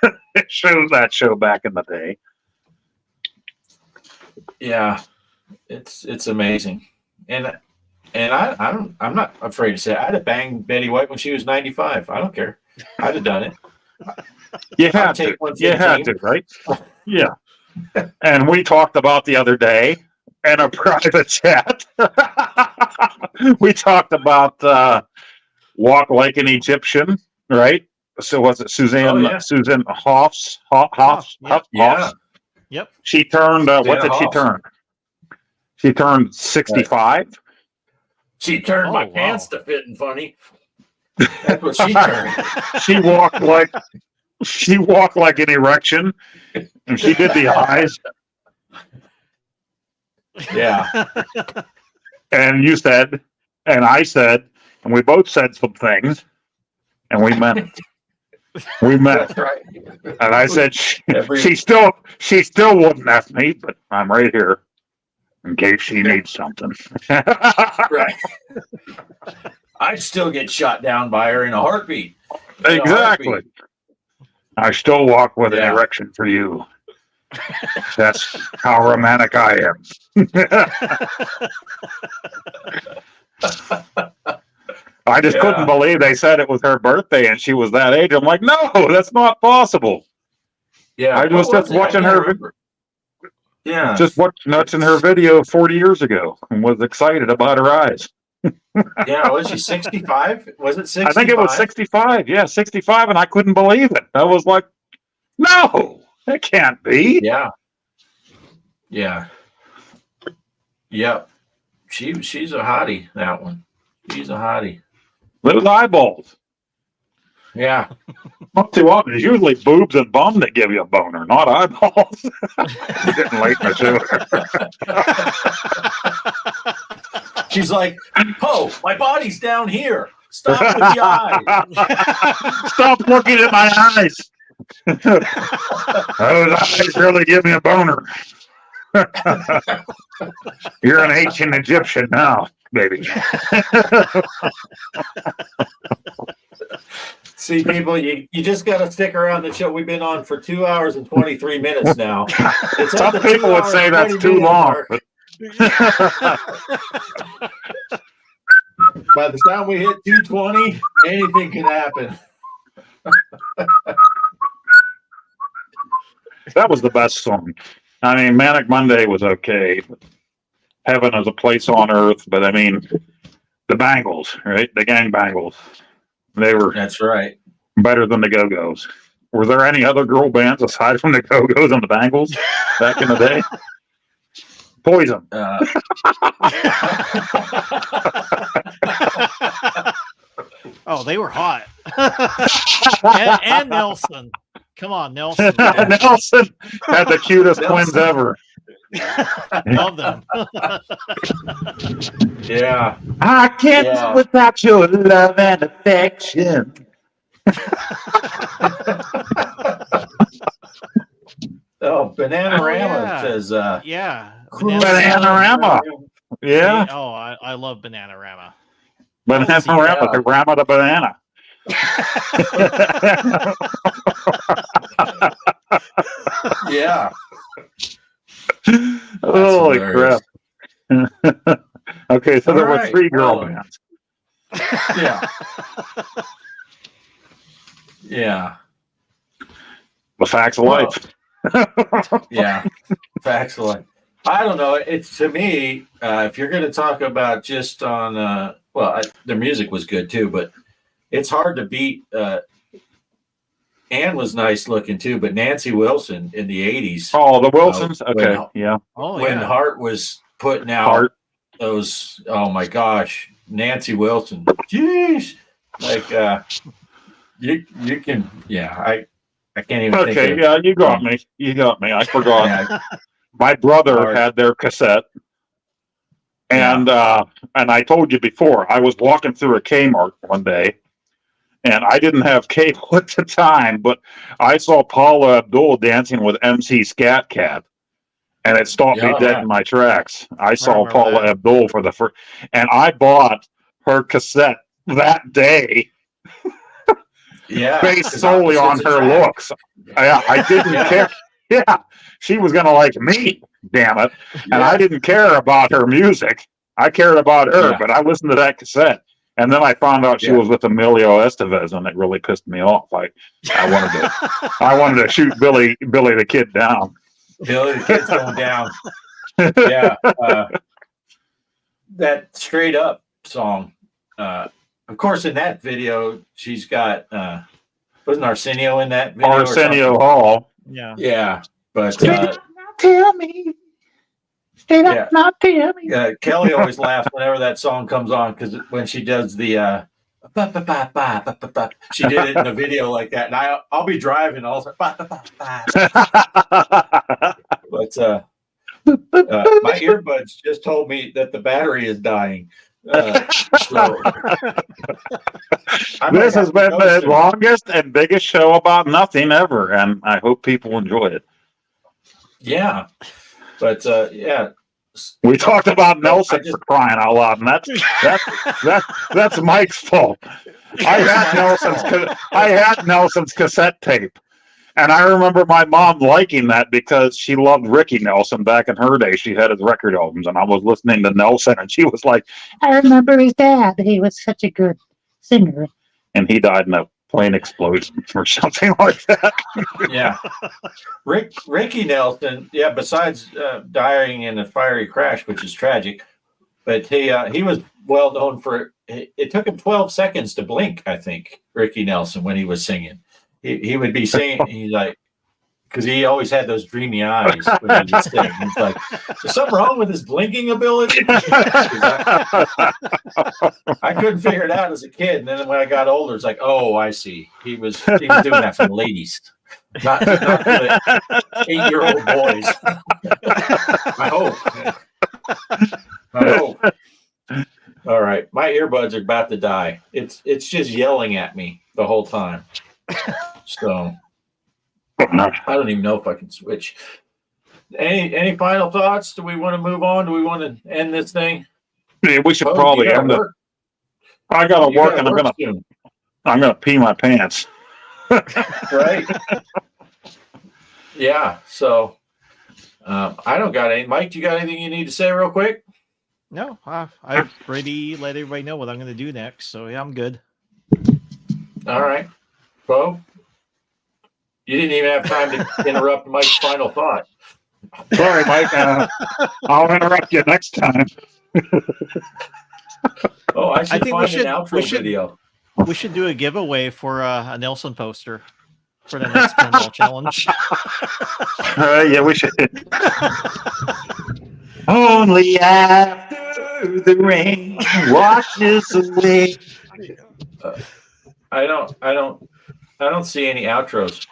that show back in the day. Yeah, it's amazing, and I'm not afraid to say I'd have banged Betty White when she was 95. I don't care. I'd have done it. You had to, right? Yeah. And we talked about the other day in a private chat. We talked about Walk Like an Egyptian, right? So was it Suzanne Susan Hoffs? Yeah. Yep. She turned what did she turn? She turned 65. She turned my pants to fit and funny. That's what she turned. She walked like an erection, and she did the eyes. Yeah. And you said, and I said, and we both said some things, and we meant it. We met. That's right. And I said she still wouldn't ask me, but I'm right here in case she needs something. Right. I'd still get shot down by her in a heartbeat. Exactly. I still walk with an erection for you. That's how romantic I am. I just couldn't believe they said it was her birthday and she was that age. I'm like, no, that's not possible. Yeah, I was just watching her. Yeah, just watching her video 40 years ago and was excited about her eyes. Yeah, was she 65? Was it 65? I think it was 65. Yeah, 65, and I couldn't believe it. I was like, no, it can't be. Yeah. Yep. She's a hottie, that one. She's a hottie. Those eyeballs. Yeah. Not too often. It's usually boobs and bum that give you a boner, not eyeballs. Getting late in the show. She's like, "Oh, my body's down here. Stop with the eyes. Stop looking at my eyes. Those eyes really give me a boner. You're an ancient Egyptian now, baby." See, people, you just got to stick around the show. We've been on for 2 hours and 23 minutes now. It's Some people would say that's too long. By the time we hit 220, anything can happen. That was the best song. I mean, Manic Monday was okay. Heaven is a Place on Earth, but I mean, the Bangles, right? The gang Bangles. They were That's right. better than the Go-Go's. Were there any other girl bands aside from the Go-Go's and the Bangles back in the day? Poison. Oh, they were hot. and Nelson. Come on, Nelson. Nelson had the cutest twins ever. Love them. Yeah. I can't live without your love and affection. Oh, Bananarama says, yeah. Bananarama. Yeah. Oh, I love Bananarama. Bananarama, the Rama the banana. Yeah. Holy crap. Okay, so there were 3 girl bands. Yeah. Yeah. The facts of life. Yeah. Facts of life. I don't know. It's to me, if you're going to talk about just on, their music was good too, but it's hard to beat. Ann was nice looking too, but Nancy Wilson in the 80s. Oh, the Wilsons? Okay, yeah. When Hart was putting out those, oh my gosh, Nancy Wilson. Jeez. Like, you can, I can't even think of, yeah, you got me. You got me. I forgot. Yeah. My brother had their cassette. And I told you before, I was walking through a Kmart one day, and I didn't have cable at the time, but I saw Paula Abdul dancing with MC Scat Cat, and it stopped me dead in my tracks. I saw Paula Abdul for the first, and I bought her cassette that day. Based solely on her looks. I didn't care. Yeah, she was going to like me, damn it. And I didn't care about her music. I cared about her, but I listened to that cassette. And then I found out she was with Emilio Estevez, and it really pissed me off. I wanted to shoot Billy the Kid down. Billy the Kid's going down. Yeah. That Straight Up song. Of course, in that video, she's got wasn't Arsenio in that video? Arsenio Hall. Yeah. Yeah. But tell me. Straight up, not tell me. Kelly always laughs whenever that song comes on, because when she does the she did it in the video like that, and I'll be driving also. But my earbuds just told me that the battery is dying. This has been the longest and biggest show about nothing ever, and I hope people enjoy it. Yeah, but we talked about Nelson for crying out loud, and that's Mike's fault. I had Nelson's cassette tape, and I remember my mom liking that because she loved Ricky Nelson back in her day. She had his record albums, and I was listening to Nelson, and she was like, "I remember his dad. He was such a good singer." And he died in a plane explosion or something like that. Yeah. Ricky Nelson, besides dying in a fiery crash, which is tragic, but he was well known for, it took him 12 seconds to blink, I think, Ricky Nelson, when he was singing. He would be singing, he's like, because he always had those dreamy eyes when he would sing. He's like, is there something wrong with his blinking ability? I couldn't figure it out as a kid. And then when I got older, it's like, oh, I see. He was doing that for the ladies, not for the 8-year-old boys. I hope. All right. My earbuds are about to die. It's just yelling at me the whole time. So I don't even know if I can switch. Any final thoughts? Do we want to move on? Do we want to end this thing? Yeah, we should probably end it. I gotta work, and I'm gonna pee my pants. Right. Yeah. So I don't got any. Mike, you got anything you need to say real quick? No, I've already let everybody know what I'm going to do next. So yeah, I'm good. All right. Bo, you didn't even have time to interrupt Mike's final thought. Sorry, Mike. I'll interrupt you next time. Oh, I think find an outro video. We should do a giveaway for a Nelson poster for the next pinball challenge. Yeah, we should. Only after the rain washes away. I don't see any outros.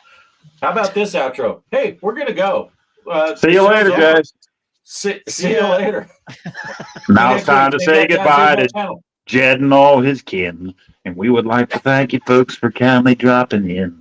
How about this outro? Hey, we're gonna go. See you later, guys. See you later. Now it's time to say goodbye to Jed and all his kin. And we would like to thank you folks for kindly dropping in.